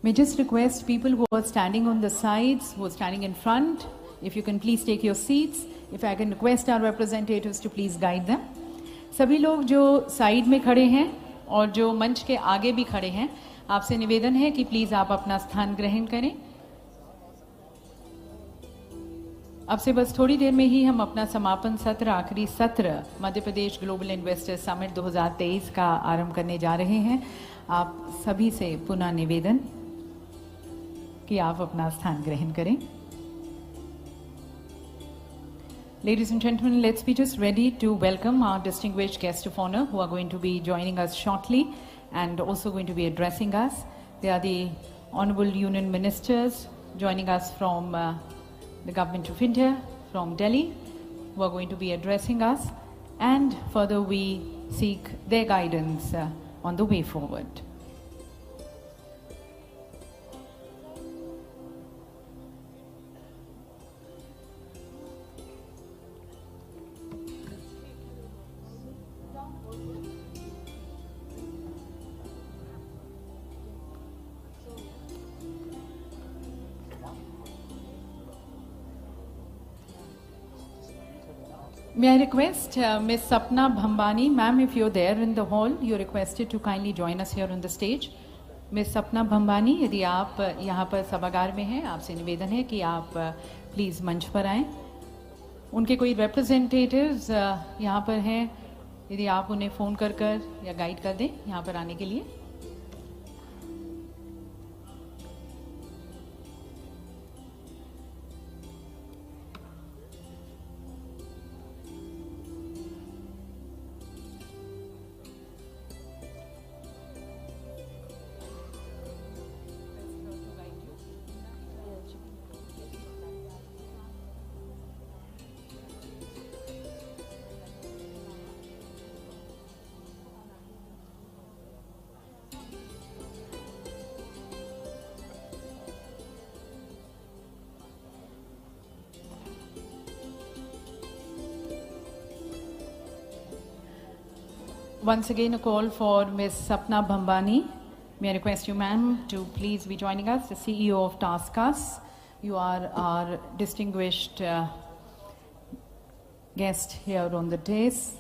May just request people who are standing on the sides, who are standing in front, if you can please take your seats. If I can request our representatives to please guide them. सभी लोग जो side में खड़े हैं और जो मंच के आगे भी खड़े हैं, आपसे निवेदन है कि प्लीज आप अपना स्थान ग्रहण करें। अब से बस थोड़ी देर में ही हम अपना समापन सत्र, आखिरी सत्र Madhya Pradesh global investors summit 2023 का आरंभ करने जा रहे हैं। आप सभी से पुनः निवेदन कि आप अपना स्थान ग्रहण करें। Ladies and gentlemen, let's be just ready to welcome our distinguished guests of honor who are going to be joining us shortly and also going to be addressing us. They are the Honorable Union Ministers joining us from the Government of India, from Delhi, who are going to be addressing us, and further we seek their guidance on the way forward. May I request Ms. Sapna Bhambani, ma'am, if you're there in the hall, you're requested to kindly join us here on the stage. Ms. Sapna Bhambani, यदि आप यहाँ पर सभागार में हैं, आपसे निवेदन है कि आप प्लीज मंच पर आएं। उनके कोई रिप्रेजेंटेटिव्स यहाँ पर हैं, यदि आप उन्हें फोन कर या गाइड कर दें यहाँ पर आने के लिए। Once again, a call for Ms. Sapna Bhambani. May I request you, ma'am, to please be joining us, the CEO of TaskUs. You are our distinguished guest here on the dais.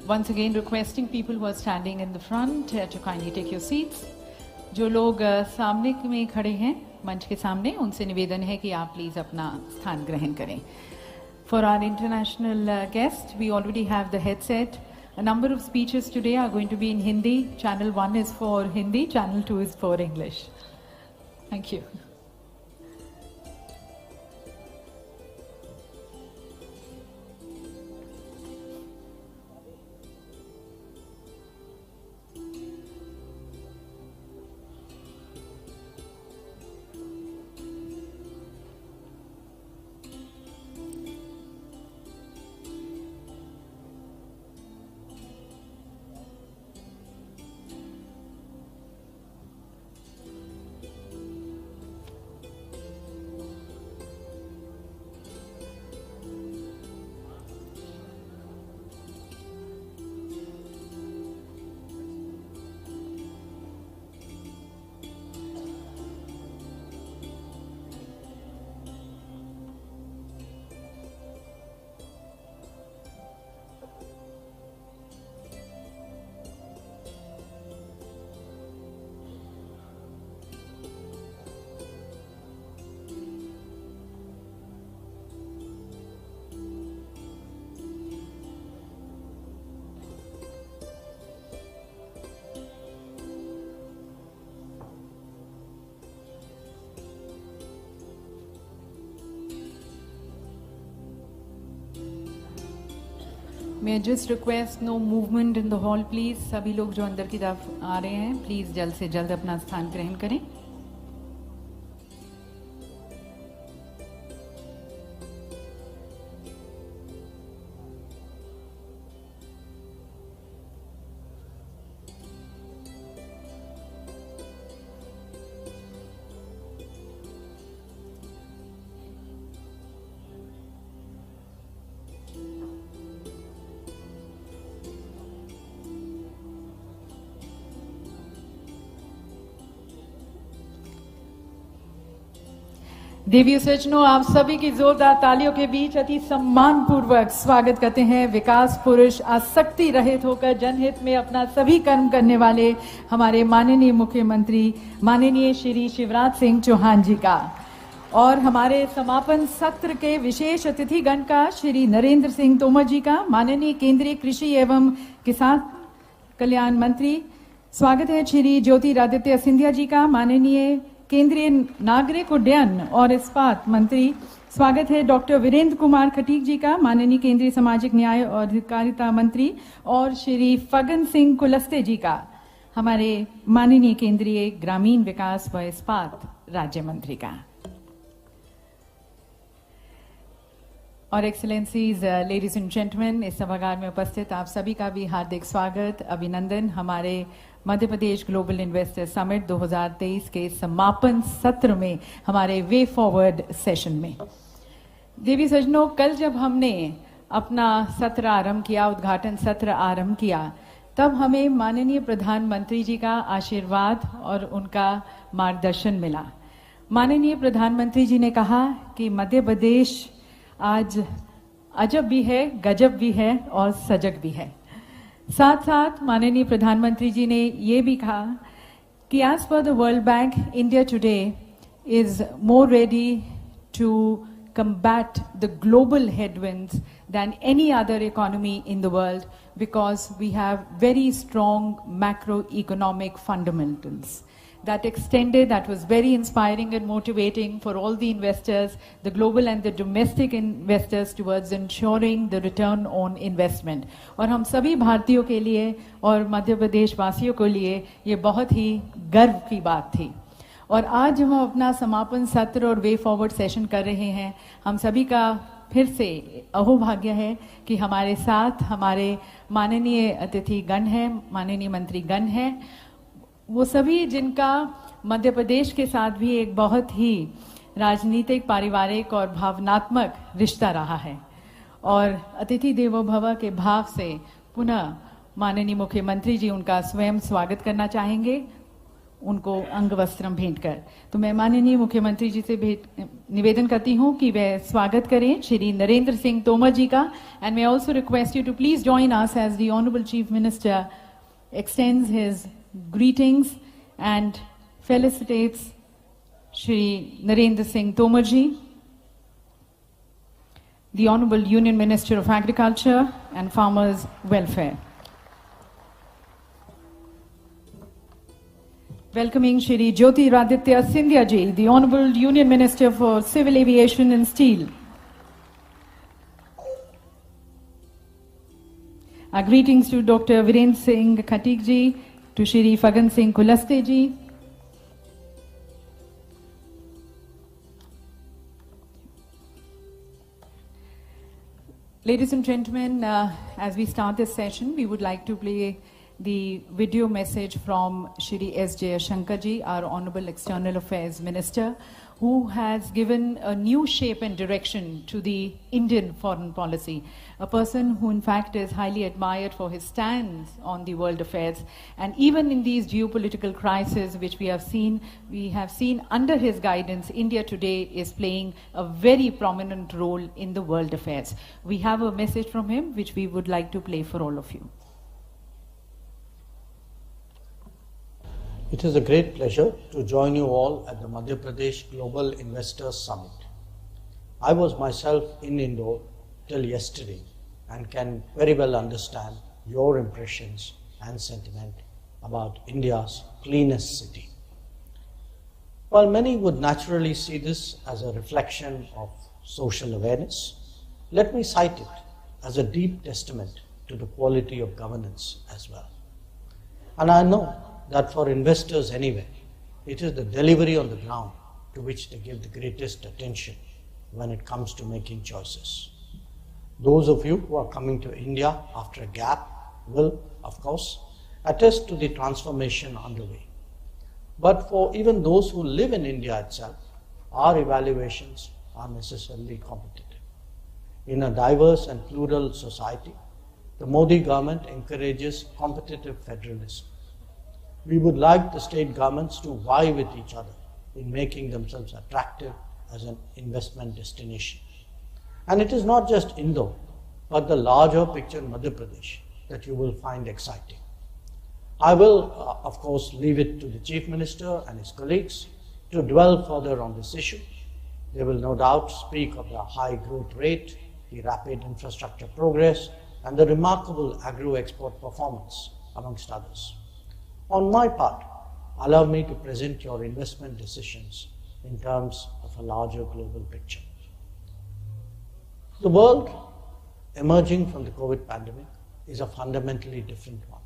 Once again requesting people who are standing in the front to kindly take your seats. जो लोग सामने में खड़े हैं मंच के सामने, उनसे निवेदन है कि आप प्लीज अपना स्थान ग्रहण करें. For our international guest, we already have the headset. A number of speeches today are going to be in Hindi. Channel 1 is for Hindi, Channel 2 is for English. Thank you. May I just request no movement in the hall, please. सभी लोग जो अंदर की तरफ आ रहे हैं, please जल्द से जल्द अपना स्थान ग्रहण करें. देवी सज्जनों, आप सभी की जोरदार तालियों के बीच अति सम्मान पूर्वक स्वागत करते हैं विकास पुरुष, आसक्ति रहित होकर जनहित में अपना सभी कर्म करने वाले हमारे माननीय मुख्यमंत्री माननीय श्री शिवराज सिंह चौहान जी का, और हमारे समापन सत्र के विशेष अतिथिगण का श्री नरेंद्र सिंह तोमर जी का, माननीय केंद्रीय कृषि एवं किसान कल्याण मंत्री. स्वागत है श्री ज्योतिरादित्य सिंधिया जी का, माननीय केंद्रीय नागरिक उड्डयन और इस्पात मंत्री. स्वागत है डॉक्टर वीरेंद्र कुमार खटीक जी का, माननीय केंद्रीय सामाजिक न्याय और अधिकारिता मंत्री, और श्री फगन सिंह कुलस्ते जी का, हमारे माननीय केंद्रीय ग्रामीण विकास व इस्पात राज्य मंत्री का. और एक्सेलेंसीज, लेडीज एंड जेंटलमैन, इस सभागार में उपस्थित आप सभी का भी हार्दिक स्वागत, अभिनंदन हमारे Madhya Pradesh global investor summit 2023 के समापन सत्र में, हमारे वे फॉरवर्ड सेशन में. देवी सज्जनों, कल जब हमने अपना सत्र आरंभ किया, उद्घाटन सत्र आरंभ किया, तब हमें माननीय प्रधानमंत्री जी का आशीर्वाद और उनका मार्गदर्शन मिला. माननीय प्रधानमंत्री जी ने कहा कि मध्य प्रदेश आज अजब भी है, गजब भी है और सजग भी है. साथ साथ माननीय प्रधानमंत्री जी ने ये भी कहा कि as per the World Bank, India today is more ready to combat the global headwinds than any other economy in the world, because we have very strong macroeconomic fundamentals that extended, that was very inspiring and motivating for all the investors, the global and the domestic investors, towards ensuring the return on investment. और हम सभी भारतीयों के लिए और मध्य प्रदेश वासियों के लिए ये बहुत ही गर्व की बात थी. और आज हम अपना समापन सत्र और वे फॉरवर्ड सेशन कर रहे हैं. हम सभी का फिर से अहोभाग्य है कि हमारे साथ हमारे माननीय अतिथि गण हैं, माननीय मंत्री गण हैं, वो सभी जिनका मध्य प्रदेश के साथ भी एक बहुत ही राजनीतिक, पारिवारिक और भावनात्मक रिश्ता रहा है. और अतिथि देवो भव के भाव से पुनः माननीय मुख्यमंत्री जी उनका स्वयं स्वागत करना चाहेंगे. उनको अंग वस्त्रम भेंट कर। तो मैं माननीय मुख्यमंत्री जी से निवेदन करती हूं कि वे स्वागत करें श्री नरेंद्र सिंह तोमर जी का। एंड मैं also request you to please join us as the honourable chief minister extends his greetings and felicitates Shri Narendra Singh Tomar ji, the Honorable Union Minister of Agriculture and Farmers Welfare. Welcoming Shri Jyotiraditya Scindia ji, the Honorable Union Minister for Civil Aviation and Steel. Our greetings to Dr. Virendra Singh Khatik ji, to Shri Fagan Singh Kulaste ji. Ladies and gentlemen, as we start this session, we would like to play the video message from Shri S. Jayashankar ji, our Honorable External Affairs Minister, who has given a new shape and direction to the Indian foreign policy. A person who in fact is highly admired for his stance on the world affairs. And even in these geopolitical crises which we have seen under his guidance, India today is playing a very prominent role in the world affairs. We have a message from him which we would like to play for all of you. It is a great pleasure to join you all at the Madhya Pradesh Global Investors Summit. I was myself in Indore till yesterday and can very well understand your impressions and sentiment about India's cleanest city. While many would naturally see this as a reflection of social awareness, let me cite it as a deep testament to the quality of governance as well. And I know that for investors anyway, it is the delivery on the ground to which they give the greatest attention when it comes to making choices. Those of you who are coming to India after a gap will, of course, attest to the transformation underway. But for even those who live in India itself, our evaluations are necessarily competitive. In a diverse and plural society, the Modi government encourages competitive federalism. We would like the state governments to vie with each other in making themselves attractive as an investment destination. And it is not just Indore, but the larger picture in Madhya Pradesh that you will find exciting. I will, of course, leave it to the Chief Minister and his colleagues to dwell further on this issue. They will no doubt speak of the high growth rate, the rapid infrastructure progress, and the remarkable agro-export performance, amongst others. On my part, allow me to present your investment decisions in terms of a larger global picture. The world emerging from the COVID pandemic is a fundamentally different one.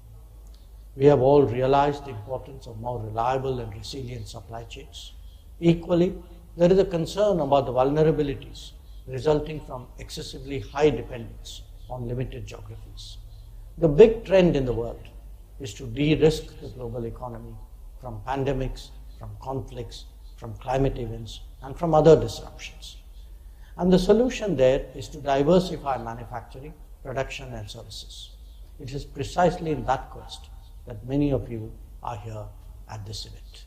We have all realized the importance of more reliable and resilient supply chains. Equally, there is a concern about the vulnerabilities resulting from excessively high dependence on limited geographies. The big trend in the world is to de-risk the global economy from pandemics, from conflicts, from climate events, and from other disruptions. And the solution there is to diversify manufacturing, production, and services. It is precisely in that quest that many of you are here at this event.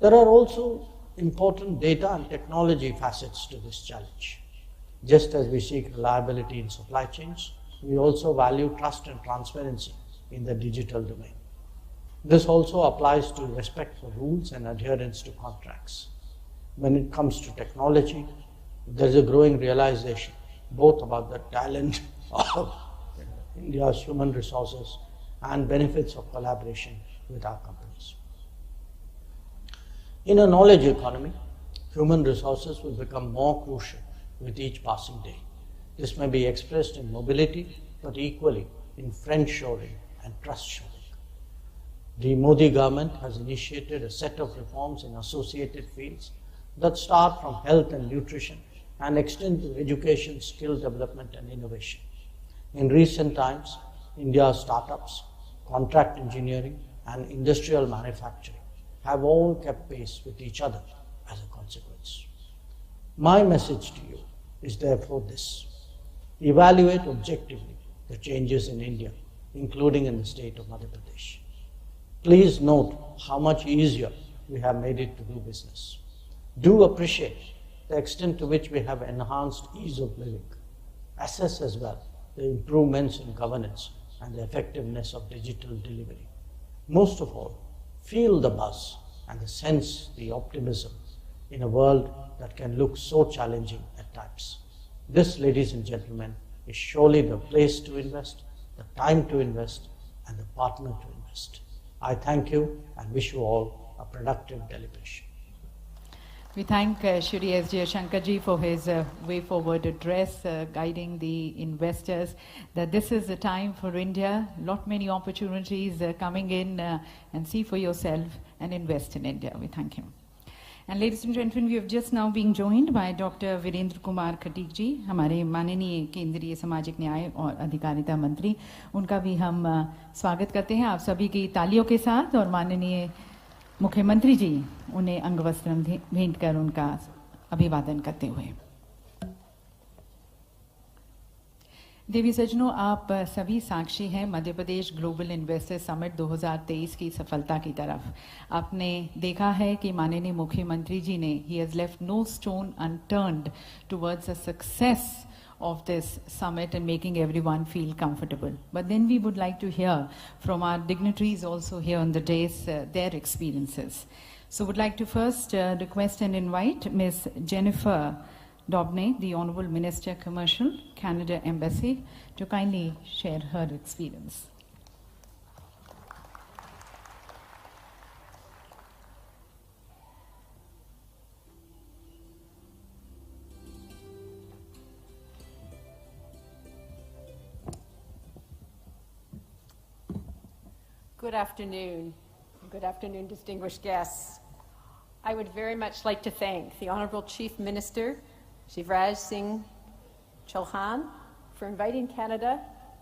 There are also important data and technology facets to this challenge. Just as we seek reliability in supply chains, we also value trust and transparency in the digital domain. This also applies to respect for rules and adherence to contracts. When it comes to technology, there is a growing realization both about the talent of India's human resources and benefits of collaboration with our companies. In a knowledge economy, human resources will become more crucial with each passing day. This may be expressed in mobility, but equally in friend-shoring and trust-shoring. The Modi government has initiated a set of reforms in associated fields that start from health and nutrition and extend to education, skill development, and innovation. In recent times, India's startups, contract engineering, and industrial manufacturing have all kept pace with each other as a consequence. My message to you is therefore this: evaluate objectively the changes in India, including in the state of Madhya Pradesh. Please note how much easier we have made it to do business. Do appreciate the extent to which we have enhanced ease of living. Assess as well the improvements in governance and the effectiveness of digital delivery. Most of all, feel the buzz and sense the optimism in a world that can look so challenging at times. This, ladies and gentlemen, is surely the place to invest, the time to invest, and the partner to invest. I thank you and wish you all a productive deliberation. We thank Shri S. Jaishankar ji for his way forward address, guiding the investors that this is the time for India, lot many opportunities coming in, and see for yourself and invest in India. We thank him. And ladies and gentlemen, we have just now been joined by Dr. Virendra Kumar Khatik ji, हमारे माननीय केंद्रीय सामाजिक न्याय और अधिकारिता मंत्री. उनका भी हम स्वागत करते हैं आप सभी की तालियों के साथ, और माननीय मुख्यमंत्री जी उन्हें अंगवस्त्र भेंट कर उनका अभिवादन करते हुए. देवी सज्जनों, आप सभी साक्षी हैं Madhya Pradesh global investor summit 2023 की सफलता की तरफ. आपने देखा है कि माननीय मुख्यमंत्री जी ने he has left no stone unturned towards the success of this summit and making everyone feel comfortable. But then we would like to hear from our dignitaries also here on the dais their experiences. So would like to first request and invite Ms. Jennifer Dobney, the Honorable Minister Commercial, Canada Embassy, to kindly share her experience. Good afternoon. Good afternoon, distinguished guests. I would very much like to thank the Honourable Chief Minister, Shivraj Singh Chauhan, for inviting Canada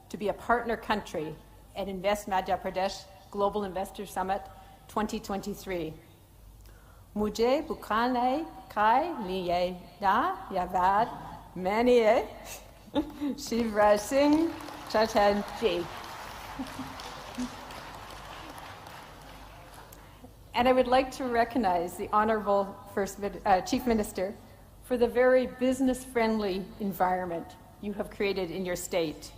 to be a partner country at Invest Madhya Pradesh Global Investor Summit 2023. Mujhe bukane kai liye da yavad maniye Shivraj Singh Chauhan ji. And I would like to recognize the Honourable Chief Minister for the very business-friendly environment you have created in your state.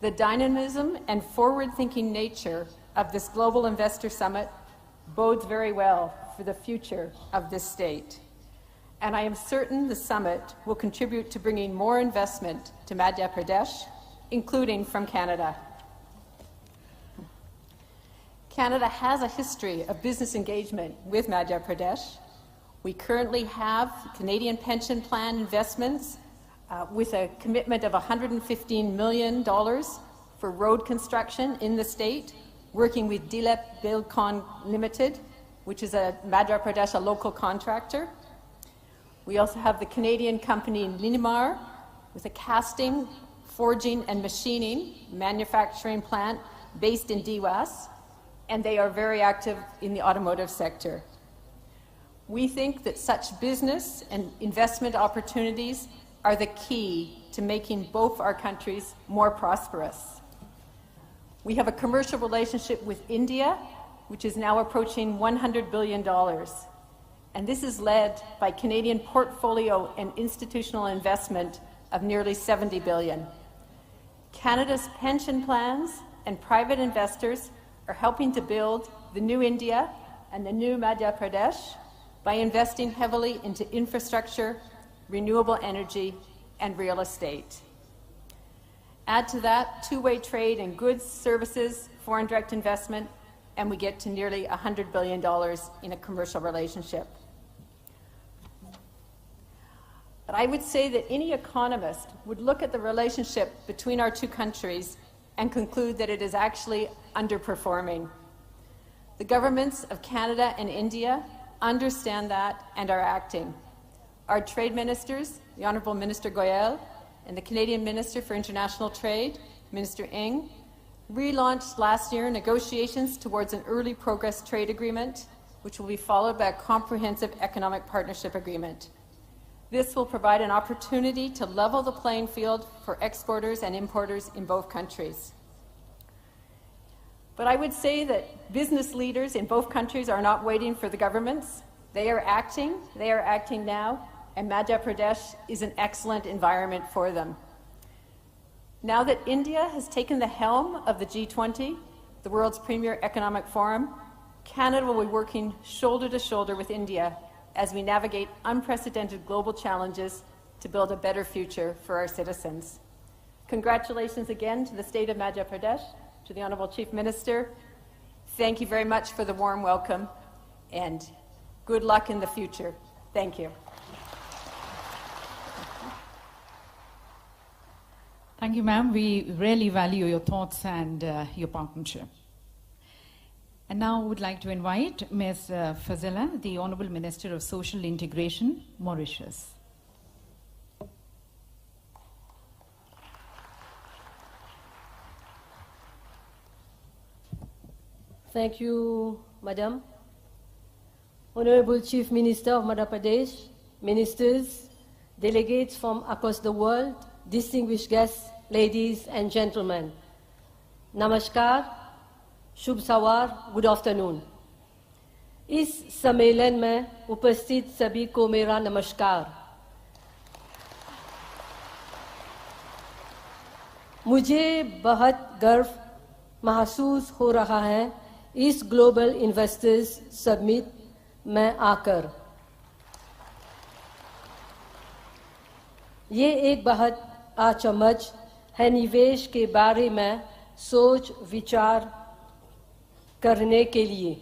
The dynamism and forward-thinking nature of this Global Investor Summit bodes very well for the future of this state. And I am certain the summit will contribute to bringing more investment to Madhya Pradesh, including from Canada. Canada has a history of business engagement with Madhya Pradesh. We currently have Canadian pension plan investments with a commitment of $115 million for road construction in the state, working with Dilip Buildcon Limited, which is a Madhya Pradesh, a local contractor. We also have the Canadian company Linamar with a casting, forging and machining manufacturing plant based in Dewas, and they are very active in the automotive sector. We think that such business and investment opportunities are the key to making both our countries more prosperous. We have a commercial relationship with India, which is now approaching $100 billion. And this is led by Canadian portfolio and institutional investment of nearly $70 billion. Canada's pension plans and private investors are helping to build the new India and the new Madhya Pradesh by investing heavily into infrastructure, renewable energy, and real estate. Add to that two-way trade in goods, services, foreign direct investment, and we get to nearly $100 billion in a commercial relationship. But I would say that any economist would look at the relationship between our two countries and conclude that it is actually underperforming. The governments of Canada and India understand that and are acting. Our trade ministers, the Honourable Minister Goyal and the Canadian Minister for International Trade, Minister Ng, relaunched last year negotiations towards an early progress trade agreement, which will be followed by a comprehensive economic partnership agreement. This will provide an opportunity to level the playing field for exporters and importers in both countries. But I would say that business leaders in both countries are not waiting for the governments. They are acting now, and Madhya Pradesh is an excellent environment for them. Now that India has taken the helm of the G20, the world's premier economic forum, Canada will be working shoulder to shoulder with India as we navigate unprecedented global challenges to build a better future for our citizens. Congratulations again to the state of Madhya Pradesh, to the Honourable Chief Minister. Thank you very much for the warm welcome, and good luck in the future. Thank you. Thank you, ma'am. We really value your thoughts and your partnership. And now I would like to invite Ms. Fazila, the Honourable Minister of Social Integration, Mauritius. Thank you, Madam. Honorable Chief Minister of Madhya Pradesh, ministers, delegates from across the world, distinguished guests, ladies and gentlemen. Namaskar, Shubh Sawar, good afternoon. इस सम्मेलन में उपस्थित सभी को मेरा नमस्कार। मुझे बहुत गर्व महसूस हो रहा है इस ग्लोबल इन्वेस्टर्स समिट में आकर। ये एक बहुत अचमच है निवेश के बारे में सोच विचार करने के लिए।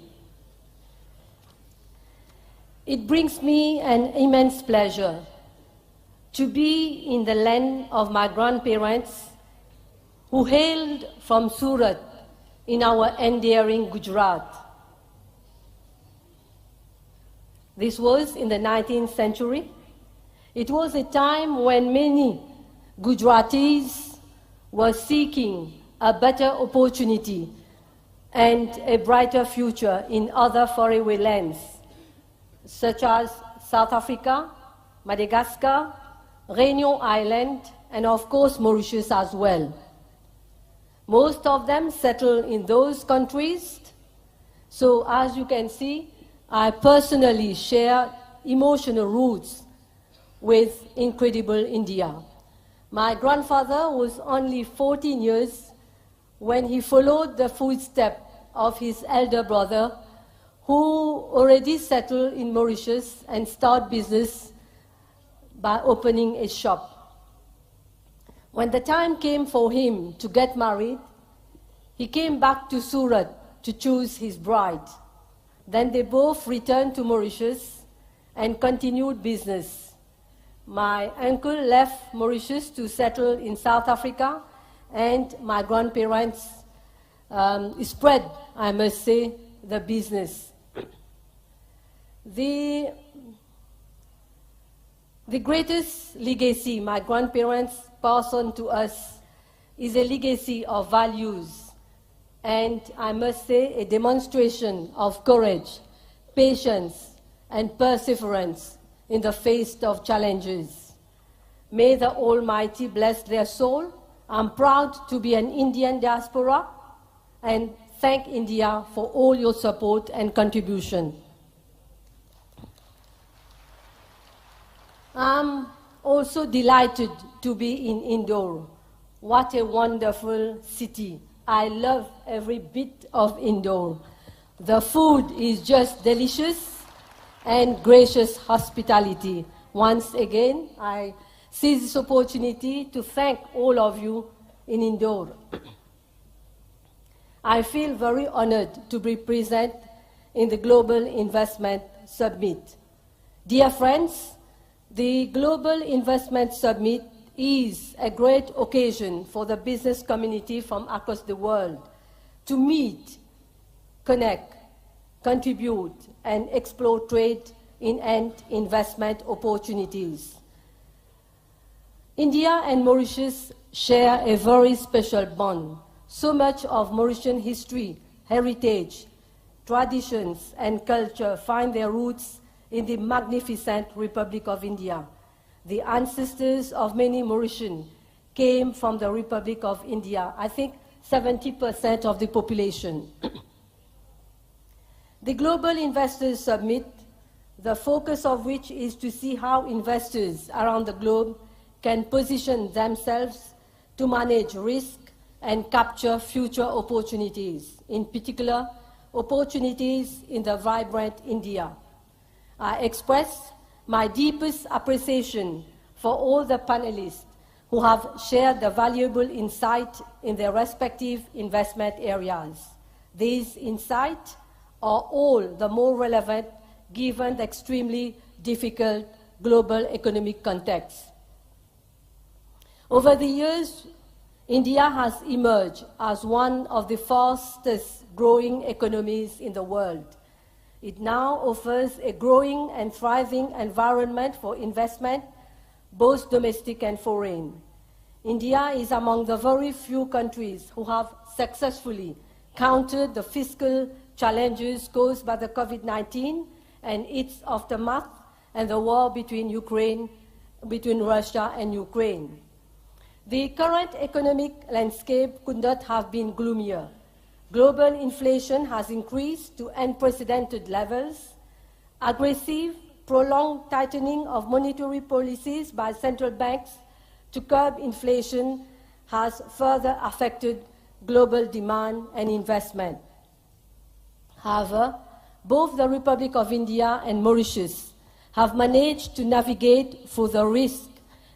It brings me an immense pleasure to be in the land of my grandparents who hailed from Surat in our endearing Gujarat. This was in the 19th century. It was a time when many Gujaratis were seeking a better opportunity and a brighter future in other faraway lands, such as South Africa, Madagascar, Réunion Island, and of course Mauritius as well. Most of them settled in those countries. So as you can see, I personally share emotional roots with incredible India. My grandfather was only 14 years when he followed the footsteps of his elder brother, who already settled in Mauritius and started business by opening a shop. When the time came for him to get married, he came back to Surat to choose his bride. Then they both returned to Mauritius and continued business. My uncle left Mauritius to settle in South Africa, and my grandparents spread, I must say, the business. The greatest legacy my grandparents passed on to us is a legacy of values, and I must say a demonstration of courage, patience, and perseverance in the face of challenges. May the Almighty bless their soul. I'm proud to be an Indian diaspora and thank India for all your support and contribution. I'm also delighted to be in Indore. What a wonderful city. I love every bit of Indore. The food is just delicious and gracious hospitality. Once again, I seize this opportunity to thank all of you in Indore. I feel very honored to be present in the Global Investment Summit. Dear friends, the Global Investment Summit is a great occasion for the business community from across the world to meet, connect, contribute, and explore trade and investment opportunities. India and Mauritius share a very special bond. So much of Mauritian history, heritage, traditions, and culture find their roots in the magnificent Republic of India. The ancestors of many Mauritians came from the Republic of India. I think 70% of the population. The Global Investors Summit, the focus of which is to see how investors around the globe can position themselves to manage risk and capture future opportunities, in particular, opportunities in the vibrant India. I express my deepest appreciation for all the panelists who have shared the valuable insight in their respective investment areas. These insights are all the more relevant given the extremely difficult global economic context. Over the years, India has emerged as one of the fastest growing economies in the world. It now offers a growing and thriving environment for investment, both domestic and foreign. India is among the very few countries who have successfully countered the fiscal challenges caused by the COVID-19 and its aftermath and the war between Russia and Ukraine. The current economic landscape could not have been gloomier. Global inflation has increased to unprecedented levels. Aggressive, prolonged tightening of monetary policies by central banks to curb inflation has further affected global demand and investment. However, both the Republic of India and Mauritius have managed to navigate through the risk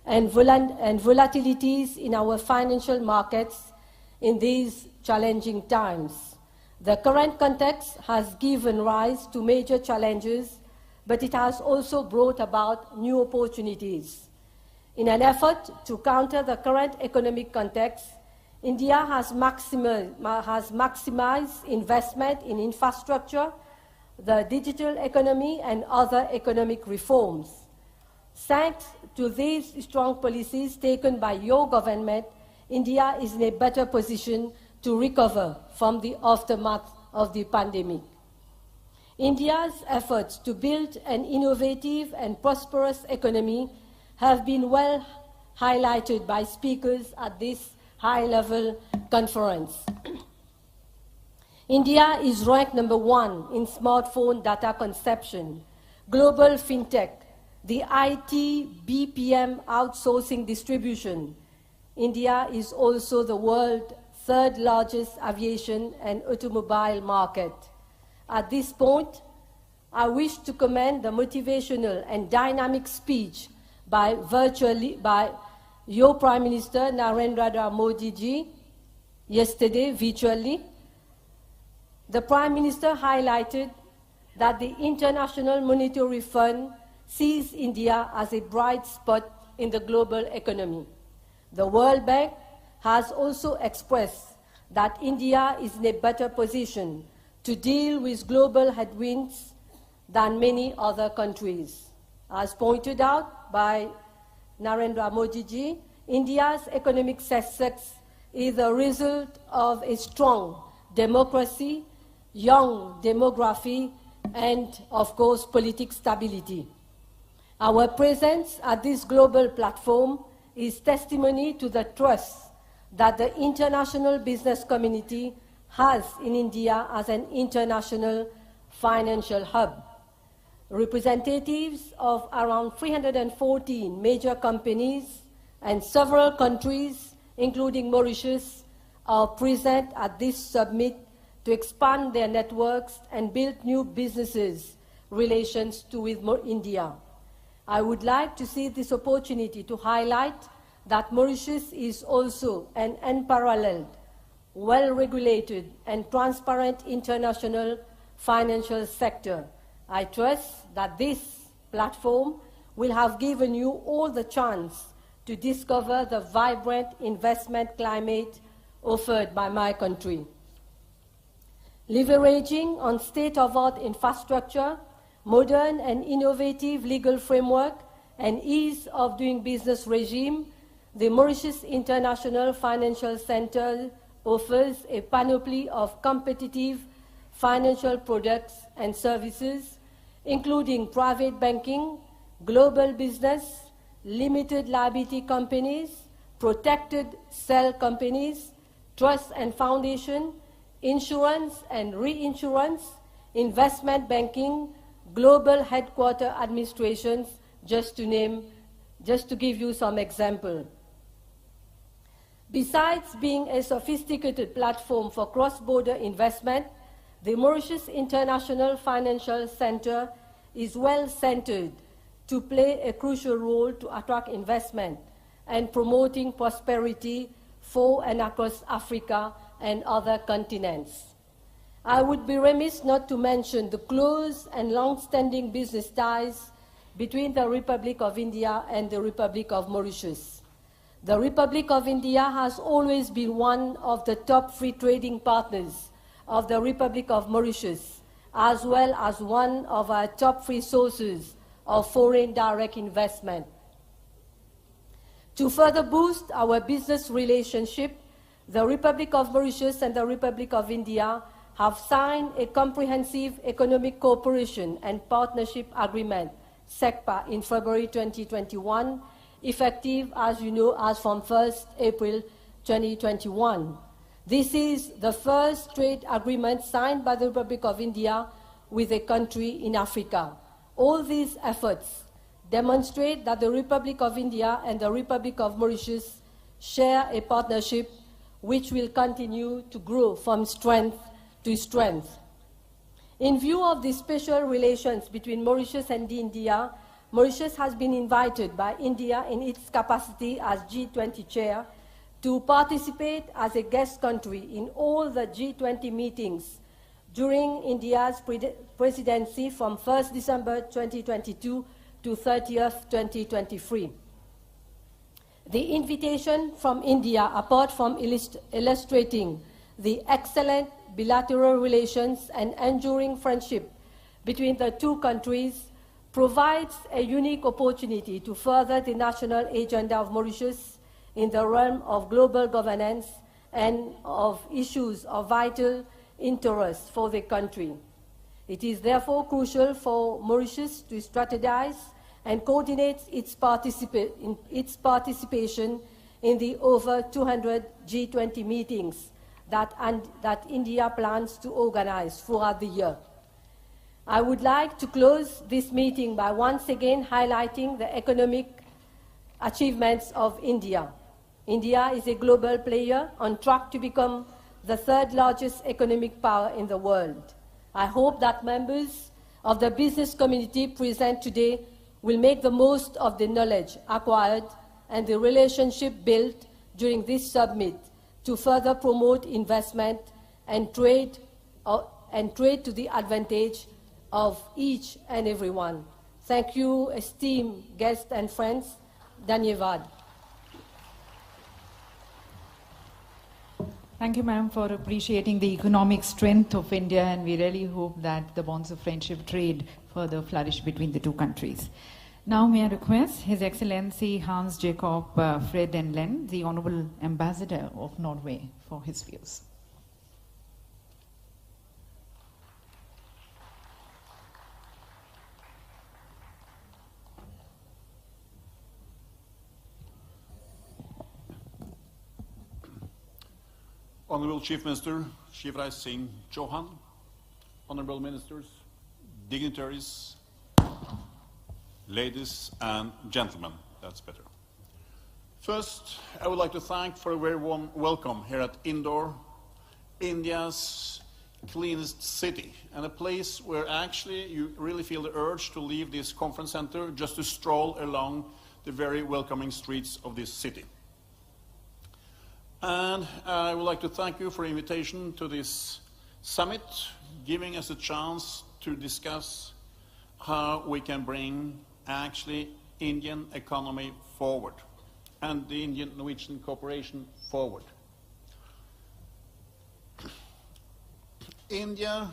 and volatilities in our financial markets in these challenging times. The current context has given rise to major challenges, but it has also brought about new opportunities. In an effort to counter the current economic context, India has maximized investment in infrastructure, the digital economy, and other economic reforms. Thanks to these strong policies taken by your government, India is in a better position to recover from the aftermath of the pandemic. India's efforts to build an innovative and prosperous economy have been well highlighted by speakers at this high-level conference. India is ranked #1 in smartphone data consumption, global fintech, the IT BPM outsourcing distribution. India is also the world's third largest aviation and automobile market. At this point, I wish to commend the motivational and dynamic speech by your Prime Minister Narendra Modi ji yesterday virtually. The Prime Minister highlighted that the International Monetary Fund sees India as a bright spot in the global economy. The World Bank has also expressed that India is in a better position to deal with global headwinds than many other countries. As pointed out by Narendra Modi ji, India's economic success is the result of a strong democracy, young demography, and, of course, political stability. Our presence at this global platform is testimony to the trust that the international business community has in India as an international financial hub. Representatives of around 314 major companies and several countries, including Mauritius, are present at this summit to expand their networks and build new businesses relations with India. I would like to see this opportunity to highlight that Mauritius is also an unparalleled, well-regulated and transparent international financial sector. I trust that this platform will have given you all the chance to discover the vibrant investment climate offered by my country. Leveraging on state-of-the-art infrastructure, modern and innovative legal framework, and ease of doing business regime, the Mauritius International Financial Center offers a panoply of competitive financial products and services, including private banking, global business, limited liability companies, protected cell companies, trust and foundation, insurance and reinsurance, investment banking, global headquarter administrations, just to give you some example. Besides being a sophisticated platform for cross-border investment, the Mauritius International Financial Center is well centered to play a crucial role to attract investment and promoting prosperity for and across Africa and other continents. I would be remiss not to mention the close and long-standing business ties between the Republic of India and the Republic of Mauritius. The Republic of India has always been one of the top free trading partners of the Republic of Mauritius, as well as one of our top free sources of foreign direct investment. To further boost our business relationship, the Republic of Mauritius and the Republic of India have signed a comprehensive economic cooperation and partnership agreement, SECPA, in February 2021, effective, as you know, as from 1st April 2021. This is the first trade agreement signed by the Republic of India with a country in Africa. All these efforts demonstrate that the Republic of India and the Republic of Mauritius share a partnership which will continue to grow from strength to strength. In view of the special relations between Mauritius and India, Mauritius has been invited by India in its capacity as G20 chair to participate as a guest country in all the G20 meetings during India's presidency from 1st December 2022 to 30th 2023. The invitation from India, apart from illustrating the excellent bilateral relations and enduring friendship between the two countries, provides a unique opportunity to further the national agenda of Mauritius in the realm of global governance and of issues of vital interest for the country. It is therefore crucial for Mauritius to strategize and coordinate its participation in the over 200 G20 meetings that India plans to organize throughout the year. I would like to close this meeting by once again highlighting the economic achievements of India. India is a global player on track to become the third largest economic power in the world. I hope that members of the business community present today will make the most of the knowledge acquired and the relationship built during this summit to further promote investment and trade to the advantage of each and everyone. Thank you, esteemed guests and friends. Dhanyavad. Thank you, ma'am, for appreciating the economic strength of India, and we really hope that the bonds of friendship trade further flourish between the two countries. Now may I request His Excellency Hans Jacob Fred and Len, the Honorable Ambassador of Norway, for his views. Honorable Chief Minister Shivraj Singh Chauhan, Honorable Ministers, dignitaries, ladies and gentlemen, that's better. First, I would like to thank for a very warm welcome here at Indore, India's cleanest city, and a place where actually you really feel the urge to leave this conference center just to stroll along the very welcoming streets of this city. And I would like to thank you for the invitation to this summit, giving us a chance to discuss how we can bring actually Indian economy forward and the Indian-Norwegian cooperation forward. India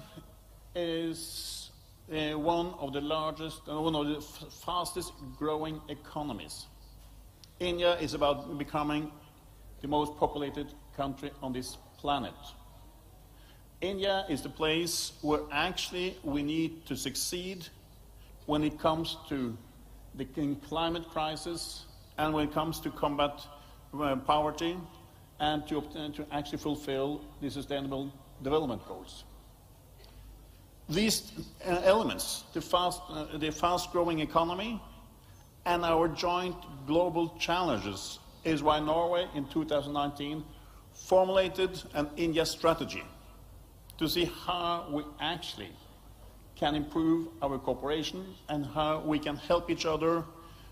is one of the largest, one of the fastest growing economies. India is about becoming the most populated country on this planet. India is the place where actually we need to succeed when it comes to the climate crisis and when it comes to combat poverty and to actually fulfill the Sustainable Development Goals. These elements, the fast-growing economy and our joint global challenges, is why Norway in 2019 formulated an India strategy to see how we actually can improve our cooperation and how we can help each other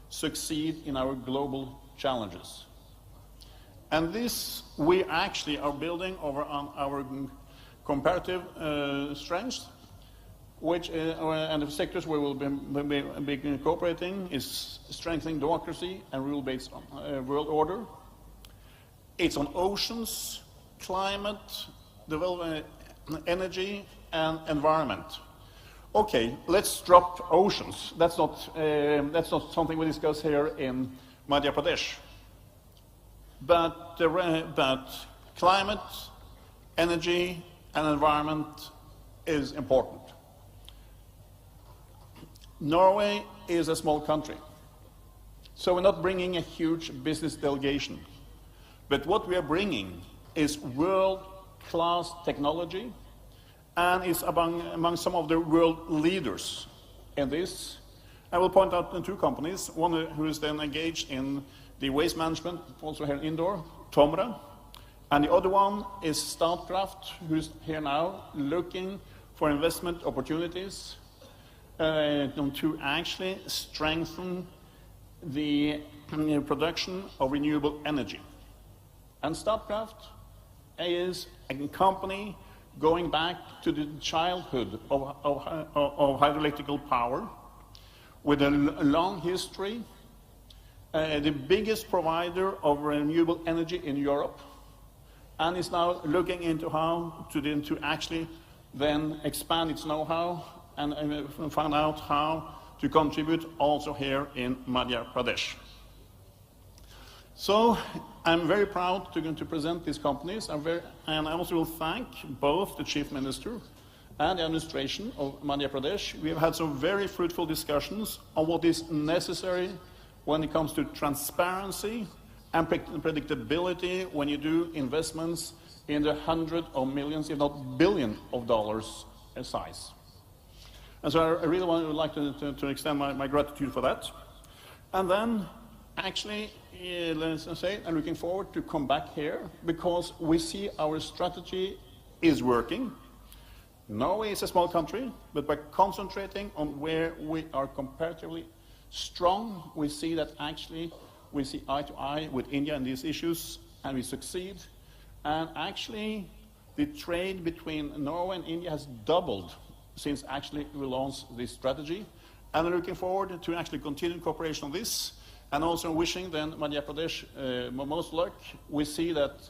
succeed in our global challenges. And this we actually are building over on our comparative strengths, which and the sectors where we'll be cooperating is strengthening democracy and rule-based world order. It's on oceans, climate, development, energy, and environment. Okay, let's drop oceans. That's not something we discuss here in Madhya Pradesh. But climate, energy, and environment is important. Norway is a small country, so we're not bringing a huge business delegation. But what we are bringing is world-class technology, and is among some of the world leaders in this. I will point out two companies, one who is then engaged in the waste management, also here indoor, Tomra, and the other one is Statkraft, who's here now looking for investment opportunities to actually strengthen the production of renewable energy. And Statkraft is a company going back to the childhood of hydroelectrical power, with a long history, the biggest provider of renewable energy in Europe, and is now looking into how to actually then expand its know-how and find out how to contribute also here in Madhya Pradesh. So I'm very proud to present these companies, and I also will thank both the Chief Minister and the administration of Madhya Pradesh. We have had some very fruitful discussions on what is necessary when it comes to transparency and predictability when you do investments in the hundreds of millions, if not billions of dollars size. And so I really would like to extend my gratitude for that. And then, actually, let's say, I'm looking forward to come back here because we see our strategy is working. Norway is a small country, but by concentrating on where we are comparatively strong, we see that actually we see eye to eye with India in these issues, and we succeed. And actually, the trade between Norway and India has doubled since actually we launched this strategy. And I'm looking forward to actually continue cooperation on this. And also wishing then Madhya Pradesh most luck. We see that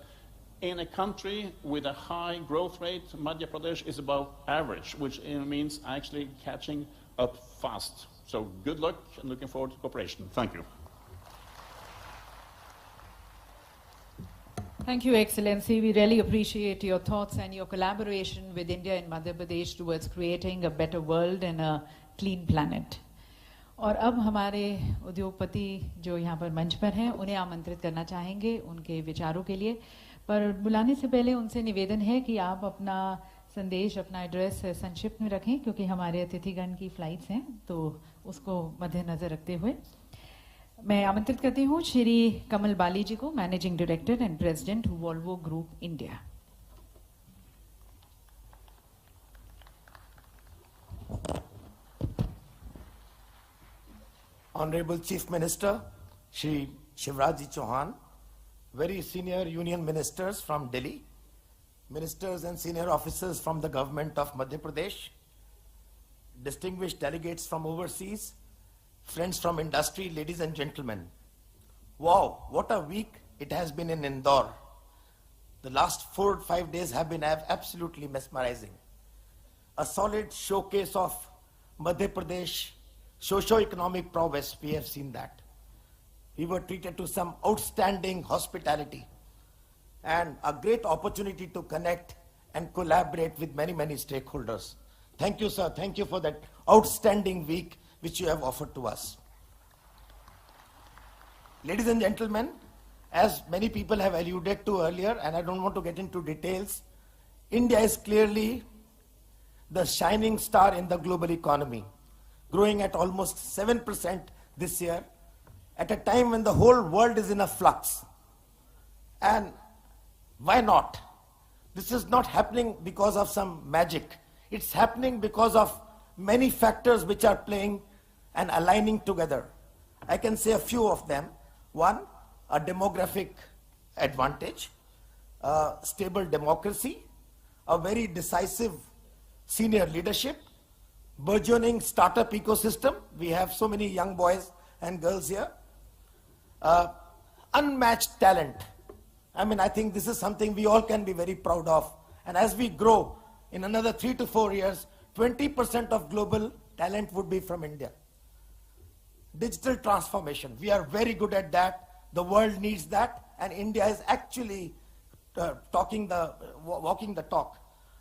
in a country with a high growth rate, Madhya Pradesh is above average, which means actually catching up fast. So good luck and looking forward to cooperation. Thank you. Thank you, Excellency. We really appreciate your thoughts and your collaboration with India and Madhya Pradesh towards creating a better world and a clean planet. और अब हमारे उद्योगपति जो यहाँ पर मंच पर हैं उन्हें आमंत्रित करना चाहेंगे उनके विचारों के लिए, पर बुलाने से पहले उनसे निवेदन है कि आप अपना संदेश, अपना एड्रेस संक्षिप्त में रखें क्योंकि हमारे अतिथिगण की फ्लाइट्स हैं, तो उसको मद्देनजर रखते हुए मैं आमंत्रित करती हूँ श्री कमल बाली जी को, managing director and president Volvo group India. Honorable Chief Minister, Shri Shivraj Ji Chauhan, very senior union ministers from Delhi, ministers and senior officers from the government of Madhya Pradesh, distinguished delegates from overseas, friends from industry, ladies and gentlemen. Wow, what a week it has been in Indore. The last 4 or 5 days have been absolutely mesmerizing. A solid showcase of Madhya Pradesh socio-economic prowess, we have seen that. We were treated to some outstanding hospitality and a great opportunity to connect and collaborate with many, many stakeholders. Thank you, sir. Thank you for that outstanding week which you have offered to us. Ladies and gentlemen, as many people have alluded to earlier, and I don't want to get into details, India is clearly the shining star in the global economy, growing at almost 7% this year, at a time when the whole world is in a flux. And why not? This is not happening because of some magic. It's happening because of many factors which are playing and aligning together. I can say a few of them. One, a demographic advantage, a stable democracy, a very decisive senior leadership, burgeoning startup ecosystem. We have so many young boys and girls here. Unmatched talent. I mean, I think this is something we all can be very proud of. And as we grow, in another 3 to 4 years, 20% of global talent would be from India. Digital transformation. We are very good at that. The world needs that. And India is actually walking the talk.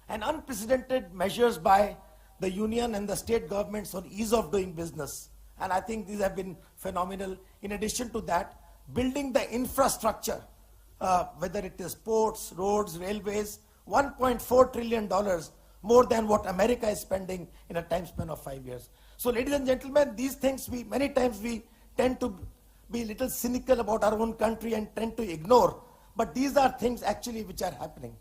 And unprecedented measures by the union and the state governments on ease of doing business. And I think these have been phenomenal. In addition to that, building the infrastructure, whether it is ports, roads, railways, $1.4 trillion, more than what America is spending in a time span of 5 years. So ladies and gentlemen, these things many times we tend to be a little cynical about our own country and tend to ignore. But these are things actually which are happening.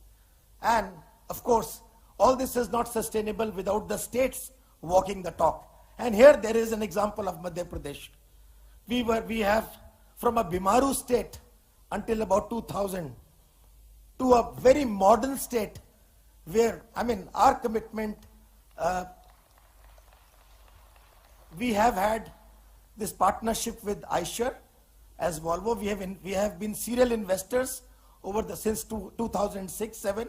And of course, all this is not sustainable without the states walking the talk. And here there is an example of Madhya Pradesh. We have from a Bimaru state until about 2000 to a very modern state where, I mean, our commitment, we have had this partnership with Eicher as Volvo. We have been serial investors since 2006-07,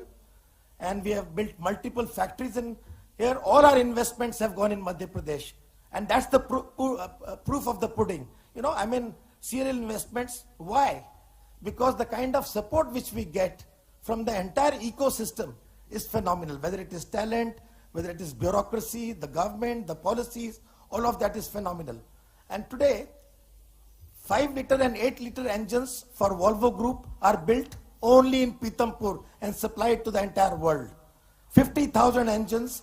and we have built multiple factories, and here all our investments have gone in Madhya Pradesh. And that's the proof of the pudding. You know, I mean, serial investments, why? Because the kind of support which we get from the entire ecosystem is phenomenal. Whether it is talent, whether it is bureaucracy, the government, the policies, all of that is phenomenal. And today, 5-liter and 8-liter engines for Volvo Group are built only in Pithampur and supplied to the entire world. 50,000 engines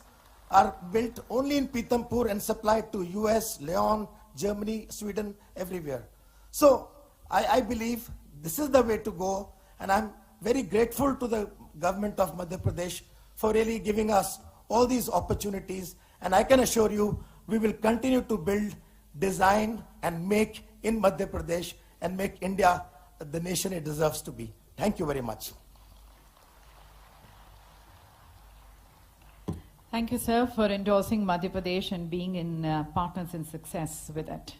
are built only in Pithampur and supplied to US, Leon, Germany, Sweden, everywhere. So I believe this is the way to go, and I'm very grateful to the government of Madhya Pradesh for really giving us all these opportunities, and I can assure you we will continue to build, design and make in Madhya Pradesh and make India the nation it deserves to be. Thank you very much. Thank you, sir, for endorsing Madhya Pradesh and being in partners in success with it.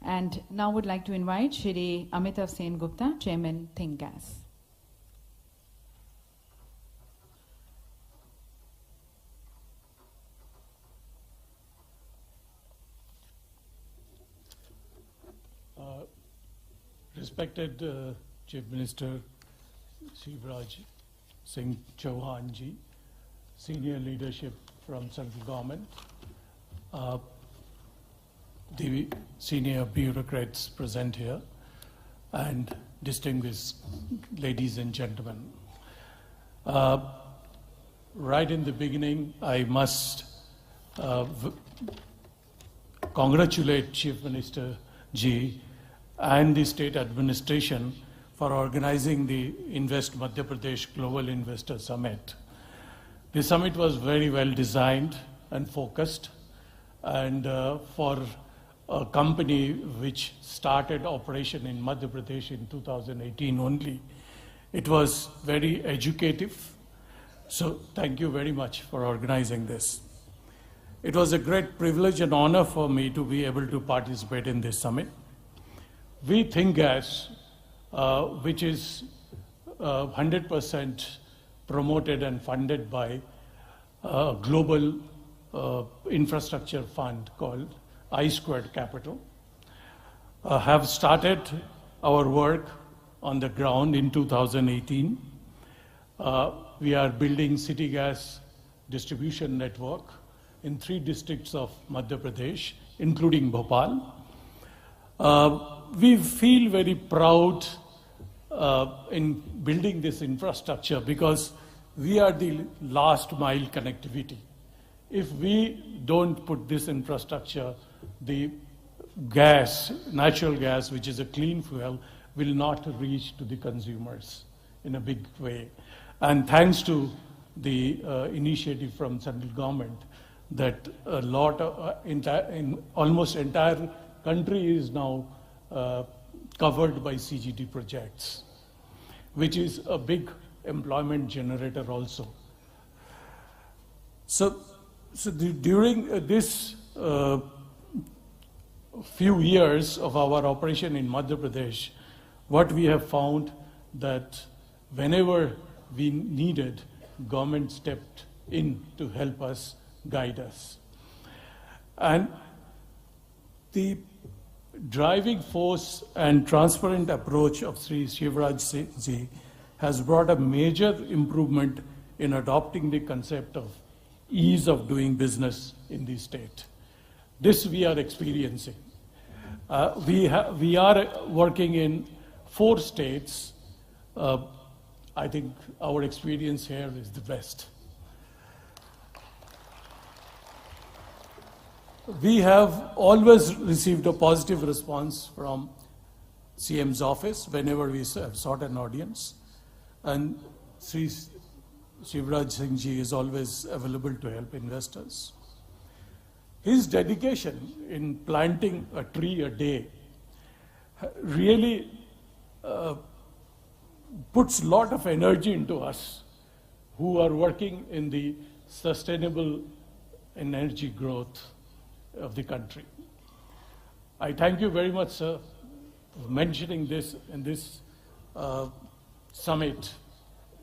And now would like to invite Shri Amitav Sen Gupta, Chairman, Think Gas. Respected Chief Minister Shivraj Singh Chauhan ji, senior leadership from central government, the senior bureaucrats present here, and distinguished ladies and gentlemen. Right in the beginning, I must congratulate Chief Minister ji and the state administration for organizing the Invest Madhya Pradesh Global Investor Summit. The summit was very well designed and focused, and for a company which started operation in Madhya Pradesh in 2018 only, it was very educative. So thank you very much for organizing this. It was a great privilege and honor for me to be able to participate in this summit. We Think Gas, which is 100% promoted and funded by a global infrastructure fund called I2 Capital, have started our work on the ground in 2018. We are building city gas distribution network in 3 districts of Madhya Pradesh, including Bhopal. We feel very proud in building this infrastructure, because we are the last mile connectivity. If we don't put this infrastructure, the gas, natural gas, which is a clean fuel, will not reach to the consumers in a big way. And thanks to the initiative from central government, that a lot of in almost entire country is now covered by CGD projects, which is a big employment generator also. During this few years of our operation in Madhya Pradesh, what we have found that whenever we needed, government stepped in to help us, guide us. And the driving force and transparent approach of Sri Shivraj Singh Ji has brought a major improvement in adopting the concept of ease of doing business in the state. This we are experiencing. We are working in 4 states. I think our experience here is the best. We have always received a positive response from CM's office whenever we have sought an audience. And Sri Shivraj Singh Ji is always available to help investors. His dedication in planting a tree a day really puts a lot of energy into us who are working in the sustainable energy growth of the country. I thank you very much, sir, for mentioning this in this summit,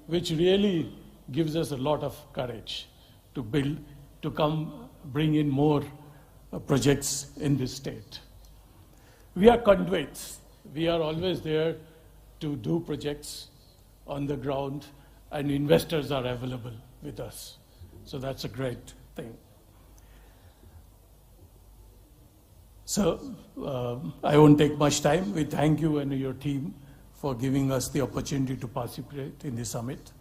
which really gives us a lot of courage to build, to come bring in more projects in this state. We are conduits. We are always there to do projects on the ground, and investors are available with us. So that's a great thing. So I won't take much time. We thank you and your team for giving us the opportunity to participate in the summit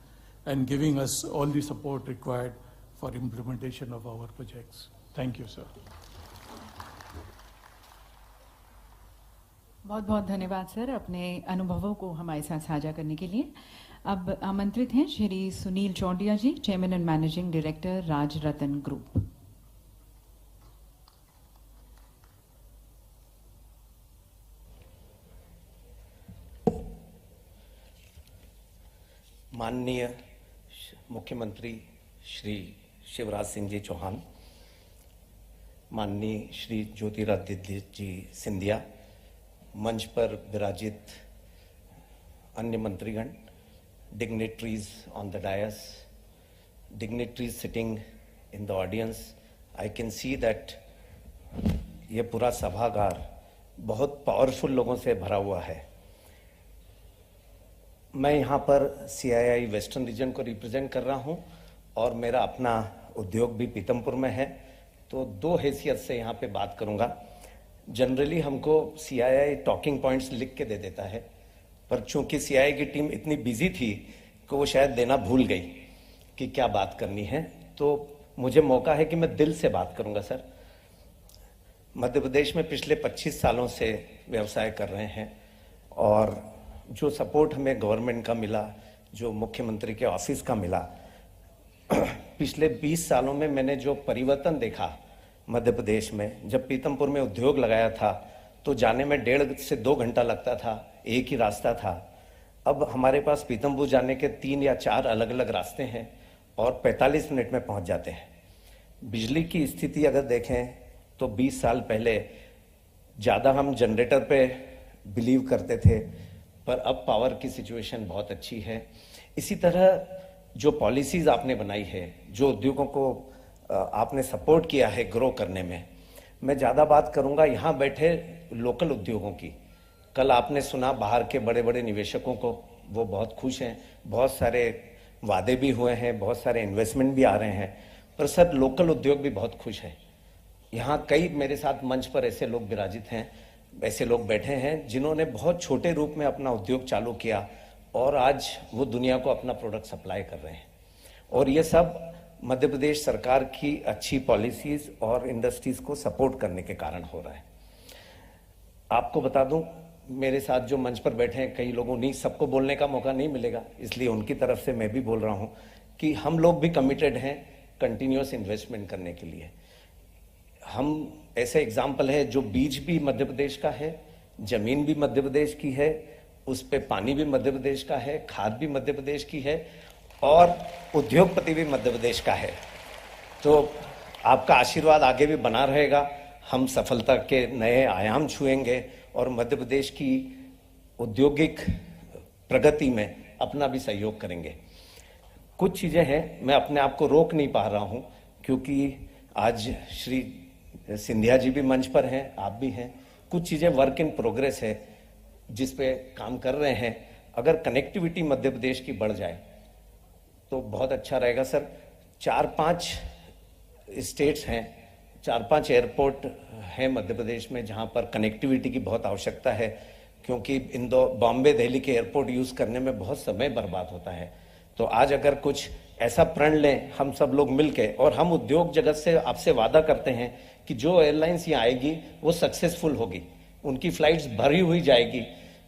and giving us all the support required for implementation of our projects. Thank you, sir. बहुत बहुत धन्यवाद sir अपने अनुभवों को हमारे साथ साझा करने के लिए। अब आमंत्रित हैं Shri Sunil Chaundiya ji, chairman and managing director Raj Ratan group. माननीय मुख्यमंत्री श्री शिवराज सिंह जी चौहान, माननीय श्री ज्योतिरादित्य जी सिंधिया, मंच पर विराजित अन्य मंत्रीगण, dignitaries on the dais, dignitaries sitting in the audience, I can see that ये पूरा सभागार बहुत पावरफुल लोगों से भरा हुआ है। मैं यहाँ पर CII वेस्टर्न रीजन को रिप्रेजेंट कर रहा हूँ और मेरा अपना उद्योग भी पीतमपुर में है, तो 2 हैसियत से यहाँ पे बात करूँगा। जनरली हमको CII टॉकिंग पॉइंट्स लिख के दे देता है, पर चूंकि CII की टीम इतनी बिजी थी कि वो शायद देना भूल गई कि क्या बात करनी है, तो मुझे मौका है कि मैं दिल से बात करूँगा। सर, मध्य प्रदेश में पिछले 25 सालों से व्यवसाय कर रहे हैं और जो सपोर्ट हमें गवर्नमेंट का मिला, जो मुख्यमंत्री के ऑफिस का मिला, पिछले 20 सालों में मैंने जो परिवर्तन देखा मध्य प्रदेश में, जब पीतमपुर में उद्योग लगाया था तो जाने में 1.5 से 2 घंटा लगता था, एक ही रास्ता था। अब हमारे पास पीतमपुर जाने के 3 या 4 अलग अलग रास्ते हैं और 45 मिनट में पहुंच जाते हैं। बिजली की स्थिति अगर देखें तो 20 साल पहले ज़्यादा हम जनरेटर पे बिलीव करते थे, पर अब पावर की सिचुएशन बहुत अच्छी है। इसी तरह जो पॉलिसीज आपने बनाई है, जो उद्योगों को आपने सपोर्ट किया है ग्रो करने में, मैं ज़्यादा बात करूंगा यहाँ बैठे लोकल उद्योगों की। कल आपने सुना बाहर के बड़े बड़े निवेशकों को, वो बहुत खुश हैं, बहुत सारे वादे भी हुए हैं, बहुत सारे इन्वेस्टमेंट भी आ रहे हैं, पर सर लोकल उद्योग भी बहुत खुश है। यहाँ कई मेरे साथ मंच पर ऐसे लोग विराजित हैं ऐसे लोग बैठे हैं जिन्होंने बहुत छोटे रूप में अपना उद्योग चालू किया और आज वो दुनिया को अपना प्रोडक्ट सप्लाई कर रहे हैं। और ये सब मध्य प्रदेश सरकार की अच्छी पॉलिसीज और इंडस्ट्रीज को सपोर्ट करने के कारण हो रहा है। आपको बता दूं, मेरे साथ जो मंच पर बैठे हैं कई लोगों नहीं, सबको बोलने का मौका नहीं मिलेगा, इसलिए उनकी तरफ से मैं भी बोल रहा हूं कि हम लोग भी कमिटेड हैं कंटिन्यूअस इन्वेस्टमेंट करने के लिए। हम ऐसे एग्जाम्पल है, जो बीज भी मध्य प्रदेश का है, जमीन भी मध्य प्रदेश की है, उस पे पानी भी मध्य प्रदेश का है, खाद भी मध्य प्रदेश की है और उद्योगपति भी मध्य प्रदेश का है। तो आपका आशीर्वाद आगे भी बना रहेगा, हम सफलता के नए आयाम छुएंगे और मध्य प्रदेश की औद्योगिक प्रगति में अपना भी सहयोग करेंगे। कुछ चीजें हैं, मैं अपने आप को रोक नहीं पा रहा हूं क्योंकि आज श्री सिंधिया जी भी मंच पर हैं, आप भी हैं। कुछ चीजें वर्क इन प्रोग्रेस है जिस पे काम कर रहे हैं। अगर कनेक्टिविटी मध्य प्रदेश की बढ़ जाए तो बहुत अच्छा रहेगा सर। 4-5 स्टेट्स हैं, 4-5 एयरपोर्ट हैं मध्य प्रदेश में जहां पर कनेक्टिविटी की बहुत आवश्यकता है, क्योंकि इंदौर, बॉम्बे, दिल्ली के एयरपोर्ट यूज करने में बहुत समय बर्बाद होता है। तो आज अगर कुछ ऐसा प्रण लें हम सब लोग मिलके, और हम उद्योग जगत से आपसे वादा करते हैं कि जो एयरलाइंस यहाँ आएगी वो सक्सेसफुल होगी, उनकी फ्लाइट्स भरी हुई जाएगी।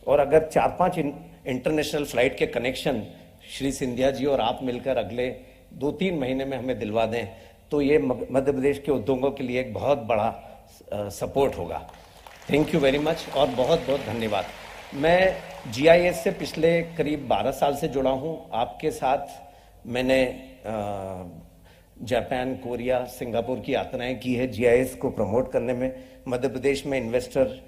और अगर 4-5 इंटरनेशनल फ्लाइट के कनेक्शन श्री सिंधिया जी और आप मिलकर अगले 2-3 महीने में हमें दिलवा दें तो ये मध्य प्रदेश के उद्योगों के लिए एक बहुत बड़ा सपोर्ट होगा। थैंक यू वेरी मच और बहुत बहुत धन्यवाद। मैं जीआईएस से पिछले करीब 12 साल से जुड़ा हूं। आपके साथ मैंने जापान, कोरिया, सिंगापुर की यात्राएं की है जीआईएस को प्रमोट करने में, मध्य प्रदेश में इन्वेस्टर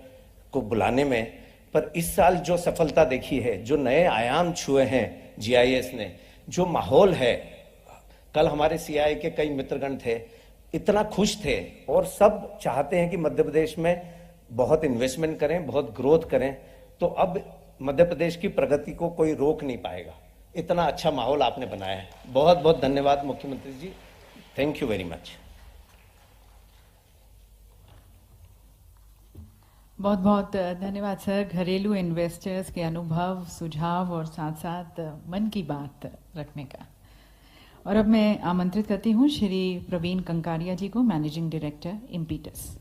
को बुलाने में। पर इस साल जो सफलता देखी है, जो नए आयाम छुए हैं जीआईएस ने, जो माहौल है, कल हमारे सीआई के कई मित्रगण थे, इतना खुश थे और सब चाहते हैं कि मध्य प्रदेश में बहुत इन्वेस्टमेंट करें, बहुत ग्रोथ करें। तो अब मध्य प्रदेश की प्रगति को कोई रोक नहीं पाएगा। इतना अच्छा माहौल आपने बनाया है। बहुत बहुत धन्यवाद मुख्यमंत्री जी, थैंक यू वेरी मच। बहुत बहुत धन्यवाद सर, घरेलू इन्वेस्टर्स के अनुभव, सुझाव और साथ साथ मन की बात रखने का। और अब मैं आमंत्रित करती हूं श्री प्रवीण कंकारिया जी को, मैनेजिंग डायरेक्टर इम्पीटस।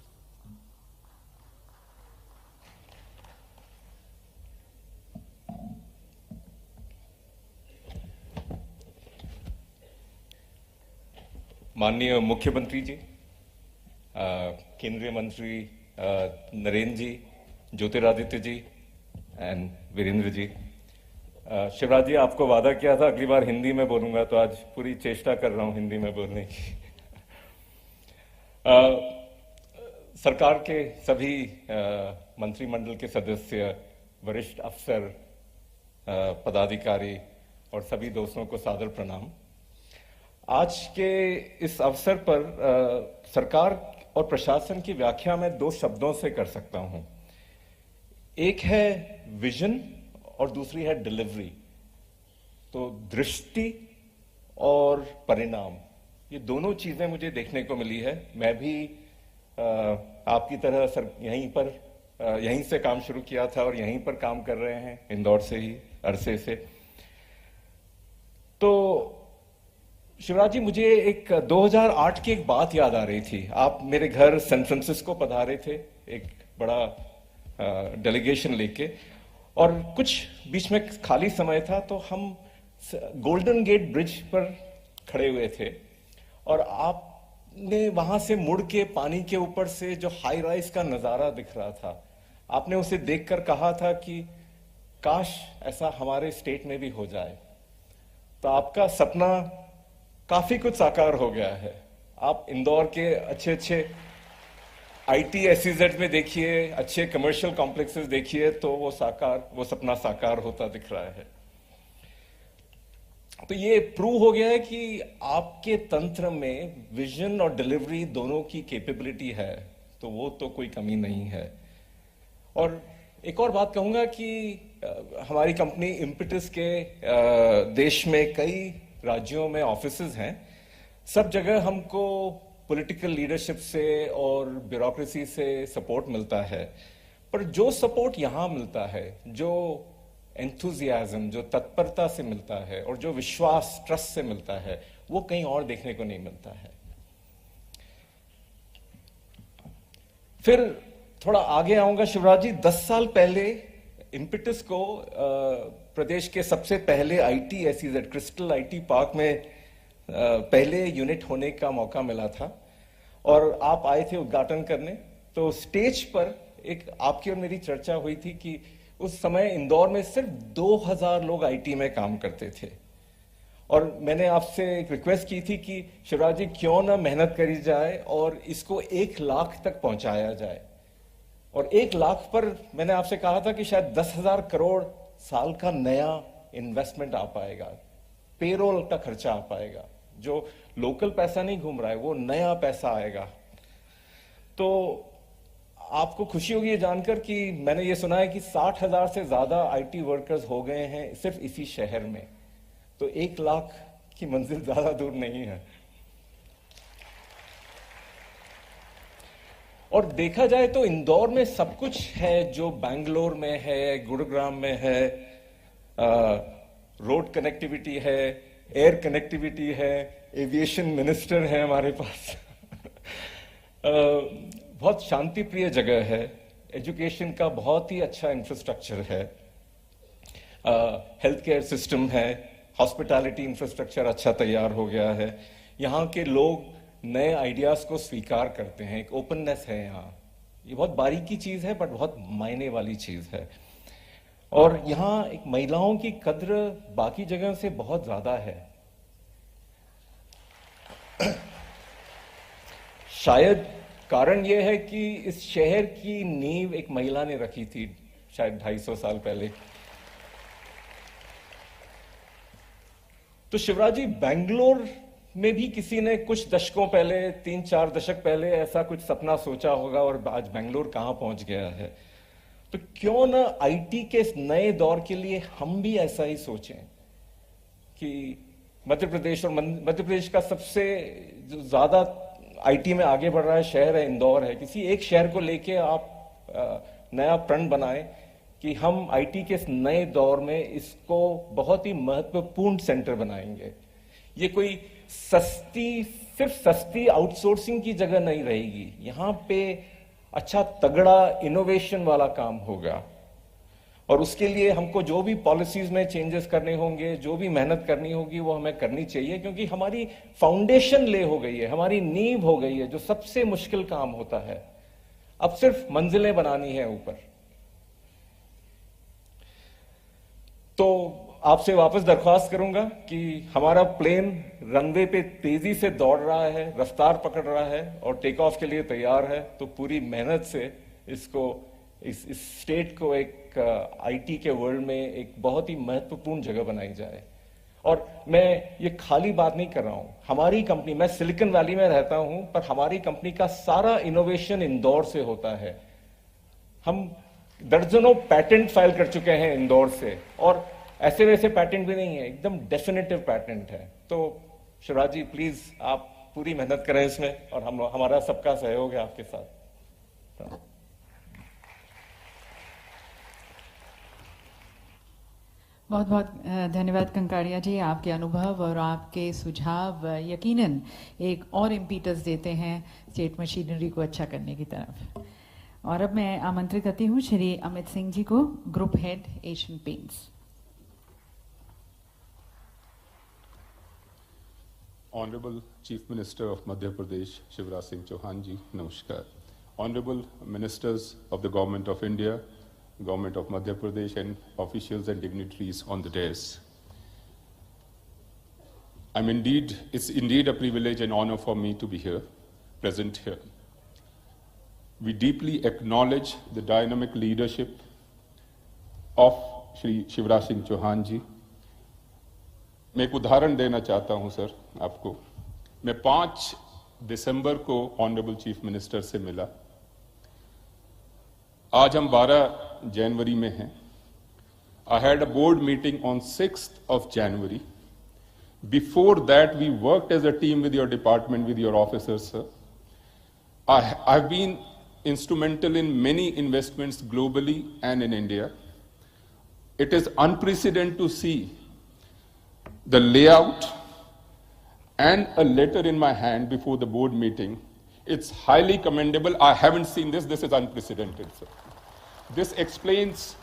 माननीय मुख्यमंत्री जी, केंद्रीय मंत्री नरेंद्र जी, ज्योतिरादित्य जी एंड वीरेंद्र जी, शिवराज जी, आपको वादा किया था अगली बार हिंदी में बोलूंगा, तो आज पूरी चेष्टा कर रहा हूं हिंदी में बोलने की। सरकार के सभी मंत्रिमंडल के सदस्य, वरिष्ठ अफसर, पदाधिकारी और सभी दोस्तों को सादर प्रणाम। आज के इस अवसर पर सरकार और प्रशासन की व्याख्या मैं 2 शब्दों से कर सकता हूं। एक है विजन और दूसरी है डिलीवरी। तो दृष्टि और परिणाम, ये दोनों चीजें मुझे देखने को मिली है। मैं भी आपकी तरह सर यहीं से काम शुरू किया था और यहीं पर काम कर रहे हैं, इंदौर से ही अरसे से। तो शिवराज जी, मुझे एक 2008 की एक बात याद आ रही थी। आप मेरे घर सैन फ्रांसिस्को पधारे थे एक बड़ा डेलीगेशन लेके, और कुछ बीच में खाली समय था तो हम गोल्डन गेट ब्रिज पर खड़े हुए थे और आपने वहां से मुड़ के पानी के ऊपर से जो हाई राइज का नजारा दिख रहा था, आपने उसे देखकर कहा था कि काश ऐसा हमारे स्टेट में भी हो जाए। तो आपका सपना काफी कुछ साकार हो गया है। आप इंदौर के अच्छे अच्छे आईटी एसईजेड में देखिए, अच्छे कमर्शियल कॉम्प्लेक्सेस देखिए, तो वो सपना साकार होता दिख रहा है। तो ये प्रूव हो गया है कि आपके तंत्र में विजन और डिलीवरी दोनों की कैपेबिलिटी है, तो वो तो कोई कमी नहीं है। और एक और बात कहूंगा कि हमारी कंपनी इम्पिटस के देश में कई राज्यों में ऑफिसेज हैं। सब जगह हमको पॉलिटिकल लीडरशिप से और ब्यूरोक्रेसी से सपोर्ट मिलता है, पर जो सपोर्ट यहां मिलता है, जो एंथुजियाज्म, जो तत्परता से मिलता है और जो विश्वास, ट्रस्ट से मिलता है, वो कहीं और देखने को नहीं मिलता है। फिर थोड़ा आगे आऊंगा शिवराज जी। 10 साल पहले इम्पिटस को प्रदेश के सबसे पहले IT SEZ crystal IT park में पहले यूनिट होने का मौका मिला था और आप आए थे उद्घाटन करने। तो स्टेज पर एक आपकी और मेरी चर्चा हुई थी कि उस समय इंदौर में सिर्फ 2000 लोग आईटी में काम करते थे और मैंने आपसे एक रिक्वेस्ट की थी कि शिवराज जी क्यों ना मेहनत करी जाए और इसको 1 लाख तक पहुंचाया जाए। और 1 लाख पर मैंने आपसे कहा था कि शायद 10,000 करोड़ साल का नया इन्वेस्टमेंट आ पाएगा, पेरोल का खर्चा आ पाएगा, जो लोकल पैसा नहीं घूम रहा है, वो नया पैसा आएगा। तो आपको खुशी होगी ये जानकर कि मैंने ये सुना है कि 60,000 से ज्यादा आईटी वर्कर्स हो गए हैं सिर्फ इसी शहर में। तो 1 लाख की मंजिल ज्यादा दूर नहीं है। और देखा जाए तो इंदौर में सब कुछ है जो बैंगलोर में है, गुरुग्राम में है। रोड कनेक्टिविटी है, एयर कनेक्टिविटी है, एविएशन मिनिस्टर है हमारे पास। बहुत शांति प्रिय जगह है, एजुकेशन का बहुत ही अच्छा इंफ्रास्ट्रक्चर है, हेल्थ केयर सिस्टम है, हॉस्पिटैलिटी इंफ्रास्ट्रक्चर अच्छा तैयार हो गया है। यहाँ के लोग नए आइडियाज को स्वीकार करते हैं, एक ओपननेस है यहाँ। ये बहुत बारीकी चीज है बट बहुत मायने वाली चीज है। और यहाँ एक महिलाओं की कद्र बाकी जगह से बहुत ज्यादा है। शायद कारण यह है कि इस शहर की नींव एक महिला ने रखी थी शायद 250 साल पहले। तो शिवराज जी, बेंगलोर में भी किसी ने कुछ दशकों पहले, 3-4 दशक पहले ऐसा कुछ सपना सोचा होगा और आज बेंगलोर कहां पहुंच गया है। तो क्यों ना आईटी के इस नए दौर के लिए हम भी ऐसा ही सोचें कि मध्य प्रदेश, और मध्य प्रदेश का सबसे जो ज्यादा आईटी में आगे बढ़ रहा है शहर है इंदौर है। किसी एक शहर को लेके आप नया प्रण बनाएं कि हम आईटी के इस नए दौर में इसको बहुत ही महत्वपूर्ण सेंटर बनाएंगे। ये कोई सिर्फ सस्ती आउटसोर्सिंग की जगह नहीं रहेगी। यहां पे अच्छा तगड़ा इनोवेशन वाला काम होगा और उसके लिए हमको जो भी पॉलिसीज में चेंजेस करने होंगे, जो भी मेहनत करनी होगी, वो हमें करनी चाहिए, क्योंकि हमारी फाउंडेशन ले हो गई है, हमारी नींव हो गई है, जो सबसे मुश्किल काम होता है। अब सिर्फ मंजिलें बनानी है ऊपर। तो आपसे वापस दरख्वास्त करूंगा कि हमारा प्लेन रनवे पे तेजी से दौड़ रहा है, रफ्तार पकड़ रहा है और टेक ऑफ के लिए तैयार है। तो पूरी मेहनत से इसको, इस स्टेट को एक आईटी के वर्ल्ड में एक बहुत ही महत्वपूर्ण जगह बनाई जाए। और मैं ये खाली बात नहीं कर रहा हूं, हमारी कंपनी, मैं सिलिकॉन वैली में रहता हूं, पर हमारी कंपनी का सारा इनोवेशन इंदौर से होता है। हम दर्जनों पैटेंट फाइल कर चुके हैं इंदौर से, और ऐसे वैसे पैटेंट भी नहीं है, एकदम डेफिनेटिव पैटेंट है। तो शिवराज जी, प्लीज आप पूरी मेहनत करें इसमें, और हमारा सबका सहयोग है आपके साथ। बहुत बहुत धन्यवाद कंकाड़िया जी। आपके अनुभव और आपके सुझाव यकीनन एक और इम्पीटस देते हैं स्टेट मशीनरी को अच्छा करने की तरफ। और अब मैं आमंत्रित करती हूँ श्री अमित सिंह जी को, group head Asian paints. Honorable Chief Minister of Madhya Pradesh, Shivraj Singh Chauhan ji, Namaskar. Honorable Ministers of the Government of India, Government of Madhya Pradesh, and officials and dignitaries on the dais. It's indeed a privilege and honor for me to be here, present here. We deeply acknowledge the dynamic leadership of Shri Shivraj Singh Chauhan ji. मैं एक उदाहरण देना चाहता हूं sir आपको। मैं 5 दिसंबर को honourable chief minister से मिला। आज हम 12 जनवरी में हैं। I had a board meeting on 6th of January. Before that, we worked as a team with your department, with your officers, sir. I've been instrumental in many investments globally and in India. It is unprecedented to see the layout and a letter in my hand before the board meeting. It's highly commendable. I haven't seen this. This is unprecedented, sir. This explains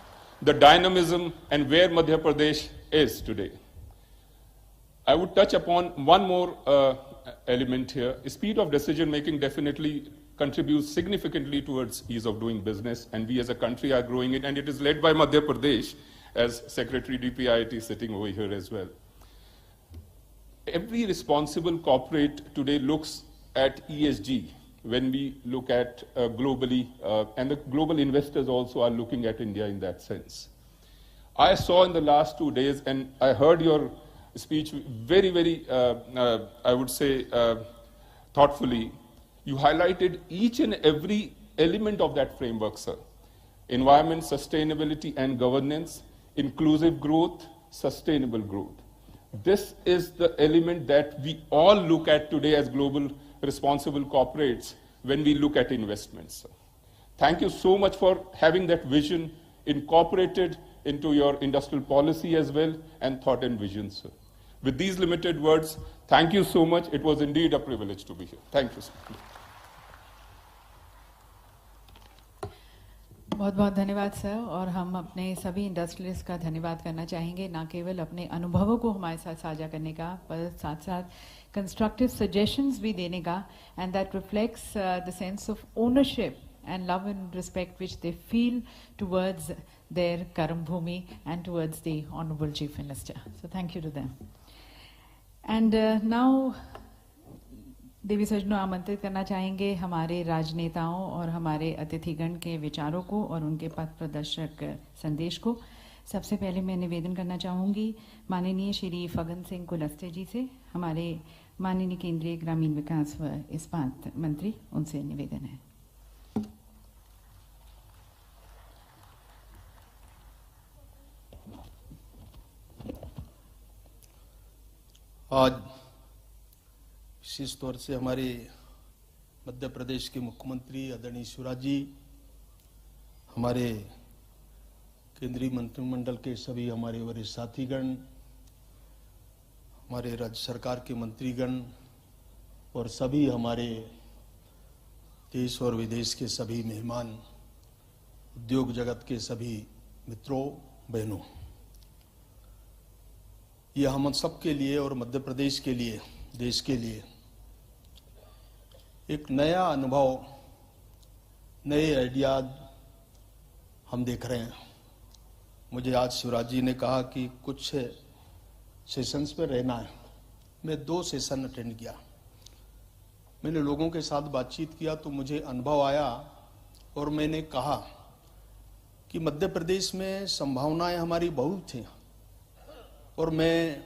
the dynamism and where Madhya Pradesh is today. I would touch upon one more element here. Speed of decision making definitely contributes significantly towards ease of doing business, and we as a country are growing it, and it is led by Madhya Pradesh, as Secretary DPIIT sitting over here as well. Every responsible corporate today looks at ESG when we look at globally, and the global investors also are looking at India in that sense. I saw in the last 2 days, and I heard your speech very, very, I would say, thoughtfully. You highlighted each and every element of that framework, sir. Environment, sustainability and governance, inclusive growth, sustainable growth. This is the element that we all look at today as global responsible corporates when we look at investments. Sir. Thank you so much for having that vision incorporated into your industrial policy as well, and thought and vision, sir. With these limited words, thank you so much. It was indeed a privilege to be here. Thank you, sir. बहुत बहुत धन्यवाद sir, और हम अपने सभी industrialist का धन्यवाद करना चाहेंगे, ना केवल अपने अनुभवों को हमारे साथ साझा करने का, पर साथ साथ कंस्ट्रक्टिव सजेशंस भी देने का, and that reflects the sense of ownership and love and respect which they feel towards their Karam Bhumi and towards the Honorable Chief Minister. So thank you to them. And now देवी सज्जनों, आमंत्रित करना चाहेंगे हमारे राजनेताओं और हमारे अतिथिगण के विचारों को और उनके पथ प्रदर्शक संदेश को। सबसे पहले मैं निवेदन करना चाहूँगी माननीय श्री फगन सिंह कुलस्ते जी से, हमारे माननीय केंद्रीय ग्रामीण विकास व इस्पात मंत्री, उनसे निवेदन है। आज विशेष तौर से हमारे मध्य प्रदेश के मुख्यमंत्री आदरणीय शिवराज जी, हमारे केंद्रीय मंत्रिमंडल के सभी हमारे वरिष्ठ साथीगण, हमारे राज्य सरकार के मंत्रीगण और सभी हमारे देश और विदेश के सभी मेहमान, उद्योग जगत के सभी मित्रों, बहनों, ये हम सब के लिए और मध्य प्रदेश के लिए, देश के लिए एक नया अनुभव, नए आइडियाज हम देख रहे हैं। मुझे आज शिवराज जी ने कहा कि कुछ सेशंस पे रहना है। मैं 2 सेशन अटेंड किया। मैंने लोगों के साथ बातचीत किया तो मुझे अनुभव आया, और मैंने कहा कि मध्य प्रदेश में संभावनाएं हमारी बहुत थी, और मैं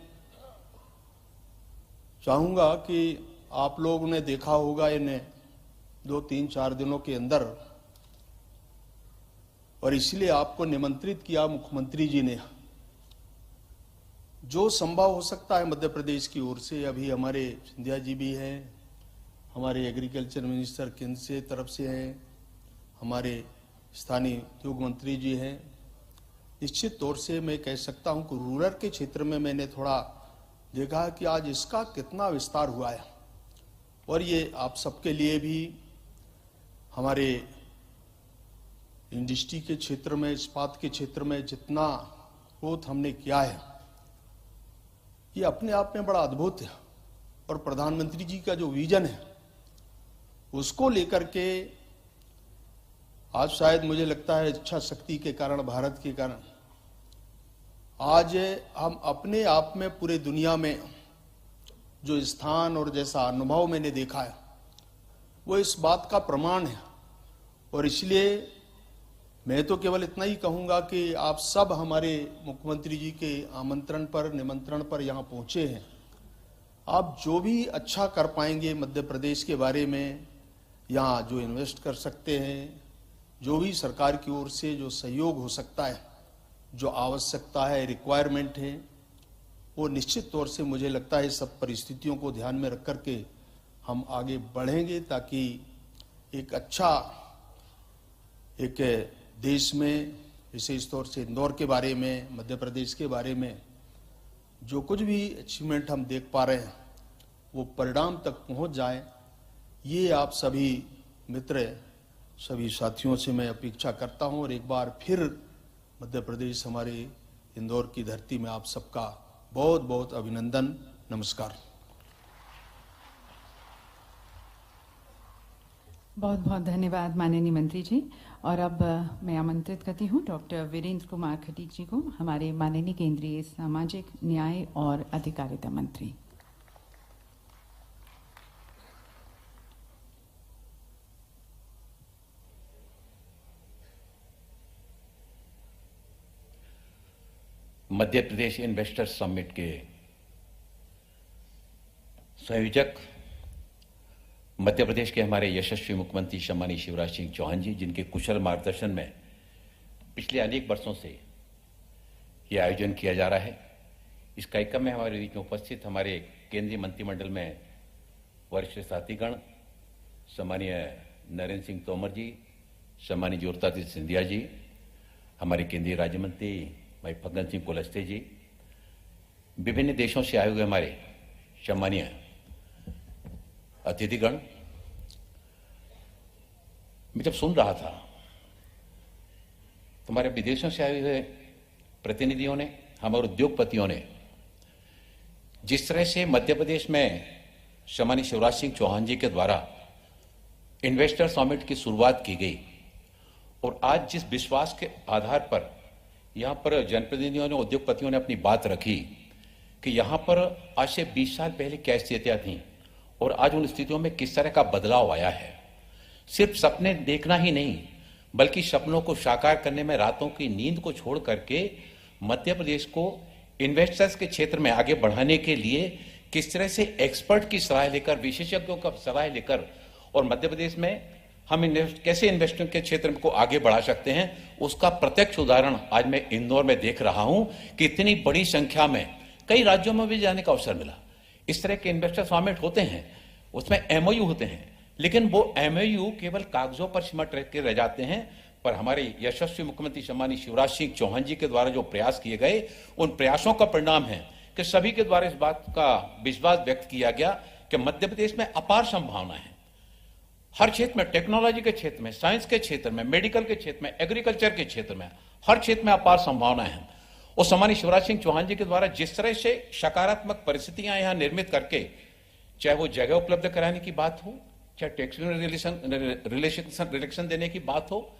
चाहूंगा कि आप लोगों ने देखा होगा इन्हें 2, 3, 4 दिनों के अंदर, और इसलिए आपको निमंत्रित किया मुख्यमंत्री जी ने। जो संभव हो सकता है मध्य प्रदेश की ओर से, अभी हमारे सिंधिया जी भी हैं, हमारे एग्रीकल्चर मिनिस्टर केंद्र से तरफ से हैं, हमारे स्थानीय उद्योग मंत्री जी हैं। निश्चित तौर से मैं कह सकता हूं कि रूरल के क्षेत्र में मैंने थोड़ा देखा कि आज इसका कितना विस्तार हुआ है, और ये आप सबके लिए भी, हमारे इंडस्ट्री के क्षेत्र में, इस्पात के क्षेत्र में जितना ग्रोथ हमने किया है, ये अपने आप में बड़ा अद्भुत है। और प्रधानमंत्री जी का जो विजन है उसको लेकर के आज शायद मुझे लगता है इच्छा शक्ति के कारण, भारत के कारण, आज हम अपने आप में पूरे दुनिया में जो स्थान और जैसा अनुभव मैंने देखा है वो इस बात का प्रमाण है। और इसलिए मैं तो केवल इतना ही कहूंगा कि आप सब हमारे मुख्यमंत्री जी के आमंत्रण पर, निमंत्रण पर यहाँ पहुंचे हैं। आप जो भी अच्छा कर पाएंगे मध्य प्रदेश के बारे में, यहाँ जो इन्वेस्ट कर सकते हैं, जो भी सरकार की ओर से जो सहयोग हो सकता है, जो आवश्यकता है, रिक्वायरमेंट है, वो निश्चित तौर से मुझे लगता है सब परिस्थितियों को ध्यान में रख करके हम आगे बढ़ेंगे, ताकि एक अच्छा एक देश में विशेष तौर से इंदौर के बारे में, मध्य प्रदेश के बारे में जो कुछ भी अचीवमेंट हम देख पा रहे हैं वो परिणाम तक पहुंच जाए, ये आप सभी मित्र, सभी साथियों से मैं अपेक्षा करता हूं। और एक बार फिर मध्य प्रदेश, हमारे इंदौर की धरती में आप सबका बहुत बहुत अभिनंदन। नमस्कार। बहुत बहुत धन्यवाद माननीय मंत्री जी। और अब मैं आमंत्रित करती हूँ डॉक्टर वीरेंद्र कुमार खटीक जी को, हमारे माननीय केंद्रीय सामाजिक न्याय और अधिकारिता मंत्री। मध्य प्रदेश इन्वेस्टर समिट के संयोजक मध्य प्रदेश के हमारे यशस्वी मुख्यमंत्री सम्मानीय शिवराज सिंह चौहान जी, जिनके कुशल मार्गदर्शन में पिछले अनेक वर्षों से ये आयोजन किया जा रहा है। इस कार्यक्रम में हमारे बीच में उपस्थित हमारे केंद्रीय मंत्रिमंडल में वरिष्ठ साथीगण, सम्मानीय नरेंद्र सिंह तोमर जी, सम्मानीय ज्योतिरादित्य सिंधिया जी, हमारे केंद्रीय राज्य मंत्री भाई फग्गन सिंह कुलस्ते जी, विभिन्न देशों से आए हुए हमारे सम्मानीय अतिथिगण। मैं जब सुन रहा था तो हमारे विदेशों से आए हुए प्रतिनिधियों ने, हमारे उद्योगपतियों ने जिस तरह से मध्य प्रदेश में सम्मानीय शिवराज सिंह चौहान जी के द्वारा इन्वेस्टर समिट की शुरुआत की गई और आज जिस विश्वास के आधार पर यहां पर जनप्रतिनिधियों ने, उद्योगपतियों ने अपनी बात रखी कि यहां पर आज से 20 साल पहले क्या स्थितियां थी और आज उन स्थितियों में किस तरह का बदलाव आया है। सिर्फ सपने देखना ही नहीं, बल्कि सपनों को साकार करने में रातों की नींद को छोड़ करके मध्य प्रदेश को इन्वेस्टर्स के क्षेत्र में आगे बढ़ाने के लिए किस तरह से एक्सपर्ट की सलाह लेकर, विशेषज्ञों का सलाह लेकर और मध्य प्रदेश में हम कैसे इन्वेस्टमेंट के क्षेत्र को आगे बढ़ा सकते हैं, उसका प्रत्यक्ष उदाहरण आज मैं इंदौर में देख रहा हूं कि इतनी बड़ी संख्या में कई राज्यों में भी जाने का अवसर मिला। इस तरह के इन्वेस्टर समिट होते हैं, उसमें एमओयू होते हैं, लेकिन वो एमओयू केवल कागजों पर सिमट के रह जाते हैं। पर हमारे यशस्वी मुख्यमंत्री सम्मानीय शिवराज सिंह चौहान जी के द्वारा जो प्रयास किए गए, उन प्रयासों का परिणाम है कि सभी के द्वारा इस बात का विश्वास व्यक्त किया गया कि मध्य प्रदेश में अपार संभावना है। हर क्षेत्र में, टेक्नोलॉजी के क्षेत्र में, साइंस के क्षेत्र में, मेडिकल के क्षेत्र में, एग्रीकल्चर के क्षेत्र में, हर क्षेत्र में अपार संभावना है। और सम्मानीय शिवराज सिंह चौहान जी के द्वारा जिस तरह से सकारात्मक परिस्थितियां यहां निर्मित करके, चाहे वो जगह उपलब्ध कराने की बात हो, चाहे टैक्स रिलेक्शन देने की बात हो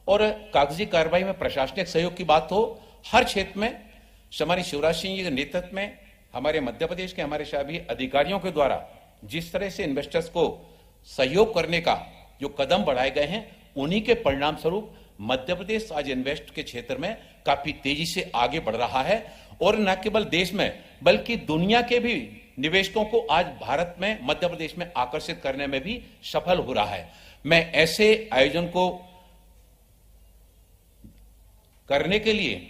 और कागजी कार्रवाई में प्रशासनिक सहयोग की बात हो, हर क्षेत्र में सम्मानीय शिवराज सिंह जी के नेतृत्व में हमारे मध्य प्रदेश के हमारे सभी अधिकारियों के द्वारा जिस तरह से इन्वेस्टर्स को सहयोग करने का जो कदम बढ़ाए गए हैं, उन्हीं के परिणाम स्वरूप मध्य प्रदेश आज इन्वेस्ट के क्षेत्र में काफी तेजी से आगे बढ़ रहा है और न केवल देश में बल्कि दुनिया के भी निवेशकों को आज भारत में, मध्य प्रदेश में आकर्षित करने में भी सफल हो रहा है। मैं ऐसे आयोजन को करने के लिए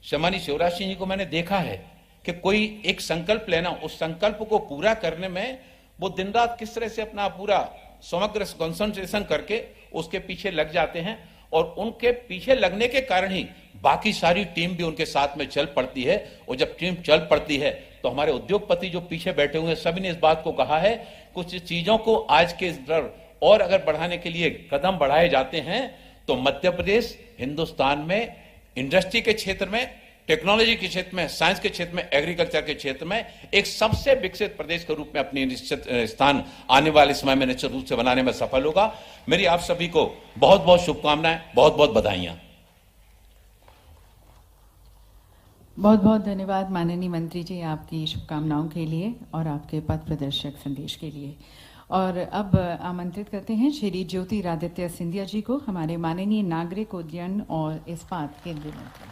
सम्मानीय शिवराज सिंह जी को मैंने देखा है कि कोई एक संकल्प लेना, उस संकल्प को पूरा करने में वो दिन रात किस तरह से अपना पूरा समग्र कंसंट्रेशन करके उसके पीछे लग जाते हैं और उनके पीछे लगने के कारण ही बाकी सारी टीम भी उनके साथ में चल पड़ती है। और जब टीम चल पड़ती है तो हमारे उद्योगपति जो पीछे बैठे हुए हैं, सभी ने इस बात को कहा है, कुछ चीजों को आज के स्तर और अगर बढ़ाने के लिए कदम बढ़ाए जाते हैं तो मध्य प्रदेश हिंदुस्तान में इंडस्ट्री के क्षेत्र में, टेक्नोलॉजी के क्षेत्र में, साइंस के क्षेत्र में, एग्रीकल्चर के क्षेत्र में एक सबसे विकसित प्रदेश के रूप में अपनी निश्चित स्थान आने वाले समय में निश्चित रूप से बनाने में सफल होगा। मेरी आप सभी को बहुत बहुत शुभकामनाएं, बहुत बहुत बधाइयां। बहुत बहुत धन्यवाद माननीय मंत्री जी, आपकी शुभकामनाओं के लिए और आपके पथ प्रदर्शक संदेश के लिए। और अब आमंत्रित करते हैं श्री ज्योतिरादित्य सिंधिया जी को, हमारे माननीय नागरिक उड्डयन और इस्पात केंद्रीय मंत्री।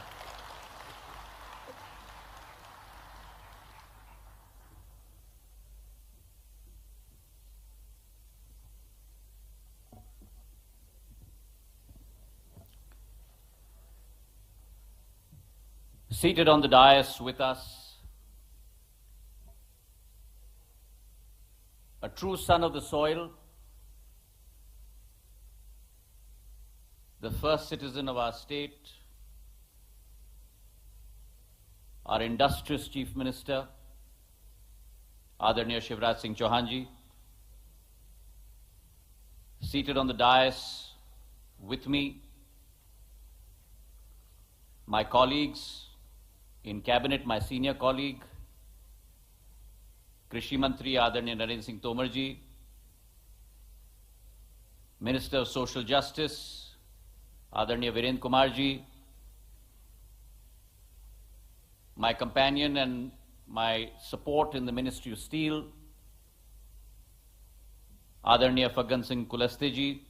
Seated on the dais with us, a true son of the soil, the first citizen of our state, our industrious Chief Minister, Adarniya Shivraj Singh Chauhan ji, seated on the dais with me, my colleagues in cabinet, my senior colleague, Krishi Mantri Adarniya Narendra Singh Tomar ji, Minister of Social Justice Adarniya Virendra Kumar ji, my companion and my support in the Ministry of Steel, Adarniya Phaggan Singh Kulaste ji,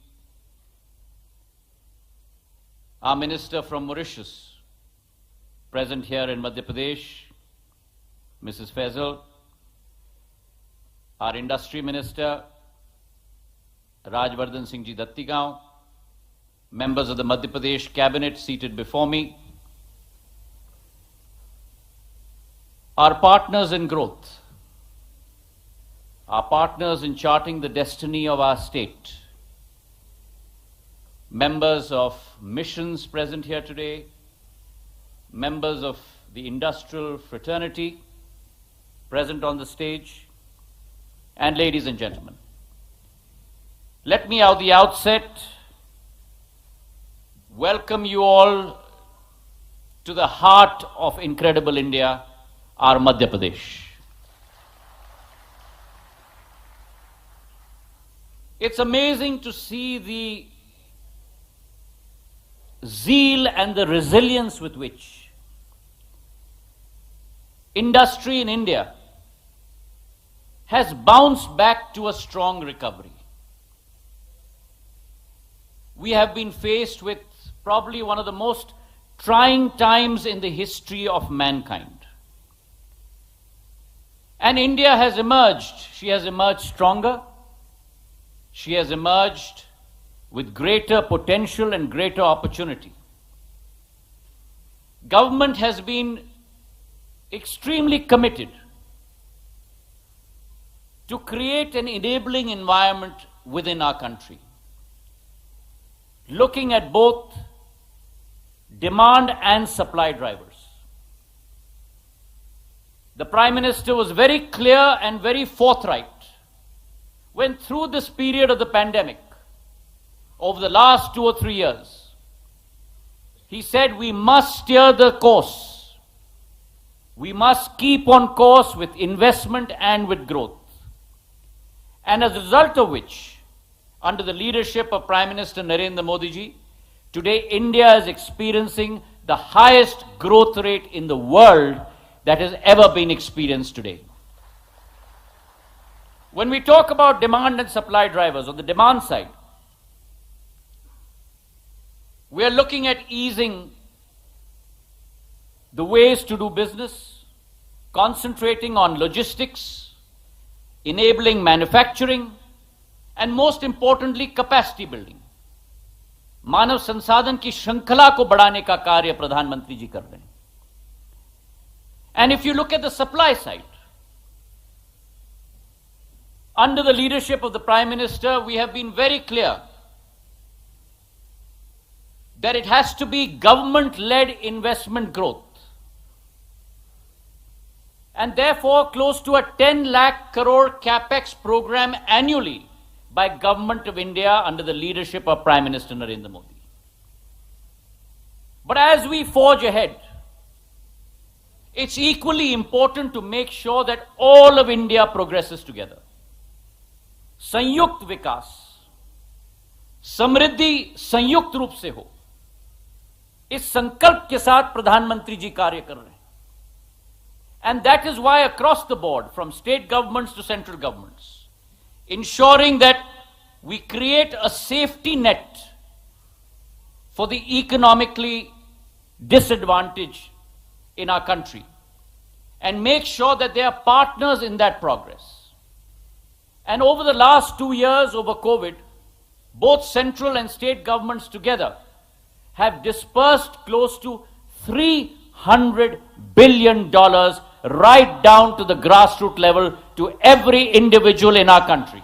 our Minister from Mauritius, present here in Madhya Pradesh, Mrs. Faisal, our Industry Minister, Rajvardhan Singh ji Dattigaon, members of the Madhya Pradesh Cabinet seated before me, our partners in growth, our partners in charting the destiny of our state, members of missions present here today, members of the industrial fraternity present on the stage, and ladies and gentlemen. Let me at the outset welcome you all to the heart of incredible India, our Madhya Pradesh. It's amazing to see the zeal and the resilience with which industry in India has bounced back to a strong recovery. We have been faced with probably one of the most trying times in the history of mankind. And India has emerged. She has emerged stronger. She has emerged with greater potential and greater opportunity. Government has been extremely committed to create an enabling environment within our country, looking at both demand and supply drivers. The Prime Minister was very clear and very forthright when through this period of the pandemic, over the last 2 or 3 years, he said we must steer the course. We must keep on course with investment and with growth. And as a result of which, under the leadership of Prime Minister Narendra Modi ji, today India is experiencing the highest growth rate in the world that has ever been experienced today. When we talk about demand and supply drivers, on the demand side, we are looking at easing the ways to do business, concentrating on logistics, enabling manufacturing, and most importantly, capacity building. मानव संसाधन की श्रृंखला को बढ़ाने का कार्य प्रधानमंत्री जी कर रहे हैं. And if you look at the supply side, under the leadership of the Prime Minister, we have been very clear that it has to be government-led investment growth. And therefore, close to a 10 lakh crore capex program annually by Government of India under the leadership of Prime Minister Narendra Modi. But as we forge ahead, it's equally important to make sure that all of India progresses together. संयुक्त विकास, समृद्धि संयुक्त रूप से हो, इस संकल्प के साथ प्रधानमंत्री जी कार्य कर रहे हैं. And that is why across the board, from state governments to central governments, ensuring that we create a safety net for the economically disadvantaged in our country and make sure that they are partners in that progress. And over the last 2 years, over COVID, both central and state governments together have dispersed close to $300 billion right down to the grassroots level to every individual in our country.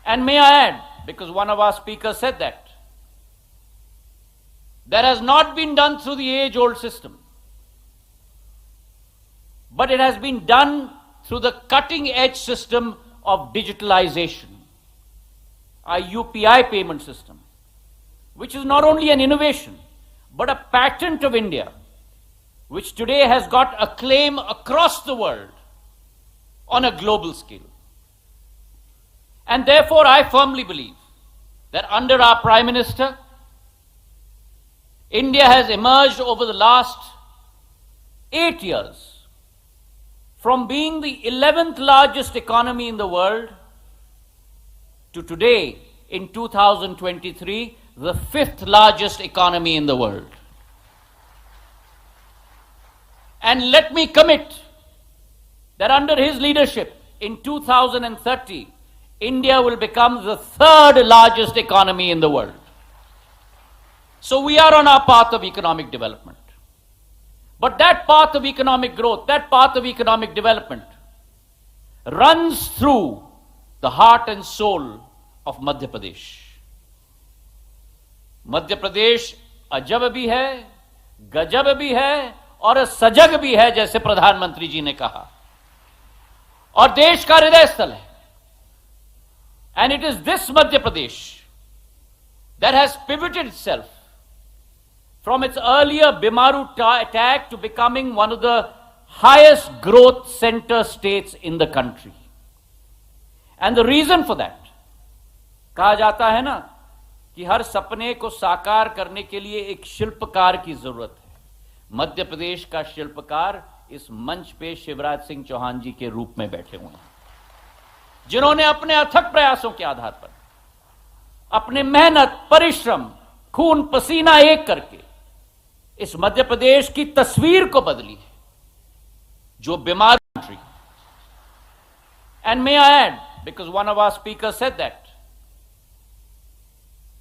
And may I add, because one of our speakers said that, that has not been done through the age-old system, but it has been done through the cutting-edge system of digitalization, our UPI payment system, which is not only an innovation, but a patent of India, which today has got acclaim across the world on a global scale. And therefore, I firmly believe that under our Prime Minister, India has emerged over the last 8 years from being the 11th largest economy in the world to today, in 2023, the 5th largest economy in the world. And let me commit that under his leadership, in 2030, India will become the 3rd largest economy in the world. So we are on our path of economic development. But that path of economic growth, that path of economic development runs through the heart and soul of Madhya Pradesh. Madhya Pradesh अजब भी है, गजब भी है और सजग भी है, जैसे प्रधानमंत्री जी ने कहा, और देश का हृदय स्थल है. And it is this Madhya Pradesh that has pivoted itself from its earlier Bimaru attack to becoming one of the highest growth center states in the country. And the reason for that, कहा जाता है ना कि हर सपने को साकार करने के लिए एक शिल्पकार की जरूरत है. मध्य प्रदेश का शिल्पकार इस मंच पे शिवराज सिंह चौहान जी के रूप में बैठे हुए हैं, जिन्होंने अपने अथक प्रयासों के आधार पर, अपने मेहनत, परिश्रम, खून पसीना एक करके इस मध्य प्रदेश की तस्वीर को बदली है, जो बीमार country. And may I add, because one of our speakers said that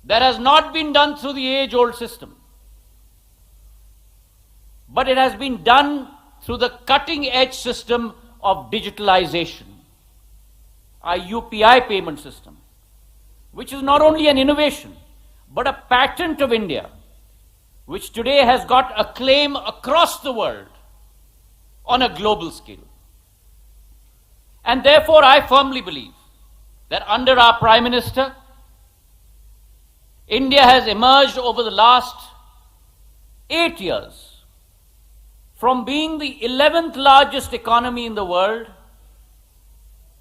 that has not been done through the age-old system, but it has been done through the cutting-edge system of digitalization, our UPI payment system, which is not only an innovation, but a patent of India, which today has got acclaim across the world on a global scale. And therefore, I firmly believe that under our Prime Minister, India has emerged over the last 8 years from being the 11th largest economy in the world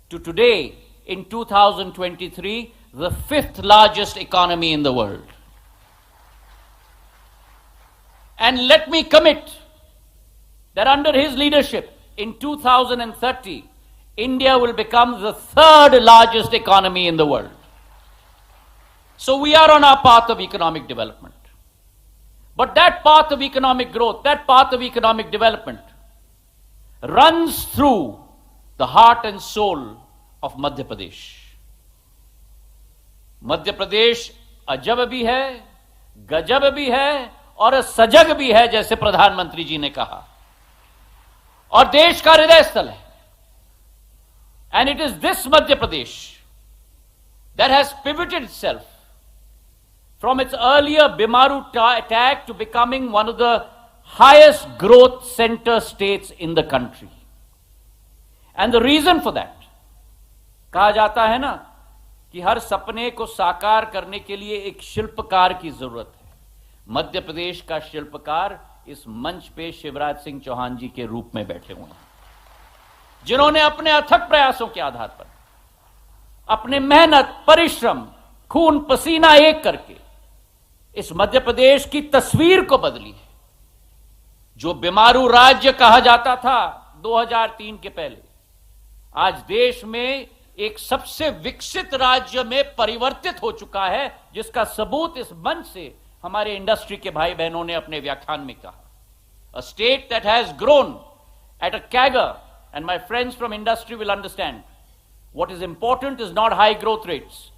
to today, in 2023, the 5th largest economy in the world. And let me commit that under his leadership, in 2030, India will become the 3rd largest economy in the world. So we are on our path of economic development. But that path of economic growth, that path of economic development runs through the heart and soul of Madhya Pradesh. Madhya Pradesh अजब भी है, गजब भी है और सजग भी है, जैसे प्रधानमंत्री जी ने कहा, और देश का हृदय स्थल है. And it is this Madhya Pradesh that has pivoted itself from its earlier Bimaru attack to becoming one of the highest growth center states in the country. And the reason for that, कहा जाता है ना कि हर सपने को साकार करने के लिए एक शिल्पकार की जरूरत है. मध्य प्रदेश का शिल्पकार इस मंच पे शिवराज सिंह चौहान जी के रूप में बैठे हुए हैं, जिन्होंने अपने अथक प्रयासों के आधार पर, अपने मेहनत, परिश्रम, खून पसीना एक करके इस मध्य प्रदेश की तस्वीर को बदली है. जो बीमारू राज्य कहा जाता था 2003 के पहले, आज देश में एक सबसे विकसित राज्य में परिवर्तित हो चुका है, जिसका सबूत इस मंच से हमारे इंडस्ट्री के भाई बहनों ने अपने व्याख्यान में कहा. A state that has grown at a CAGR, and my friends from industry will understand, what is important is not high growth rates,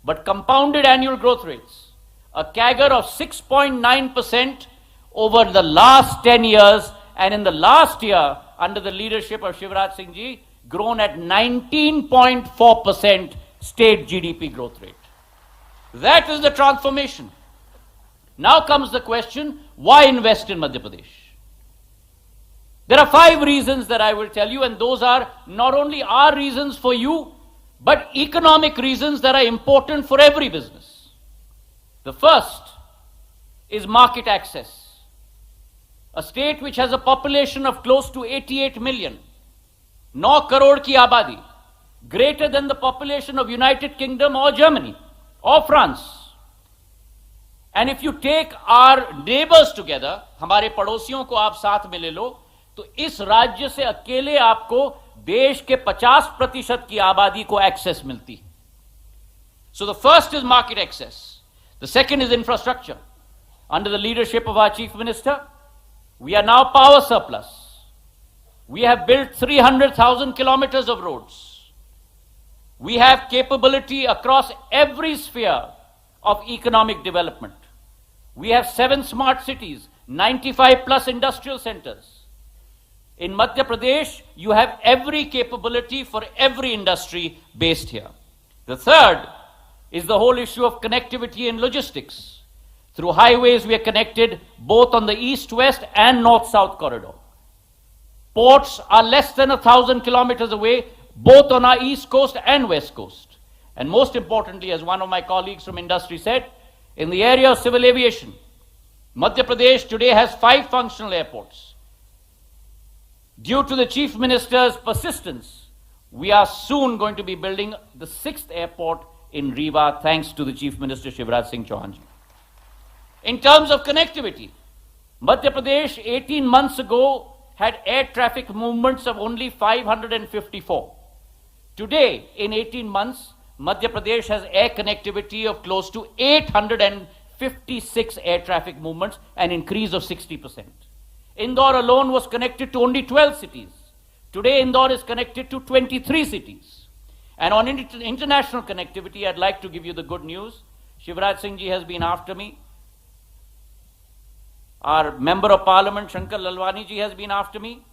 but compounded annual growth rates. A CAGR of 6.9% over the last 10 years, and in the last year, under the leadership of Shivraj Singh Ji, grown at 19.4% state GDP growth rate. That is the transformation. Now comes the question, why invest in Madhya Pradesh? There are 5 reasons that I will tell you, and those are not only our reasons for you, but economic reasons that are important for every business. The first is market access. A state which has a population of close to 88 million, 9 crore ki abadi, greater than the population of United Kingdom or Germany or France. And if you take our neighbors together, हमारे पड़ोसियों को आप साथ में ले लो, तो इस राज्य से अकेले आपको देश के 50% की आबादी को एक्सेस मिलती. So the first is market access. The second is infrastructure. Under the leadership of our Chief Minister, we are now power surplus. We have built 300,000 kilometers of roads. We have capability across every sphere of economic development. We have 7 smart cities, 95 plus industrial centers. In Madhya Pradesh, you have every capability for every industry based here. The third is the whole issue of connectivity and logistics. Through highways, we are connected both on the east-west and north-south corridor. Ports are less than 1,000 kilometers away, both on our east coast and west coast. And most importantly, as one of my colleagues from industry said, in the area of civil aviation, Madhya Pradesh today has 5 functional airports. Due to the Chief Minister's persistence, we are soon going to be building the 6th airport in Rewa, thanks to the Chief Minister Shivraj Singh Chauhan ji. In terms of connectivity, Madhya Pradesh 18 months ago had air traffic movements of only 554. Today, in 18 months, Madhya Pradesh has air connectivity of close to 856 air traffic movements, an increase of 60%. Indore alone was connected to only 12 cities. Today, Indore is connected to 23 cities. And on international connectivity, I'd like to give you the good news. Shivraj Singh ji has been after me. Our Member of Parliament, Shankar Lalwani ji, has been after me.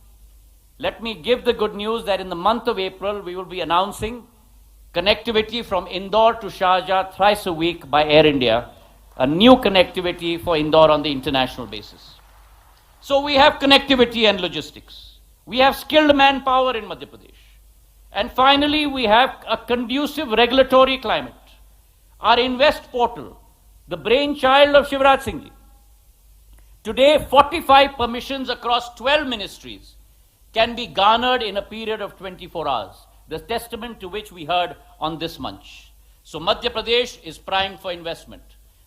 Let me give the good news that in the month of April, we will be announcing connectivity from Indore to Sharjah thrice a week by Air India, a new connectivity for Indore on the international basis. So we have connectivity and logistics. We have skilled manpower in Madhya Pradesh. And finally, we have a conducive regulatory climate. Our Invest portal, the brainchild of Shivraj Singh ji. Today, 45 permissions across 12 ministries can be garnered in a period of 24 hours, the testament to which we heard on this munch. So Madhya Pradesh is primed for investment.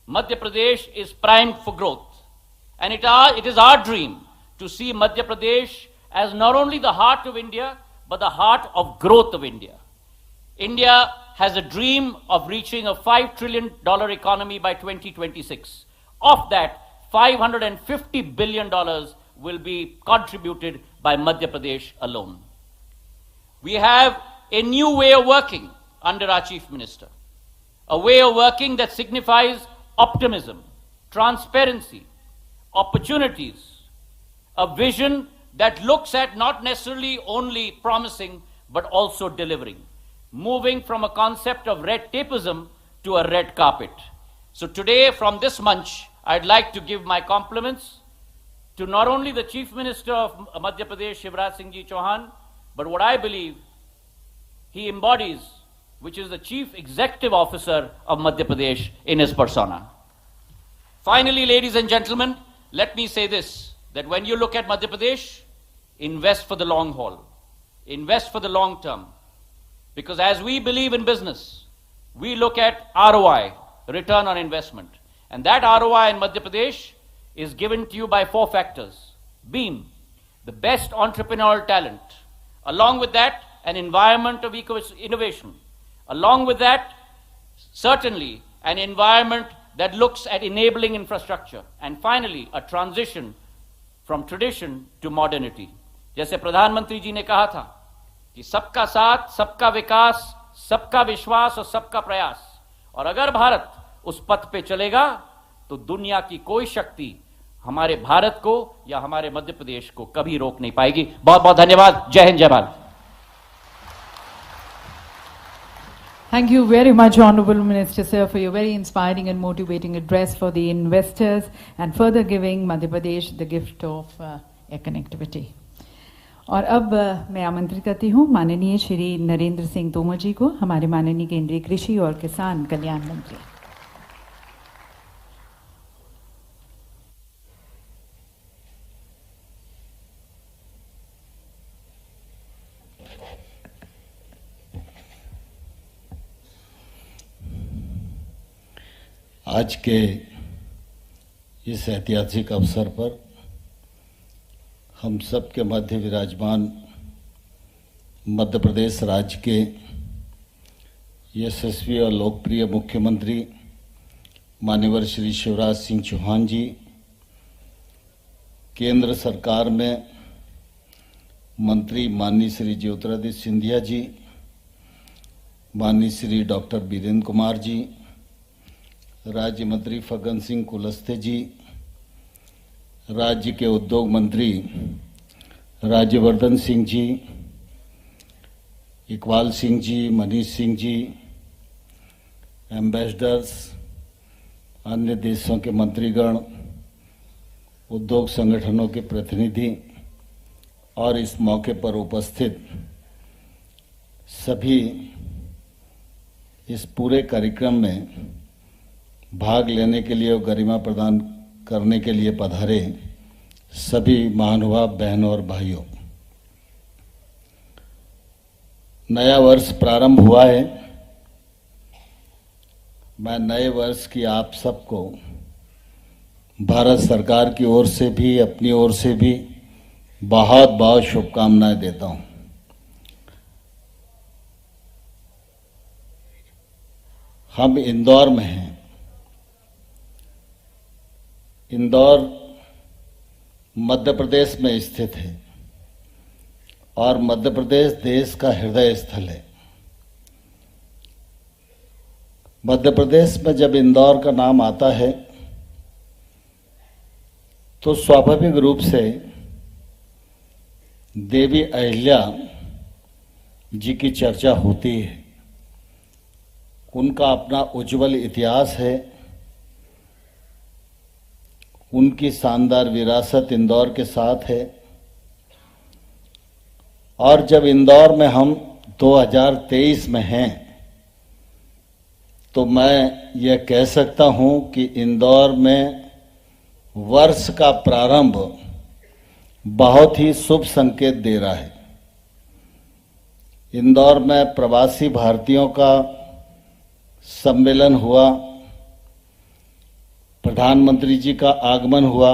Madhya Pradesh is primed for growth. And it is our dream to see Madhya Pradesh as not only the heart of India, but the heart of growth of India. India has a dream of reaching a $5 trillion economy by 2026. Of that, $550 billion will be contributed by Madhya Pradesh alone. We have a new way of working under our Chief Minister, a way of working that signifies optimism, transparency, opportunities, a vision that looks at not necessarily only promising, but also delivering, moving from a concept of red tapeism to a red carpet. So today, from this munch, I'd like to give my compliments to not only the Chief Minister of Madhya Pradesh, Shivraj Singh ji Chauhan, but what I believe he embodies, which is the Chief Executive Officer of Madhya Pradesh in his persona. Finally, ladies and gentlemen, let me say this, that when you look at Madhya Pradesh, invest for the long haul, invest for the long term. Because as we believe in business, we look at ROI, return on investment. And that ROI in Madhya Pradesh is given to you by 4 factors. BEAM, the best entrepreneurial talent. Along with that, an environment of innovation. Along with that, certainly an environment that looks at enabling infrastructure. And finally, a transition from tradition to modernity. जैसे प्रधानमंत्री जी ने कहा था कि सबका साथ, सबका विकास, सबका विश्वास और सबका प्रयास. और अगर भारत उस पथ पे चलेगा तो दुनिया की कोई शक्ति हमारे भारत को या हमारे मध्य प्रदेश को कभी रोक नहीं पाएगी. बहुत बहुत धन्यवाद. जय हिंद, जय Bharat. Thank you very much, Honourable Minister Sir, for your very inspiring and motivating address for the investors and further giving Madhya Pradesh the gift of air connectivity. और अब मैं आमंत्रित करती हूँ माननीय श्री नरेंद्र सिंह तोमर जी को, हमारे माननीय केंद्रीय कृषि और किसान कल्याण मंत्री। आज के इस ऐतिहासिक अवसर पर हम सब के मध्य विराजमान मध्य प्रदेश राज्य के यशस्वी और लोकप्रिय मुख्यमंत्री माननीय श्री शिवराज सिंह चौहान जी, केंद्र सरकार में मंत्री माननीय श्री ज्योतिरादित्य सिंधिया जी, माननीय श्री डॉक्टर वीरेंद्र कुमार जी, राज्य मंत्री फग्गन सिंह कुलस्ते जी, राज्य के उद्योग मंत्री राज्यवर्धन सिंह जी, इकबाल सिंह जी, मनीष सिंह जी, एम्बेसडर्स, अन्य देशों के मंत्रीगण, उद्योग संगठनों के प्रतिनिधि और इस मौके पर उपस्थित सभी इस पूरे कार्यक्रम में भाग लेने के लिए और गरिमा प्रदान करने के लिए पधारे सभी महानुभाव बहनों और भाइयों, नया वर्ष प्रारंभ हुआ है। मैं नए वर्ष की आप सबको भारत सरकार की ओर से भी अपनी ओर से भी बहुत बहुत शुभकामनाएं देता हूं। हम इंदौर में हैं। इंदौर मध्य प्रदेश में स्थित है और मध्य प्रदेश देश का हृदय स्थल है। मध्य प्रदेश में जब इंदौर का नाम आता है तो स्वाभाविक रूप से देवी अहिल्या जी की चर्चा होती है। उनका अपना उज्जवल इतिहास है, उनकी शानदार विरासत इंदौर के साथ है। और जब इंदौर में हम 2023 में हैं तो मैं यह कह सकता हूं कि इंदौर में वर्ष का प्रारंभ बहुत ही शुभ संकेत दे रहा है। इंदौर में प्रवासी भारतीयों का सम्मेलन हुआ, प्रधानमंत्री जी का आगमन हुआ,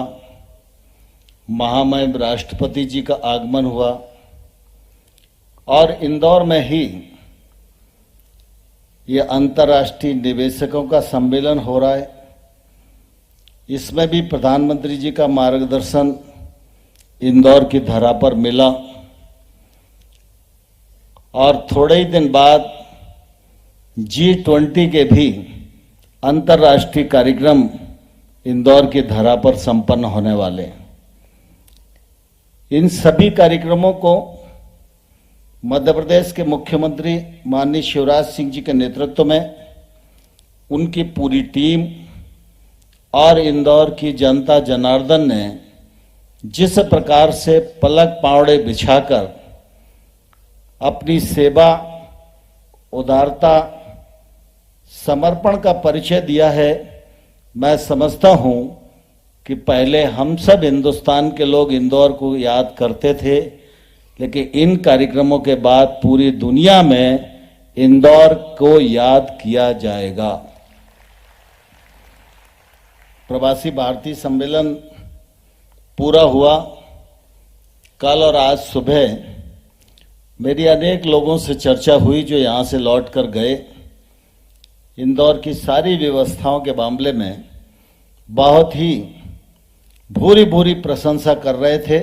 महामहिम राष्ट्रपति जी का आगमन हुआ और इंदौर में ही ये अंतर्राष्ट्रीय निवेशकों का सम्मेलन हो रहा है। इसमें भी प्रधानमंत्री जी का मार्गदर्शन इंदौर की धरा पर मिला और थोड़े ही दिन बाद G20 के भी अंतर्राष्ट्रीय कार्यक्रम इंदौर की धरा पर संपन्न होने वाले हैं। इन सभी कार्यक्रमों को मध्य प्रदेश के मुख्यमंत्री माननीय शिवराज सिंह जी के नेतृत्व में उनकी पूरी टीम और इंदौर की जनता जनार्दन ने जिस प्रकार से पलक पावड़े बिछाकर अपनी सेवा, उदारता, समर्पण का परिचय दिया है, मैं समझता हूं कि पहले हम सब हिंदुस्तान के लोग इंदौर को याद करते थे, लेकिन इन कार्यक्रमों के बाद पूरी दुनिया में इंदौर को याद किया जाएगा। प्रवासी भारतीय सम्मेलन पूरा हुआ। कल और आज सुबह मेरी अनेक लोगों से चर्चा हुई जो यहां से लौट कर गए। इंदौर की सारी व्यवस्थाओं के मामले में बहुत ही भूरी भूरी प्रशंसा कर रहे थे।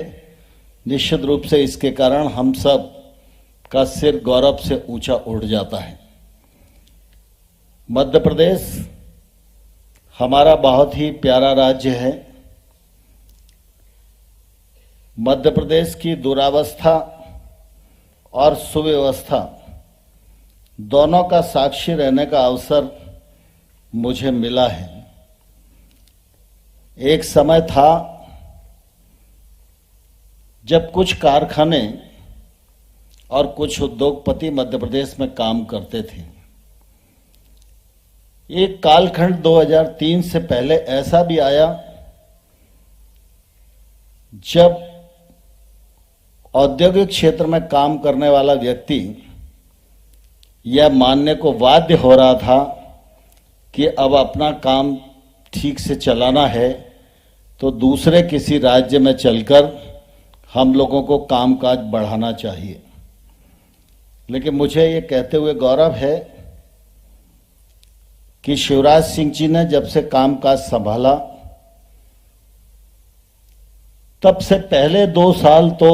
निश्चित रूप से इसके कारण हम सब का सिर गौरव से ऊंचा उठ जाता है। मध्य प्रदेश हमारा बहुत ही प्यारा राज्य है। मध्य प्रदेश की दुरावस्था और सुव्यवस्था दोनों का साक्षी रहने का अवसर मुझे मिला है। एक समय था जब कुछ कारखाने और कुछ उद्योगपति मध्य प्रदेश में काम करते थे। एक कालखंड 2003 से पहले ऐसा भी आया जब औद्योगिक क्षेत्र में काम करने वाला व्यक्ति यह मानने को बाध्य हो रहा था कि अब अपना काम ठीक से चलाना है तो दूसरे किसी राज्य में चलकर हम लोगों को कामकाज बढ़ाना चाहिए। लेकिन मुझे ये कहते हुए गौरव है कि शिवराज सिंह जी ने जब से कामकाज संभाला तब से पहले 2 साल तो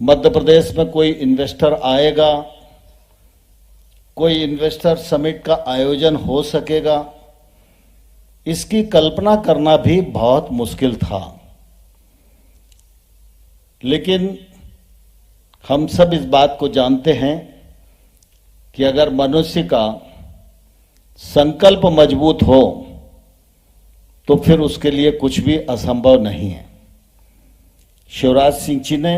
मध्य प्रदेश में कोई इन्वेस्टर आएगा, कोई इन्वेस्टर समिट का आयोजन हो सकेगा, इसकी कल्पना करना भी बहुत मुश्किल था। लेकिन हम सब इस बात को जानते हैं कि अगर मनुष्य का संकल्प मजबूत हो तो फिर उसके लिए कुछ भी असंभव नहीं है। शिवराज सिंह जी ने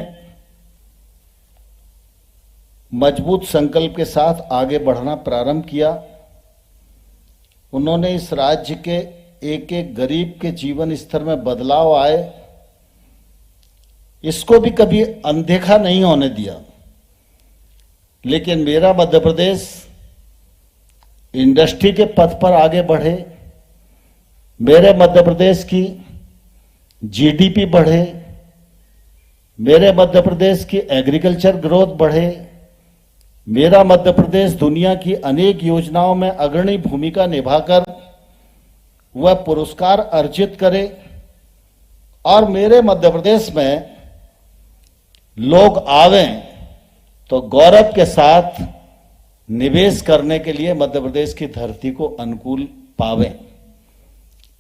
मजबूत संकल्प के साथ आगे बढ़ना प्रारंभ किया। उन्होंने इस राज्य के एक एक गरीब के जीवन स्तर में बदलाव आए, इसको भी कभी अनदेखा नहीं होने दिया। लेकिन मेरा मध्य प्रदेश इंडस्ट्री के पथ पर आगे बढ़े, मेरे मध्य प्रदेश की जीडीपी बढ़े, मेरे मध्य प्रदेश की एग्रीकल्चर ग्रोथ बढ़े, मेरा मध्य प्रदेश दुनिया की अनेक योजनाओं में अग्रणी भूमिका निभाकर वह पुरस्कार अर्जित करे और मेरे मध्य प्रदेश में लोग आवें तो गौरव के साथ निवेश करने के लिए मध्य प्रदेश की धरती को अनुकूल पावें।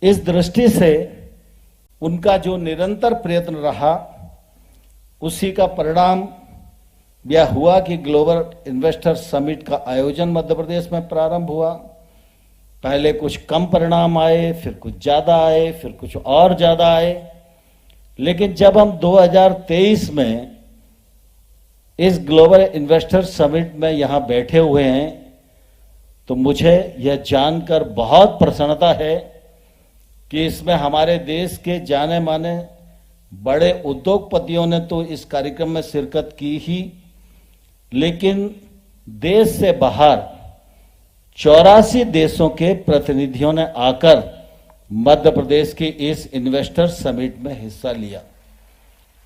इस दृष्टि से उनका जो निरंतर प्रयत्न रहा उसी का परिणाम यह हुआ कि ग्लोबल इन्वेस्टर समिट का आयोजन मध्य प्रदेश में प्रारंभ हुआ। पहले कुछ कम परिणाम आए, फिर कुछ ज्यादा आए, फिर कुछ और ज्यादा आए। लेकिन जब हम 2023 में इस ग्लोबल इन्वेस्टर समिट में यहां बैठे हुए हैं तो मुझे यह जानकर बहुत प्रसन्नता है कि इसमें हमारे देश के जाने माने बड़े उद्योगपतियों ने तो इस कार्यक्रम में शिरकत की ही, लेकिन देश से बाहर 84 देशों के प्रतिनिधियों ने आकर मध्य प्रदेश के इस इन्वेस्टर समिट में हिस्सा लिया।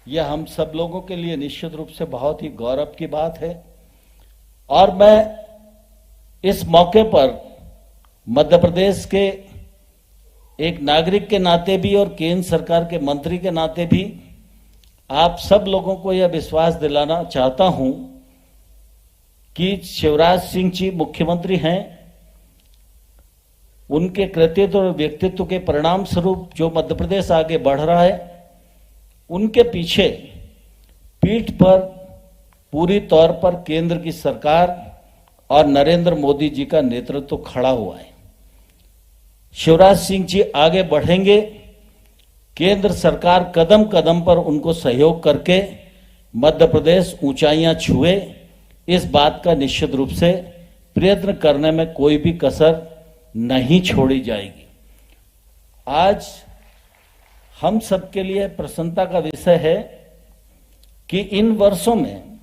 यह हम सब लोगों के लिए निश्चित रूप से बहुत ही गौरव की बात है। और मैं इस मौके पर मध्य प्रदेश के एक नागरिक के नाते भी और केंद्र सरकार के मंत्री के नाते भी आप सब लोगों को यह विश्वास दिलाना चाहता हूं कि शिवराज सिंह जी मुख्यमंत्री हैं, उनके कृतित्व और व्यक्तित्व के परिणाम स्वरूप जो मध्य प्रदेश आगे बढ़ रहा है, उनके पीछे पीठ पर पूरी तौर पर केंद्र की सरकार और नरेंद्र मोदी जी का नेतृत्व खड़ा हुआ है। शिवराज सिंह जी आगे बढ़ेंगे, केंद्र सरकार कदम कदम पर उनको सहयोग करके मध्य प्रदेश ऊंचाइयां छुए, इस बात का निश्चित रूप से प्रयत्न करने में कोई भी कसर नहीं छोड़ी जाएगी। आज हम सबके लिए प्रसन्नता का विषय है कि इन वर्षों में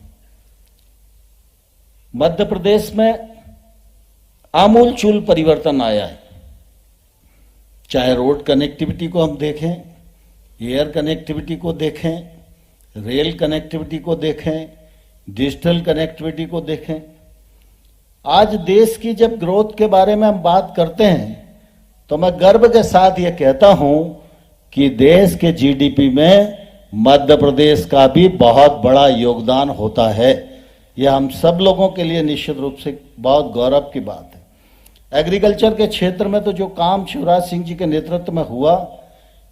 मध्य प्रदेश में आमूलचूल परिवर्तन आया है। चाहे रोड कनेक्टिविटी को हम देखें, एयर कनेक्टिविटी को देखें, रेल कनेक्टिविटी को देखें, डिजिटल कनेक्टिविटी को देखें। आज देश की जब ग्रोथ के बारे में हम बात करते हैं तो मैं गर्व के साथ ये कहता हूं कि देश के जीडीपी में मध्य प्रदेश का भी बहुत बड़ा योगदान होता है। यह हम सब लोगों के लिए निश्चित रूप से बहुत गौरव की बात है। एग्रीकल्चर के क्षेत्र में तो जो काम शिवराज सिंह जी के नेतृत्व में हुआ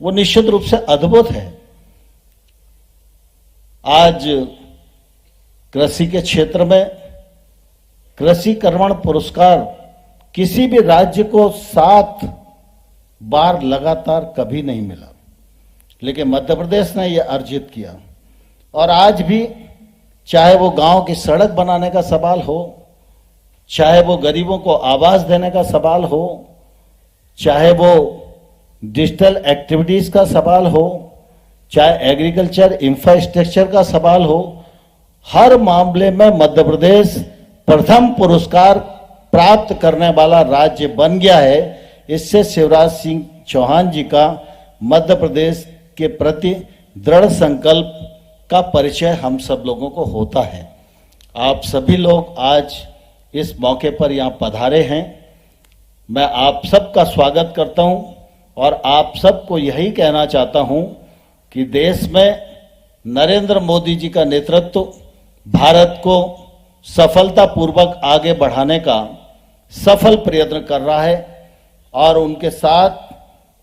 वो निश्चित रूप से अद्भुत है। आज कृषि के क्षेत्र में कृषि कर्मण पुरस्कार किसी भी राज्य को 7 बार लगातार कभी नहीं मिला, लेकिन मध्य प्रदेश ने यह अर्जित किया। और आज भी चाहे वो गांव की सड़क बनाने का सवाल हो, चाहे वो गरीबों को आवास देने का सवाल हो, चाहे वो डिजिटल एक्टिविटीज का सवाल हो, चाहे एग्रीकल्चर इंफ्रास्ट्रक्चर का सवाल हो, हर मामले में मध्य प्रदेश प्रथम पुरस्कार प्राप्त करने वाला राज्य बन गया है। इससे शिवराज सिंह चौहान जी का मध्य प्रदेश के प्रति दृढ़ संकल्प का परिचय हम सब लोगों को होता है। आप सभी लोग आज इस मौके पर यहाँ पधारे हैं, मैं आप सबका स्वागत करता हूं और आप सबको यही कहना चाहता हूं कि देश में नरेंद्र मोदी जी का नेतृत्व भारत को सफलतापूर्वक आगे बढ़ाने का सफल प्रयत्न कर रहा है और उनके साथ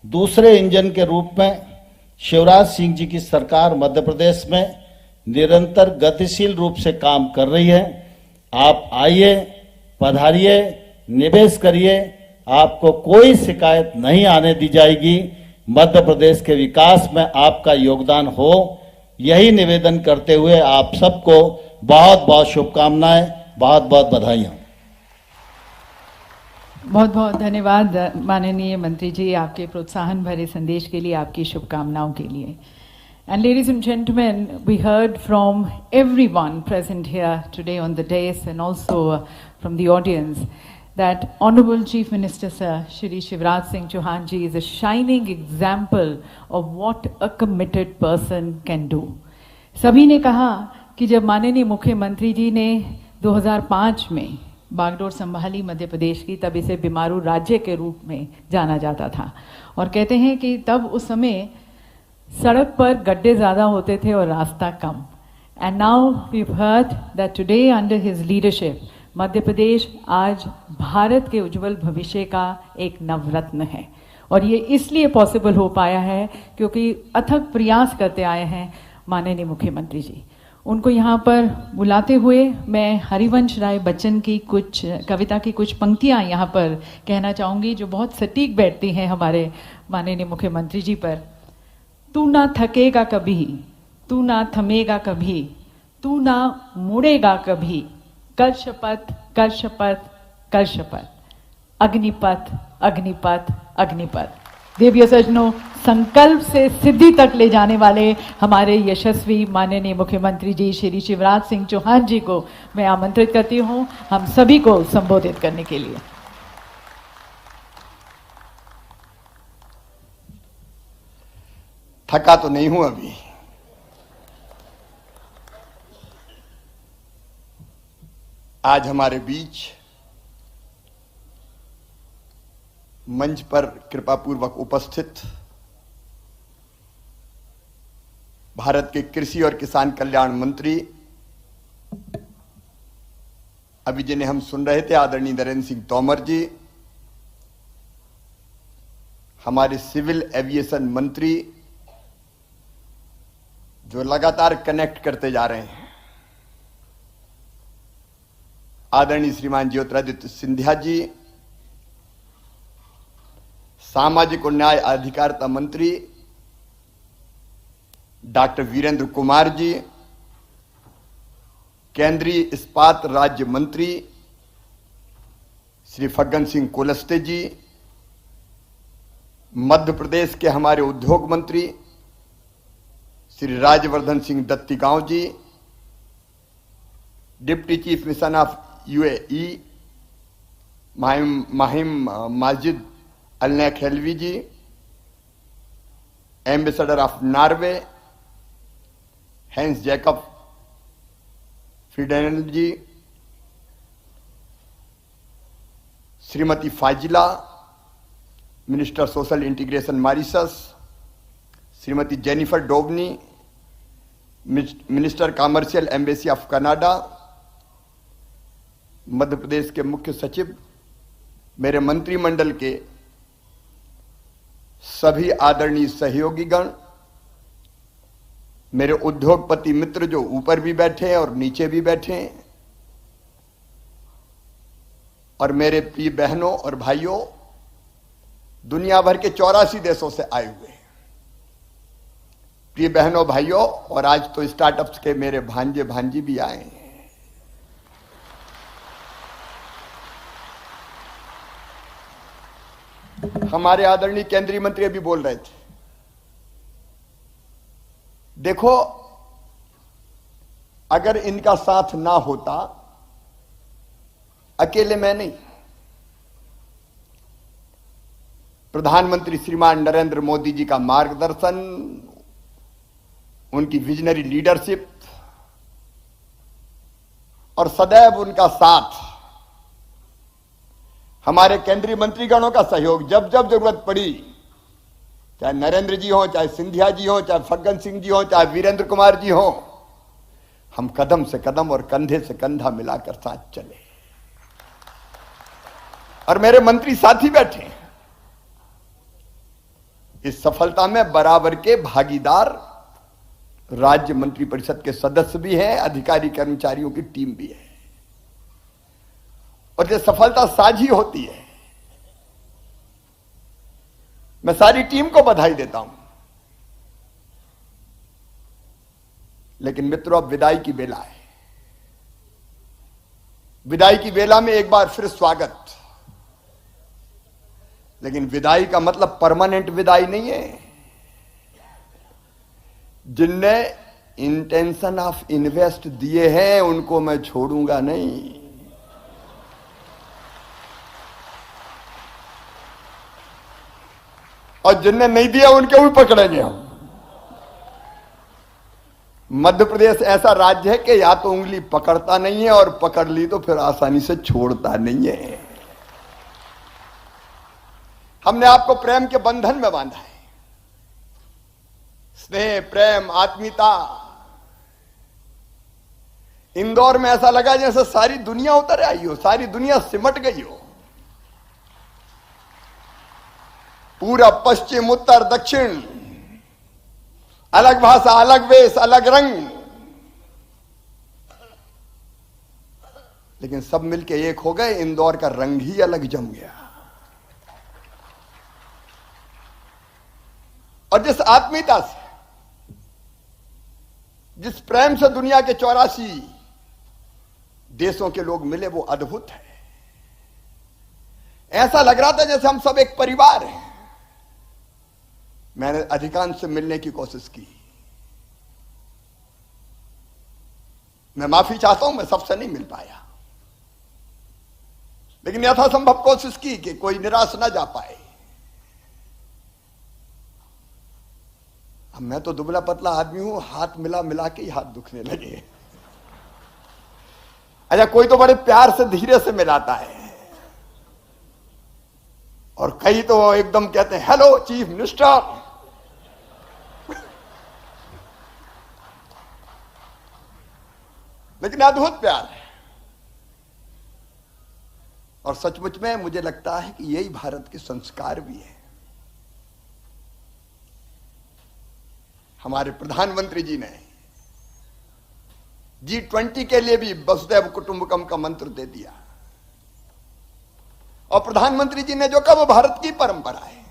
दूसरे इंजन के रूप में शिवराज सिंह जी की सरकार मध्य प्रदेश में निरंतर गतिशील रूप से काम कर रही है। आप आइए, पधारिए, निवेश करिए, आपको कोई शिकायत नहीं आने दी जाएगी। मध्य प्रदेश के विकास में आपका योगदान हो, यही निवेदन करते हुए आप सबको बहुत बहुत शुभकामनाएं, बहुत बहुत बधाइयां। बहुत बहुत धन्यवाद माननीय मंत्री जी, आपके प्रोत्साहन भरे संदेश के लिए, आपकी शुभकामनाओं के लिए। And ladies and gentlemen, we heard from everyone present here today on the dais and also from the audience that Honorable Chief Minister Sir Shri Shivraj Singh Chauhan ji is a shining example of what a committed person can do. सभी ने कहा कि जब माननीय मुख्यमंत्री जी ने 2005 में बागडोर संभाली मध्य प्रदेश की, तब इसे बीमारू राज्य के रूप में जाना जाता था और कहते हैं कि तब उस समय सड़क पर गड्ढे ज़्यादा होते थे और रास्ता कम। And now we heard that today under his leadership Madhya Pradesh आज भारत के उज्जवल भविष्य का एक नवरत्न है और ये इसलिए पॉसिबल हो पाया है क्योंकि अथक प्रयास करते आए हैं माननीय मुख्यमंत्री जी। उनको यहाँ पर बुलाते हुए मैं हरिवंश राय बच्चन की कुछ कविता की कुछ पंक्तियाँ यहाँ पर कहना चाहूँगी जो बहुत सटीक बैठती हैं हमारे माननीय मुख्यमंत्री जी पर। तू ना थकेगा कभी, तू ना थमेगा कभी, तू ना मुड़ेगा कभी, कर शपथ कर शपथ कर शपथ, अग्निपथ अग्निपथ अग्निपथ। देवीय सज्जनों, संकल्प से सिद्धि तक ले जाने वाले हमारे यशस्वी माननीय मुख्यमंत्री जी श्री शिवराज सिंह चौहान जी को मैं आमंत्रित करती हूँ हम सभी को संबोधित करने के लिए। थका तो नहीं हूं अभी, आज हमारे बीच मंच पर कृपापूर्वक उपस्थित भारत के कृषि और किसान कल्याण मंत्री अभी जिन्हें हम सुन रहे थे आदरणीय नरेंद्र सिंह तोमर जी, हमारे सिविल एविएशन मंत्री जो लगातार कनेक्ट करते जा रहे हैं, आदरणीय श्रीमान ज्योतिरादित्य सिंधिया जी, सामाजिक और न्याय अधिकारिता मंत्री डॉक्टर वीरेंद्र कुमार जी, केंद्रीय इस्पात राज्य मंत्री श्री फग्गन सिंह कुलस्ते जी, मध्य प्रदेश के हमारे उद्योग मंत्री Shri Rajyavardhan Singh Dattigaon ji, deputy chief mission of UAE Mahim Majid Alnaik Helwi ji, ambassador of Norway Hans Jacob Frydenlund ji, Shrimati Fazila minister social integration Mauritius, Shrimati Jennifer Dobney minister commercial embassy of Canada, Madhya Pradesh के मुख्य सचिव, मेरे मंत्रिमंडल के सभी आदरणीय सहयोगीगण, मेरे उद्योगपति मित्र जो ऊपर भी बैठे हैं और नीचे भी बैठे हैं, और मेरे प्रिय बहनों और भाइयों, दुनिया भर के 84 देशों से आए हुए प्रिय बहनों भाइयों, और आज तो स्टार्टअप्स के मेरे भांजे भांजी भी आए हैं। हमारे आदरणीय केंद्रीय मंत्री अभी बोल रहे थे, देखो अगर इनका साथ ना होता, अकेले मैं नहीं, प्रधानमंत्री श्रीमान नरेंद्र मोदी जी का मार्गदर्शन, उनकी विजनरी लीडरशिप और सदैव उनका साथ, हमारे केंद्रीय मंत्रीगणों का सहयोग, जब जब जरूरत पड़ी, चाहे नरेंद्र जी हो, चाहे सिंधिया जी हो, चाहे फग्गन सिंह जी हो, चाहे वीरेंद्र कुमार जी हो, हम कदम से कदम और कंधे से कंधा मिलाकर साथ चले। और मेरे मंत्री साथी बैठे हैं, इस सफलता में बराबर के भागीदार राज्य मंत्री परिषद के सदस्य भी हैं, अधिकारी कर्मचारियों की टीम भी है। और ये सफलता साझी होती है। मैं सारी टीम को बधाई देता हूं। लेकिन मित्रों, अब विदाई की बेला है। विदाई की बेला में एक बार फिर स्वागत। लेकिन विदाई का मतलब परमानेंट विदाई नहीं है। जिनने इंटेंशन ऑफ इन्वेस्ट दिए हैं उनको मैं छोड़ूंगा नहीं। और जिनने नहीं दिया उनके भी पकड़ेंगे हम। मध्य प्रदेश ऐसा राज्य है कि या तो उंगली पकड़ता नहीं है और पकड़ ली तो फिर आसानी से छोड़ता नहीं है। हमने आपको प्रेम के बंधन में बांधा है। स्नेह, प्रेम, आत्मीयता। इंदौर में ऐसा लगा जैसे सारी दुनिया उतर आई हो, सारी दुनिया सिमट गई हो। पूरा पश्चिम, उत्तर, दक्षिण, अलग भाषा, अलग वेश, अलग रंग, लेकिन सब मिलके एक हो गए। इंदौर का रंग ही अलग जम गया। और जिस आत्मीयता से, जिस प्रेम से दुनिया के 84 देशों के लोग मिले, वो अद्भुत है। ऐसा लग रहा था जैसे हम सब एक परिवार हैं। मैंने अधिकांश से मिलने की कोशिश की। मैं माफी चाहता हूं, मैं सबसे नहीं मिल पाया, लेकिन यथासंभव कोशिश की कि कोई निराश ना जा पाए। अब मैं तो दुबला पतला आदमी हूं, हाथ मिला मिला के ही हाथ दुखने लगे। अच्छा, कोई तो बड़े प्यार से धीरे से मिलाता है, और कई तो एकदम कहते हैं हेलो चीफ मिनिस्टर। लेकिन अद्भुत प्यार है। और सचमुच में मुझे लगता है कि यही भारत के संस्कार भी है। हमारे प्रधानमंत्री जी ने G20 के लिए भी वसुधैव कुटुंबकम का मंत्र दे दिया। और प्रधानमंत्री जी ने जो कहा वो भारत की परंपरा है।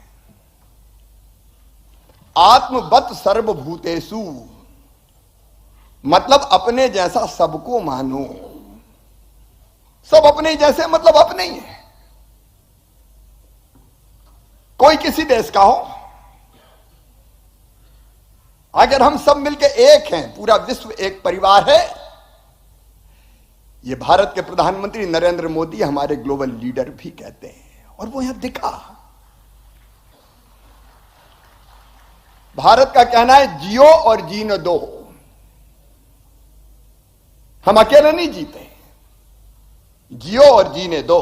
आत्मवत सर्वभूतेषु, मतलब अपने जैसा सबको मानो। सब अपने जैसे, मतलब अपने ही है। कोई किसी देश का हो, अगर हम सब मिलके एक हैं, पूरा विश्व एक परिवार है। ये भारत के प्रधानमंत्री नरेंद्र मोदी हमारे ग्लोबल लीडर भी कहते हैं, और वो यहां दिखा। भारत का कहना है जियो और जीने दो। हम अकेले नहीं जीते, जियो और जीने दो।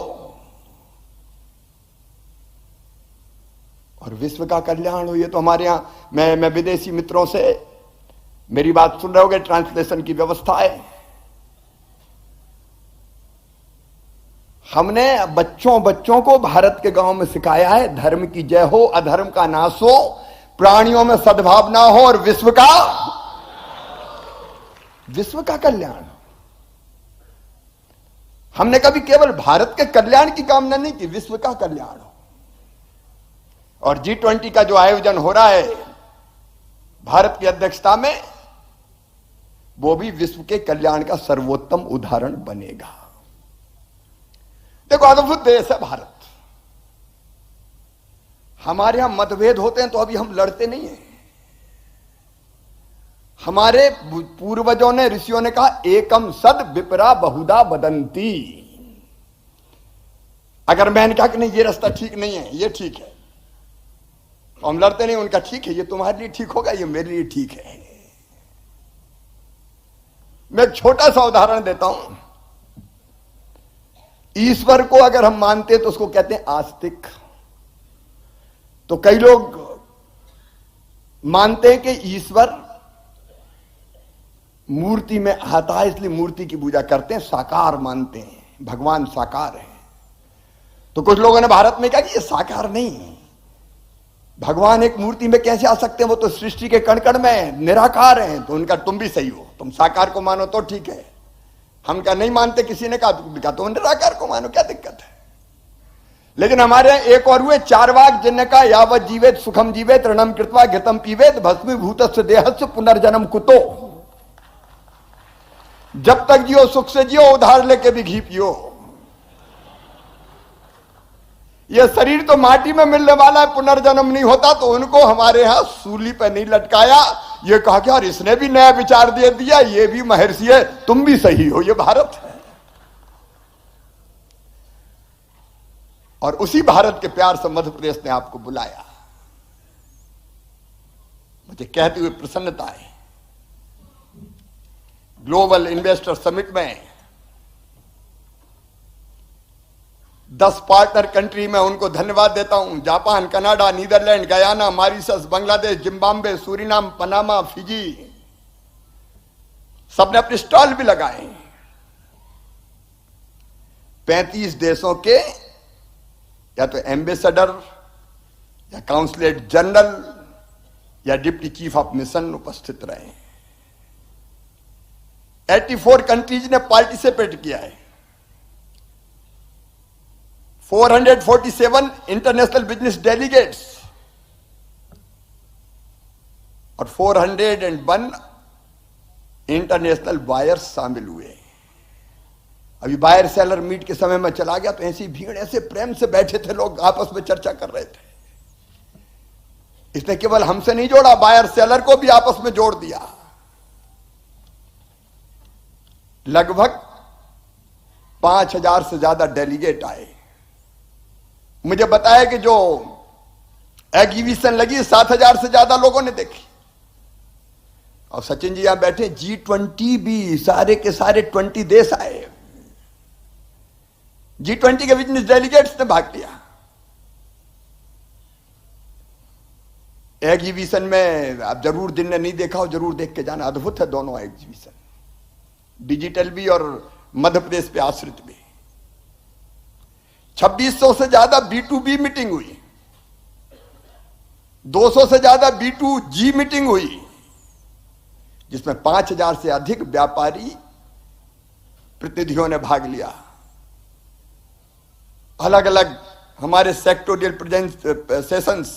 और विश्व का कल्याण हो, ये तो हमारे यहां, मैं विदेशी मित्रों से, मेरी बात सुन रहे होगे, ट्रांसलेशन की व्यवस्था है। हमने बच्चों को भारत के गांव में सिखाया है, धर्म की जय हो, अधर्म का नाश हो, प्राणियों में सद्भावना हो और विश्व का कल्याण हो। हमने कभी केवल भारत के कल्याण की कामना नहीं की, विश्व का कल्याण हो। और G20 का जो आयोजन हो रहा है भारत की अध्यक्षता में, वो भी विश्व के कल्याण का सर्वोत्तम उदाहरण बनेगा। देखो, अद्भुत देश है भारत। हमारे यहां मतभेद होते हैं तो अभी हम लड़ते नहीं हैं। हमारे पूर्वजों ने, ऋषियों ने कहा, एकम सद विपरा बहुधा बदंती। अगर मैंने कहा कि नहीं ये रास्ता ठीक नहीं है, ये ठीक है, तो हम लड़ते नहीं। उनका ठीक है, ये तुम्हारे लिए ठीक होगा, ये मेरे लिए ठीक है। मैं एक छोटा सा उदाहरण देता हूं। ईश्वर को अगर हम मानते हैं तो उसको कहते हैं आस्तिक। तो कई लोग मानते हैं कि ईश्वर मूर्ति में आता है, इसलिए मूर्ति की पूजा करते हैं, साकार मानते हैं, भगवान साकार है। तो कुछ लोगों ने भारत में कहा कि ये साकार नहीं है, भगवान एक मूर्ति में कैसे आ सकते हैं, वो तो सृष्टि के कण कण में निराकार हैं। तो उनका तुम भी सही हो, तुम साकार को मानो तो ठीक है, हम क्या नहीं मानते। किसी ने कहा तो निराकार को मानो, क्या दिक्कत है। लेकिन हमारे यहां एक और हुए चारवाक, जिनने कहा यावत जीवेत सुखम जीवेत ऋणम कृत्वा घृतम पीवेत भस्मीभूतस्य देहस्य पुनर्जन्म कुतो। जब तक जियो सुख से जियो, उधार लेके भी घी पियो। यह शरीर तो माटी में मिलने वाला है, पुनर्जन्म नहीं होता। तो उनको हमारे यहां सूली पे नहीं लटकाया, ये कहा कि यार इसने भी नया विचार दे दिया, ये भी महर्षि है, तुम भी सही हो, ये भारत है। और उसी भारत के प्यार से मध्य प्रदेश ने आपको बुलाया। मुझे कहते हुए प्रसन्नता है, ग्लोबल इन्वेस्टर समिट में 10 पार्टनर कंट्री में उनको धन्यवाद देता हूं। Japan, Canada, Netherlands, Guyana, Mauritius, Bangladesh, Zimbabwe, Suriname, Panama, Fiji, सबने अपने स्टॉल भी लगाए। 35 देशों के या तो एम्बेसडर या काउंसलेट जनरल या डिप्टी चीफ ऑफ मिशन उपस्थित रहे। 84 कंट्रीज ने पार्टिसिपेट किया है। 447 इंटरनेशनल बिजनेस डेलीगेट्स और 401 इंटरनेशनल बायर्स शामिल हुए। अभी बायर सेलर मीट के समय में चला गया तो ऐसी भीड़, ऐसे प्रेम से बैठे थे लोग, आपस में चर्चा कर रहे थे। इसने केवल हमसे नहीं जोड़ा, बायर सेलर को भी आपस में जोड़ दिया। लगभग 5000 से ज्यादा डेलीगेट आए। मुझे बताया कि जो एग्जीबिशन लगी 7000 से ज्यादा लोगों ने देखी। और सचिन जी यहां बैठे, G20 भी सारे के सारे 20 देश आए। G20 के बिजनेस डेलीगेट्स ने भाग लिया। एग्जीबिशन में आप जरूर, दिन ने नहीं देखा हो जरूर देख के जाना, अद्भुत है दोनों एग्जीबिशन, डिजिटल भी और मध्य प्रदेश पे आश्रित भी। 2600 से ज्यादा B2B मीटिंग हुई, 200 से ज्यादा B2G मीटिंग हुई, जिसमें 5000 से अधिक व्यापारी प्रतिनिधियों ने भाग लिया। अलग अलग हमारे सेक्टोरियल प्रेजेंस सेशंस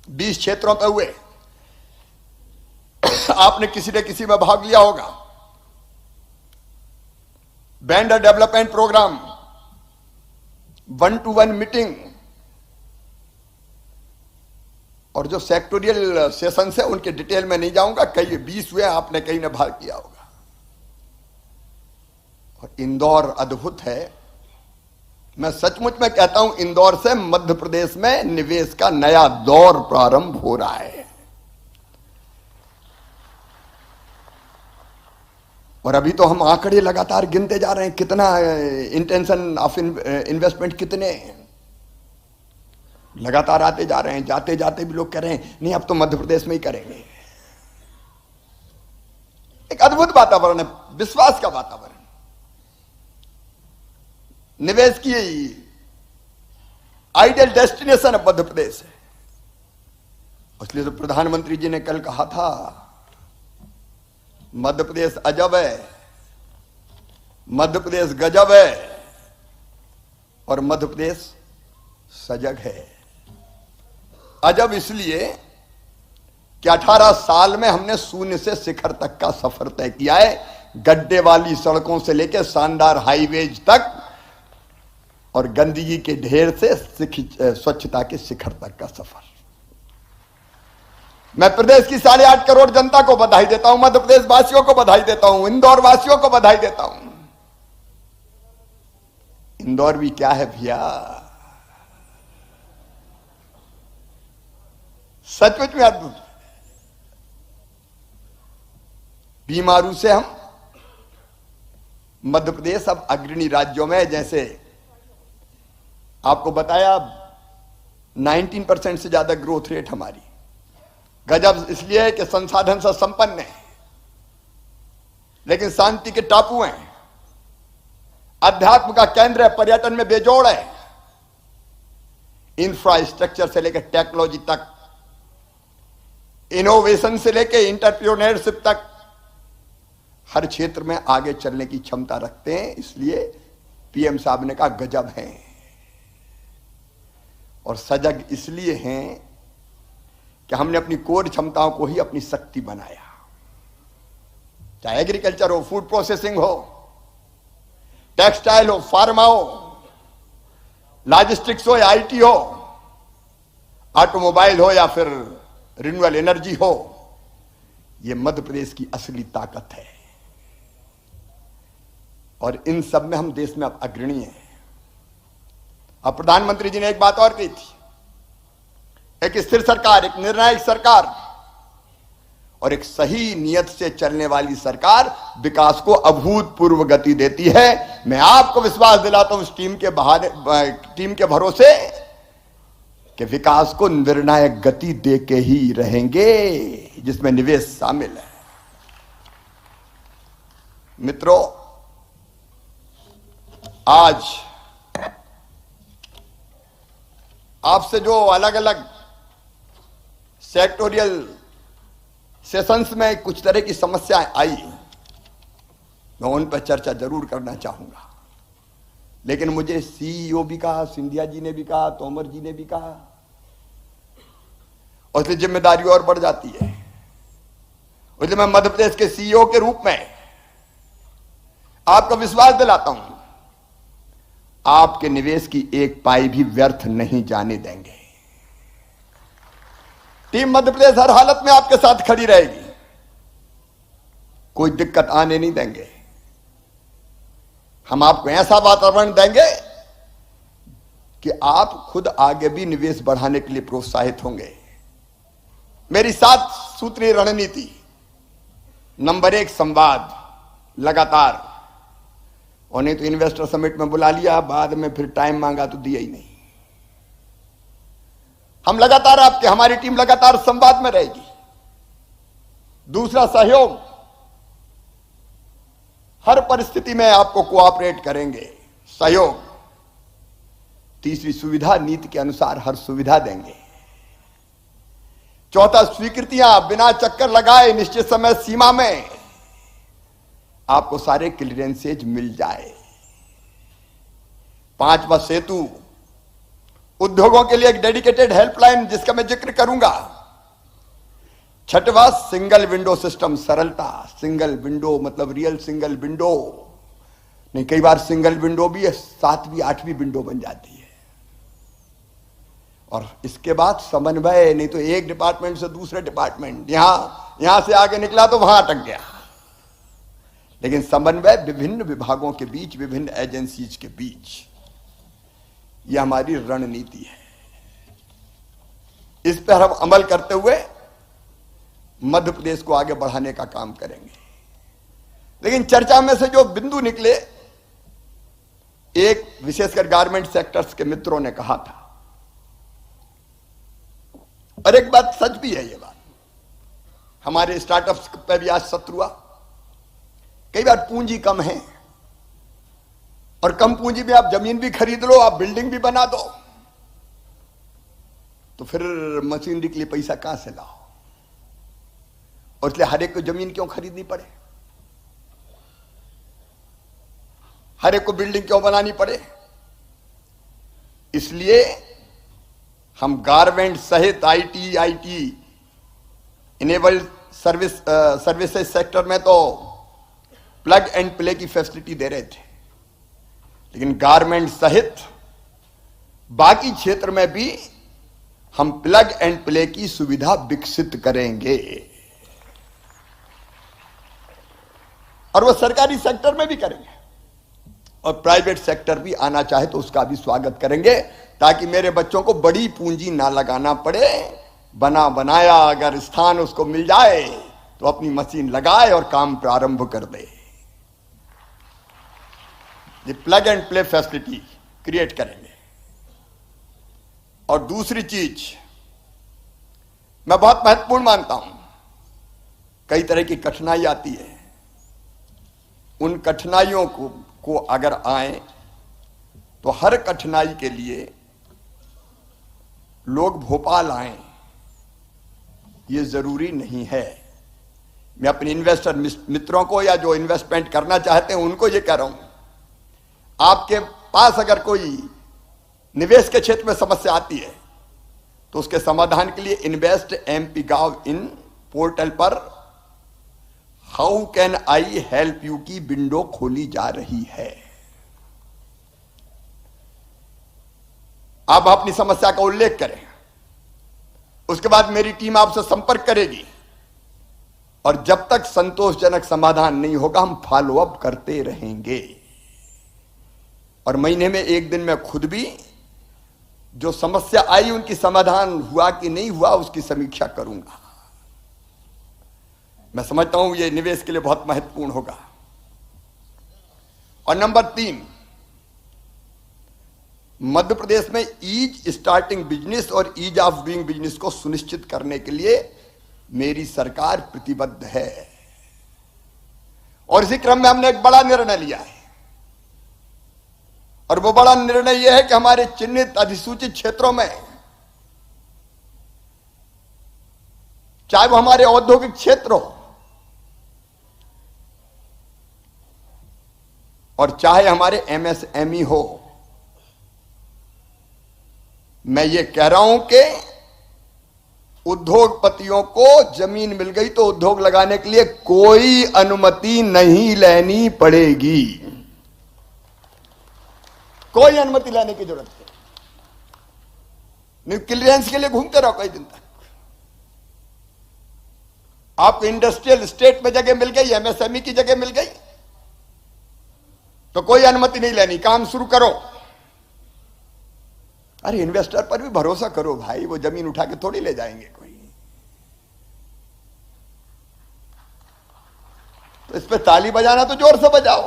20 क्षेत्रों पर हुए। आपने किसी न किसी में भाग लिया होगा। Vendor development programme, 1-to-1 meeting, और जो सेक्टोरियल सेशंस है उनके डिटेल में नहीं जाऊंगा, कई 20 हुए, आपने कहीं ने भाग किया होगा। और इंदौर अद्भुत है। मैं सचमुच में कहता हूं, इंदौर से मध्य प्रदेश में निवेश का नया दौर प्रारंभ हो रहा है। और अभी तो हम आंकड़े लगातार गिनते जा रहे हैं, कितना इंटेंशन ऑफ इन्वेस्टमेंट, कितने लगातार आते जा रहे हैं। जाते जाते भी लोग कह रहे हैं नहीं अब तो मध्य प्रदेश में ही करेंगे। एक अद्भुत वातावरण है, विश्वास का वातावरण, निवेश की आइडियल डेस्टिनेशन अब मध्य प्रदेश है। इसलिए तो प्रधानमंत्री जी ने कल कहा था, मध्य प्रदेश अजब है, मध्य प्रदेश गजब है और मध्य प्रदेश सजग है। अजब इसलिए कि 18 साल में हमने शून्य से शिखर तक का सफर तय किया है, गड्ढे वाली सड़कों से लेकर शानदार हाईवेज तक और गंदगी के ढेर से स्वच्छता के शिखर तक का सफर। मैं प्रदेश की 8.5 करोड़ जनता को बधाई देता हूं, मध्य प्रदेश वासियों को बधाई देता हूं, इंदौर वासियों को बधाई देता हूं। इंदौर भी क्या है भैया, सचमुच में अद्भुत। बीमारू से हम मध्य प्रदेश अब अग्रणी राज्यों में, जैसे आपको बताया 19% से ज्यादा ग्रोथ रेट हमारी। गजब इसलिए है कि संसाधन से संपन्न है, लेकिन शांति के टापू हैं, अध्यात्म का केंद्र है, पर्यटन में बेजोड़ है, इंफ्रास्ट्रक्चर से लेकर टेक्नोलॉजी तक, इनोवेशन से लेकर एंटरप्रेन्योरशिप तक हर क्षेत्र में आगे चलने की क्षमता रखते हैं। इसलिए पीएम साहब ने कहा गजब हैं, और सजग इसलिए हैं कि हमने अपनी कोर क्षमताओं को ही अपनी शक्ति बनाया। चाहे एग्रीकल्चर हो, फूड प्रोसेसिंग हो, टेक्सटाइल हो, फार्मा हो, लॉजिस्टिक्स हो या आईटी हो, ऑटोमोबाइल हो या फिर रिन्यूएबल एनर्जी हो, यह मध्य प्रदेश की असली ताकत है। और इन सब में हम देश में अब अग्रणी हैं। अब प्रधानमंत्री जी ने एक बात और कही थी, एक स्थिर सरकार, एक निर्णायक सरकार और एक सही नियत से चलने वाली सरकार विकास को अभूतपूर्व गति देती है। मैं आपको विश्वास दिलाता हूं इस टीम के भरोसे कि विकास को निर्णायक गति दे के ही रहेंगे, जिसमें निवेश शामिल है। मित्रों, आज आपसे जो अलग अलग सेक्टोरियल सेशंस में कुछ तरह की समस्याएं आई, मैं उन पर चर्चा जरूर करना चाहूंगा। लेकिन मुझे सीईओ भी कहा, सिंधिया जी ने भी कहा, तोमर जी ने भी कहा, और इसलिए जिम्मेदारी और बढ़ जाती है। इसलिए मैं मध्य प्रदेश के सीईओ के रूप में आपको विश्वास दिलाता हूं, आपके निवेश की एक पाई भी व्यर्थ नहीं जाने देंगे। टीम मध्य प्रदेश हर हालत में आपके साथ खड़ी रहेगी, कोई दिक्कत आने नहीं देंगे। हम आपको ऐसा वातावरण देंगे कि आप खुद आगे भी निवेश बढ़ाने के लिए प्रोत्साहित होंगे। मेरी 7 सूत्रीय रणनीति, नंबर 1 संवाद लगातार, और नहीं तो इन्वेस्टर समिट में बुला लिया, बाद में फिर टाइम मांगा तो दिया ही नहीं। हम लगातार हमारी टीम लगातार संवाद में रहेगी। दूसरा सहयोग, हर परिस्थिति में आपको कोऑपरेट करेंगे, सहयोग। तीसरी सुविधा, नीति के अनुसार हर सुविधा देंगे। चौथा स्वीकृतियां, बिना चक्कर लगाए निश्चित समय सीमा में आपको सारे क्लियरेंसेज मिल जाए। 5वां सेतु, उद्योगों के लिए एक डेडिकेटेड हेल्पलाइन जिसका मैं जिक्र करूंगा। 6वां सिंगल विंडो सिस्टम, सरलता। सिंगल विंडो मतलब रियल सिंगल विंडो नहीं, कई बार सिंगल विंडो भी 7वीं 8वीं विंडो बन जाती है। और इसके बाद समन्वय, नहीं तो एक डिपार्टमेंट से दूसरे डिपार्टमेंट, यहां से आगे निकला तो वहां अटक गया। लेकिन समन्वय विभिन्न विभागों के बीच, विभिन्न एजेंसीज के बीच, यह हमारी रणनीति है। इस पर हम अमल करते हुए मध्य प्रदेश को आगे बढ़ाने का काम करेंगे। लेकिन चर्चा में से जो बिंदु निकले, एक विशेषकर गारमेंट सेक्टर्स के मित्रों ने कहा था, और एक बात सच भी है, ये बात हमारे स्टार्टअप्स पे भी आज सत्र हुआ। कई बार पूंजी कम है, और कम पूंजी में आप जमीन भी खरीद लो, आप बिल्डिंग भी बना दो, तो फिर मशीनरी के लिए पैसा कहां से लाओ? और इसलिए हर एक को जमीन क्यों खरीदनी पड़े? हर एक को बिल्डिंग क्यों बनानी पड़े? इसलिए हम गारमेंट सहित आईटी इनेबल्ड सर्विसेज सेक्टर में तो प्लग एंड प्ले की फैसिलिटी दे रहे थे, लेकिन गारमेंट सहित बाकी क्षेत्र में भी हम प्लग एंड प्ले की सुविधा विकसित करेंगे, और वो सरकारी सेक्टर में भी करेंगे, और प्राइवेट सेक्टर भी आना चाहे तो उसका भी स्वागत करेंगे, ताकि मेरे बच्चों को बड़ी पूंजी ना लगाना पड़े। बना बनाया अगर स्थान उसको मिल जाए तो अपनी मशीन लगाए और काम प्रारंभ कर दे। ये plug and play facility create करेंगे। और दूसरी चीज मैं बहुत महत्वपूर्ण मानता हूं, कई तरह की कठिनाई आती है, उन कठिनाइयों को अगर आए तो हर कठिनाई के लिए लोग भोपाल आए, ये जरूरी नहीं है। मैं अपने इन्वेस्टर मित्रों को या जो इन्वेस्टमेंट करना चाहते हैं उनको ये कह रहा हूं, आपके पास अगर कोई निवेश के क्षेत्र में समस्या आती है तो उसके समाधान के लिए इन्वेस्ट एमपी गांव इन पोर्टल पर how can I help you की विंडो खोली जा रही है। आप अपनी समस्या का उल्लेख करें, उसके बाद मेरी टीम आपसे संपर्क करेगी, और जब तक संतोषजनक समाधान नहीं होगा हम फॉलो अप करते रहेंगे, और महीने में एक दिन में खुद भी जो समस्या आई उनकी समाधान हुआ कि नहीं हुआ उसकी समीक्षा करूंगा। मैं समझता हूं ये निवेश के लिए बहुत महत्वपूर्ण होगा। और नंबर 3, मध्य प्रदेश में ईज स्टार्टिंग बिजनेस और ईज ऑफ डूइंग बिजनेस को सुनिश्चित करने के लिए मेरी सरकार प्रतिबद्ध है, और इसी क्रम में हमने एक बड़ा निर्णय लिया है, और वो बड़ा निर्णय यह है कि हमारे चिन्हित अधिसूचित क्षेत्रों में, चाहे वो हमारे औद्योगिक क्षेत्र हो और चाहे हमारे एमएसएमई हो, मैं ये कह रहा हूं कि उद्योगपतियों को जमीन मिल गई तो उद्योग लगाने के लिए कोई अनुमति नहीं लेनी पड़ेगी, कोई अनुमति लेने की जरूरत नहीं। क्लियरेंस के लिए घूमते रहो कई दिन तक, आपको इंडस्ट्रियल स्टेट में जगह मिल गई, एमएसएमई की जगह मिल गई तो कोई अनुमति नहीं लेनी, काम शुरू करो। अरे इन्वेस्टर पर भी भरोसा करो भाई, वो जमीन उठा के थोड़ी ले जाएंगे कोई। तो इस पे ताली बजाना तो जोर से बजाओ।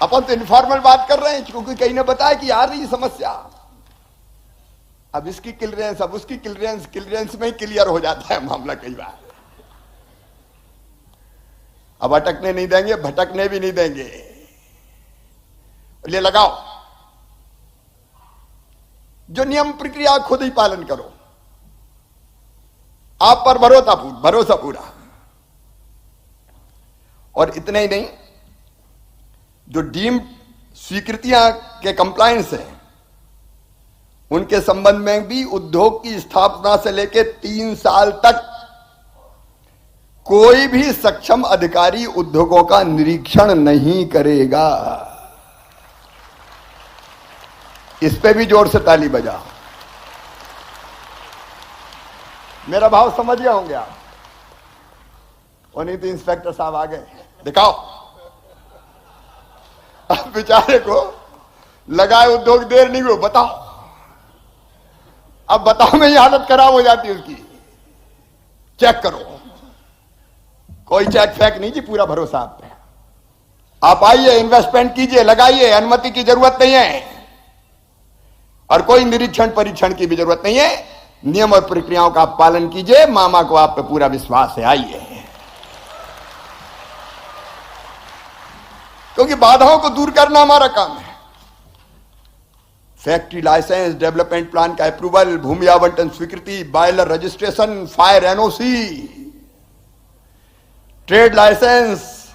अपन तो इनफॉर्मल बात कर रहे हैं, क्योंकि कहीं ने बताया कि यार ये समस्या, अब इसकी क्लियरेंस, अब उसकी क्लियरेंस, क्लियरेंस में ही क्लियर हो जाता है मामला कई बार। अब अटकने नहीं देंगे, भटकने भी नहीं देंगे। ले लगाओ, जो नियम प्रक्रिया खुद ही पालन करो, आप पर भरोसा पूरा। और इतना ही नहीं, जो डीम्ड स्वीकृतियां के कंप्लायंस है उनके संबंध में भी उद्योग की स्थापना से लेकर 3 साल तक कोई भी सक्षम अधिकारी उद्योगों का निरीक्षण नहीं करेगा। इस पे भी जोर से ताली बजाओ। मेरा भाव समझ गए होंगे आप। और नहीं तो इंस्पेक्टर साहब आ गए, दिखाओ। अब बेचारे को लगाए उद्योग, देर नहीं हुई, बताओ। अब बताओ में ही हालत खराब हो जाती है उसकी। चेक करो, कोई चेक फेक नहीं जी, पूरा भरोसा आप पे। आप आइए, इन्वेस्टमेंट कीजिए, लगाइए, अनुमति की जरूरत नहीं है और कोई निरीक्षण परीक्षण की भी जरूरत नहीं है। नियम और प्रक्रियाओं का आप पालन कीजिए, मामा को आप पे पूरा विश्वास है। आइए, क्योंकि बाधाओं को दूर करना हमारा काम है। फैक्ट्री लाइसेंस, डेवलपमेंट प्लान का अप्रूवल, भूमि आवंटन स्वीकृति, boiler registration, fire NOC, trade licence,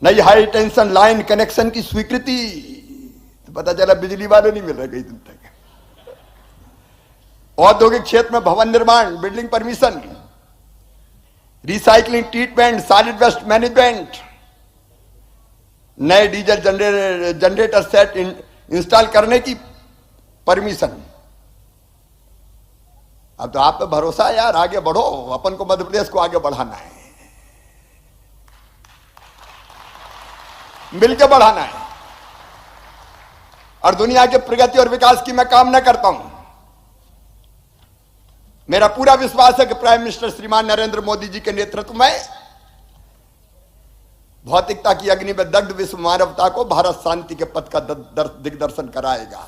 नई हाई टेंशन लाइन कनेक्शन की स्वीकृति, तो पता चला बिजली वाले नहीं मिल रहे कई दिन तक। औद्योगिक क्षेत्र में भवन निर्माण, building permission, recycling treatment, solid waste management, नए डीजल जनरेटर सेट इंस्टॉल करने की परमिशन। अब तो आप पे भरोसा है यार, आगे बढ़ो, अपन को मध्य प्रदेश को आगे बढ़ाना है, मिलकर बढ़ाना है। और दुनिया के प्रगति और विकास की मैं कामना करता हूं। मेरा पूरा विश्वास है कि प्राइम मिनिस्टर श्रीमान नरेंद्र मोदी जी के नेतृत्व में भौतिकता की अग्नि में दग्ध विश्व मानवता को भारत शांति के पथ का दिग्दर्शन कराएगा।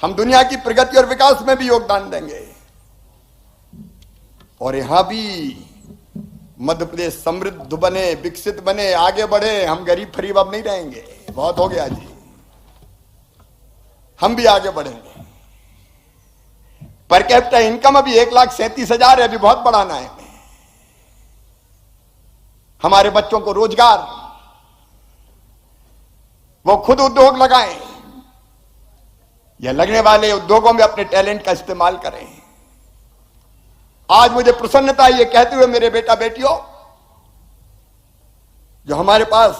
हम दुनिया की प्रगति और विकास में भी योगदान देंगे और यहां भी मध्य प्रदेश समृद्ध बने, विकसित बने, आगे बढ़े। हम गरीब फरीब अब नहीं रहेंगे, बहुत हो गया जी, हम भी आगे बढ़ेंगे। पर कैपिटा इनकम अभी 1,37,000 है, अभी बहुत बढ़ाना है। हमारे बच्चों को रोजगार, वो खुद उद्योग लगाएं या लगने वाले उद्योगों में अपने टैलेंट का इस्तेमाल करें। आज मुझे प्रसन्नता है ये कहते हुए मेरे बेटा बेटियों, जो हमारे पास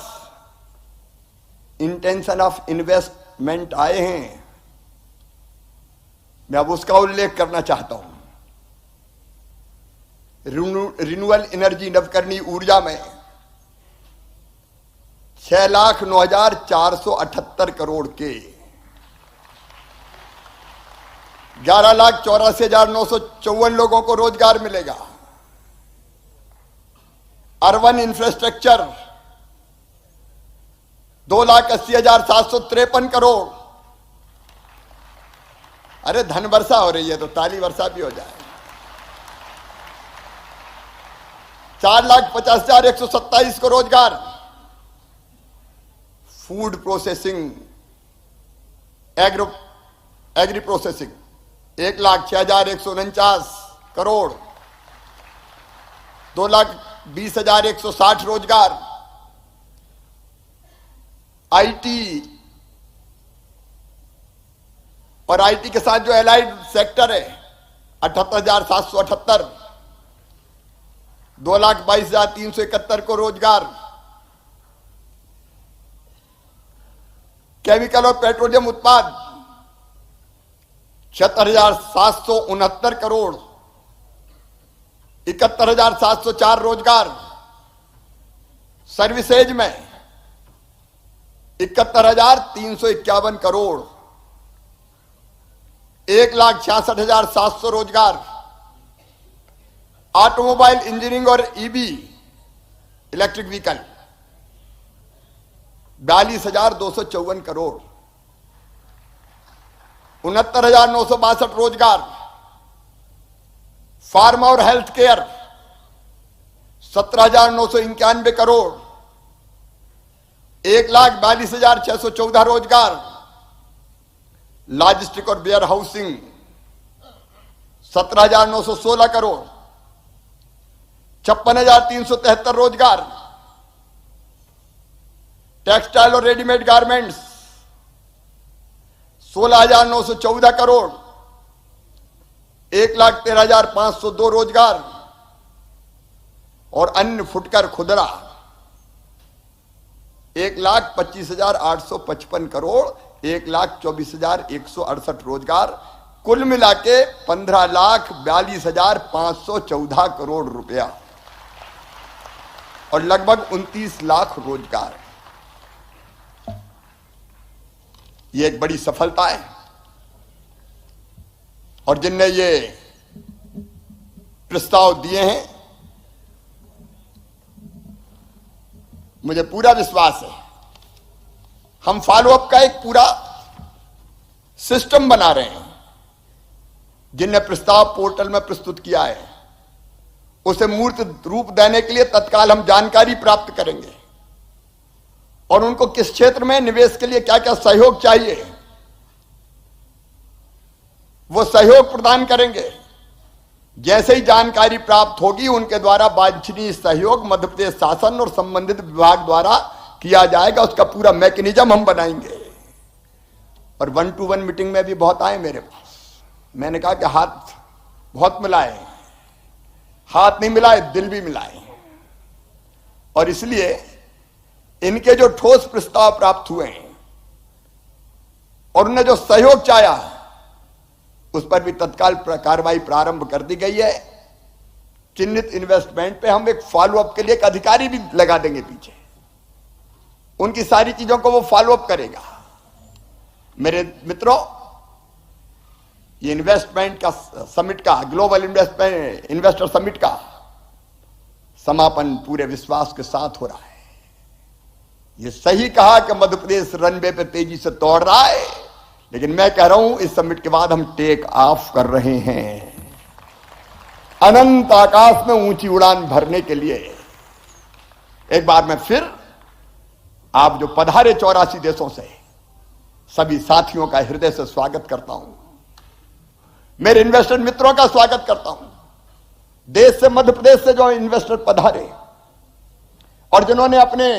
इंटेंशन ऑफ इन्वेस्टमेंट आए हैं, मैं अब उसका उल्लेख करना चाहता हूं। रिन्यूएबल एनर्जी, नवकरणीय ऊर्जा में 6,09,478 करोड़ के 11,84,954 लोगों को रोजगार मिलेगा। Urban infrastructure 2,80,753 crore. अरे धन वर्षा हो रही है तो ताली वर्षा भी हो जाए। 4,50,127 को रोजगार। Food processing, agri processing 1,06,149 crore. 2,20,160 रोजगार। आईटी और आईटी के साथ जो एलाइड सेक्टर है 78,778। 2,22,371 को रोजगार। केमिकल और पेट्रोलियम उत्पाद 76,769 करोड़। 71,704 रोजगार। सर्विसेज में 71,351 करोड़। 1,66,700 रोजगार। ऑटोमोबाइल इंजीनियरिंग और ईबी, इलेक्ट्रिक व्हीकल 42,254 करोड़। 69,962 रोजगार। फार्मा और हेल्थ केयर 17,991 करोड़। 1,42,614 रोजगार। लॉजिस्टिक और वेयर हाउसिंग 17,916 करोड़। 56,373 रोजगार। टेक्सटाइल और रेडीमेड गारमेंट्स 16,914 करोड़। 1,13,502 रोजगार। और अन्य फुटकर खुदरा 1,25,855 करोड़। 1,24,168 रोजगार। कुल मिला के 15,42,514 करोड़ रुपया और लगभग 29 लाख रोजगार। ये एक बड़ी सफलता है। और जिनने ये प्रस्ताव दिए हैं, मुझे पूरा विश्वास है हम फॉलोअप का एक पूरा सिस्टम बना रहे हैं। जिनने प्रस्ताव पोर्टल में प्रस्तुत किया है उसे मूर्त रूप देने के लिए तत्काल हम जानकारी प्राप्त करेंगे और उनको किस क्षेत्र में निवेश के लिए क्या क्या सहयोग चाहिए वो सहयोग प्रदान करेंगे। जैसे ही जानकारी प्राप्त होगी उनके द्वारा वांछनीय सहयोग मध्य प्रदेश शासन और संबंधित विभाग द्वारा किया जाएगा। उसका पूरा मैकेनिज्म हम बनाएंगे। और 1-to-1 मीटिंग में भी बहुत आए मेरे पास। मैंने कहा कि हाथ बहुत मिलाए, हाथ नहीं मिलाए, दिल भी मिलाए। और इसलिए इनके जो ठोस प्रस्ताव प्राप्त हुए हैं और उन्होंने जो सहयोग चाहा उस पर भी तत्काल कार्रवाई प्रारंभ कर दी गई है। चिन्हित इन्वेस्टमेंट पे हम एक फॉलोअप के लिए एक अधिकारी भी लगा देंगे पीछे, उनकी सारी चीजों को वो फॉलोअप करेगा। मेरे मित्रों, ये इन्वेस्टमेंट का समिट का, ग्लोबल इन्वेस्टर समिट का समापन पूरे विश्वास के साथ हो रहा है। ये सही कहा कि मध्य प्रदेश रनवे पे तेजी से दौड़ रहा है, लेकिन मैं कह रहा हूं इस समिट के बाद हम टेक ऑफ कर रहे हैं अनंत आकाश में ऊंची उड़ान भरने के लिए। एक बार मैं फिर आप जो पधारे 84 देशों से सभी साथियों का हृदय से स्वागत करता हूं। मेरे इन्वेस्टर मित्रों का स्वागत करता हूं। देश से, मध्य प्रदेश से जो इन्वेस्टर पधारे और जिन्होंने अपने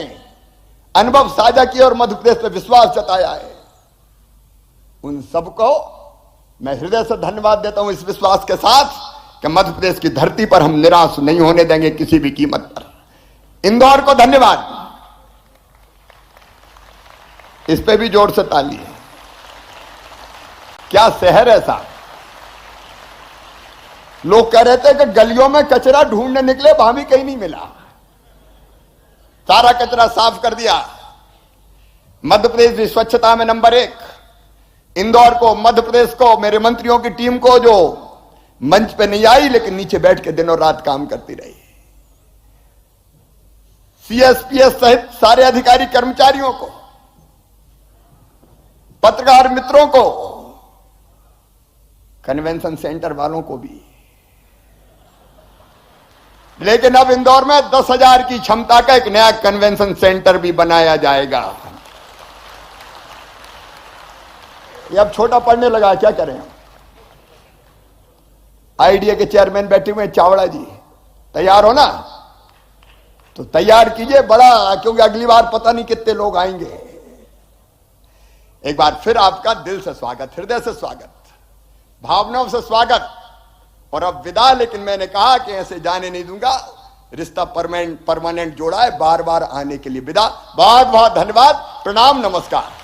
अनुभव साझा किए और मध्य प्रदेश पे विश्वास जताया है, उन सबको मैं हृदय से धन्यवाद देता हूं, इस विश्वास के साथ कि मध्य प्रदेश की धरती पर हम निराश नहीं होने देंगे किसी भी कीमत पर। इंदौर को धन्यवाद, इस पे भी जोर से ताली है। क्या शहर ऐसा, लोग कह रहे थे कि गलियों में कचरा ढूंढने निकले, वहां भी कहीं नहीं मिला। सारा कचरा साफ कर दिया। मध्य प्रदेश भी स्वच्छता में नंबर 1। इंदौर को, मध्य प्रदेश को, मेरे मंत्रियों की टीम को जो मंच पे नहीं आई लेकिन नीचे बैठ के दिनों रात काम करती रही, सीएसपीएस सहित सारे अधिकारी कर्मचारियों को, पत्रकार मित्रों को, कन्वेंशन सेंटर वालों को भी। लेकिन अब इंदौर में 10,000 की क्षमता का एक नया कन्वेंशन सेंटर भी बनाया जाएगा। ये अब छोटा पड़ने लगा, क्या करें। आईडीए के चेयरमैन बैठे हुए चावड़ा जी, तैयार हो ना, तो तैयार कीजिए बड़ा, क्योंकि अगली बार पता नहीं कितने लोग आएंगे। एक बार फिर आपका दिल से स्वागत, हृदय से स्वागत, भावनाओं से स्वागत। और अब विदा, लेकिन मैंने कहा कि ऐसे जाने नहीं दूंगा, रिश्ता परमानेंट जोड़ा है, बार बार आने के लिए विदा। बहुत बहुत धन्यवाद, प्रणाम, नमस्कार।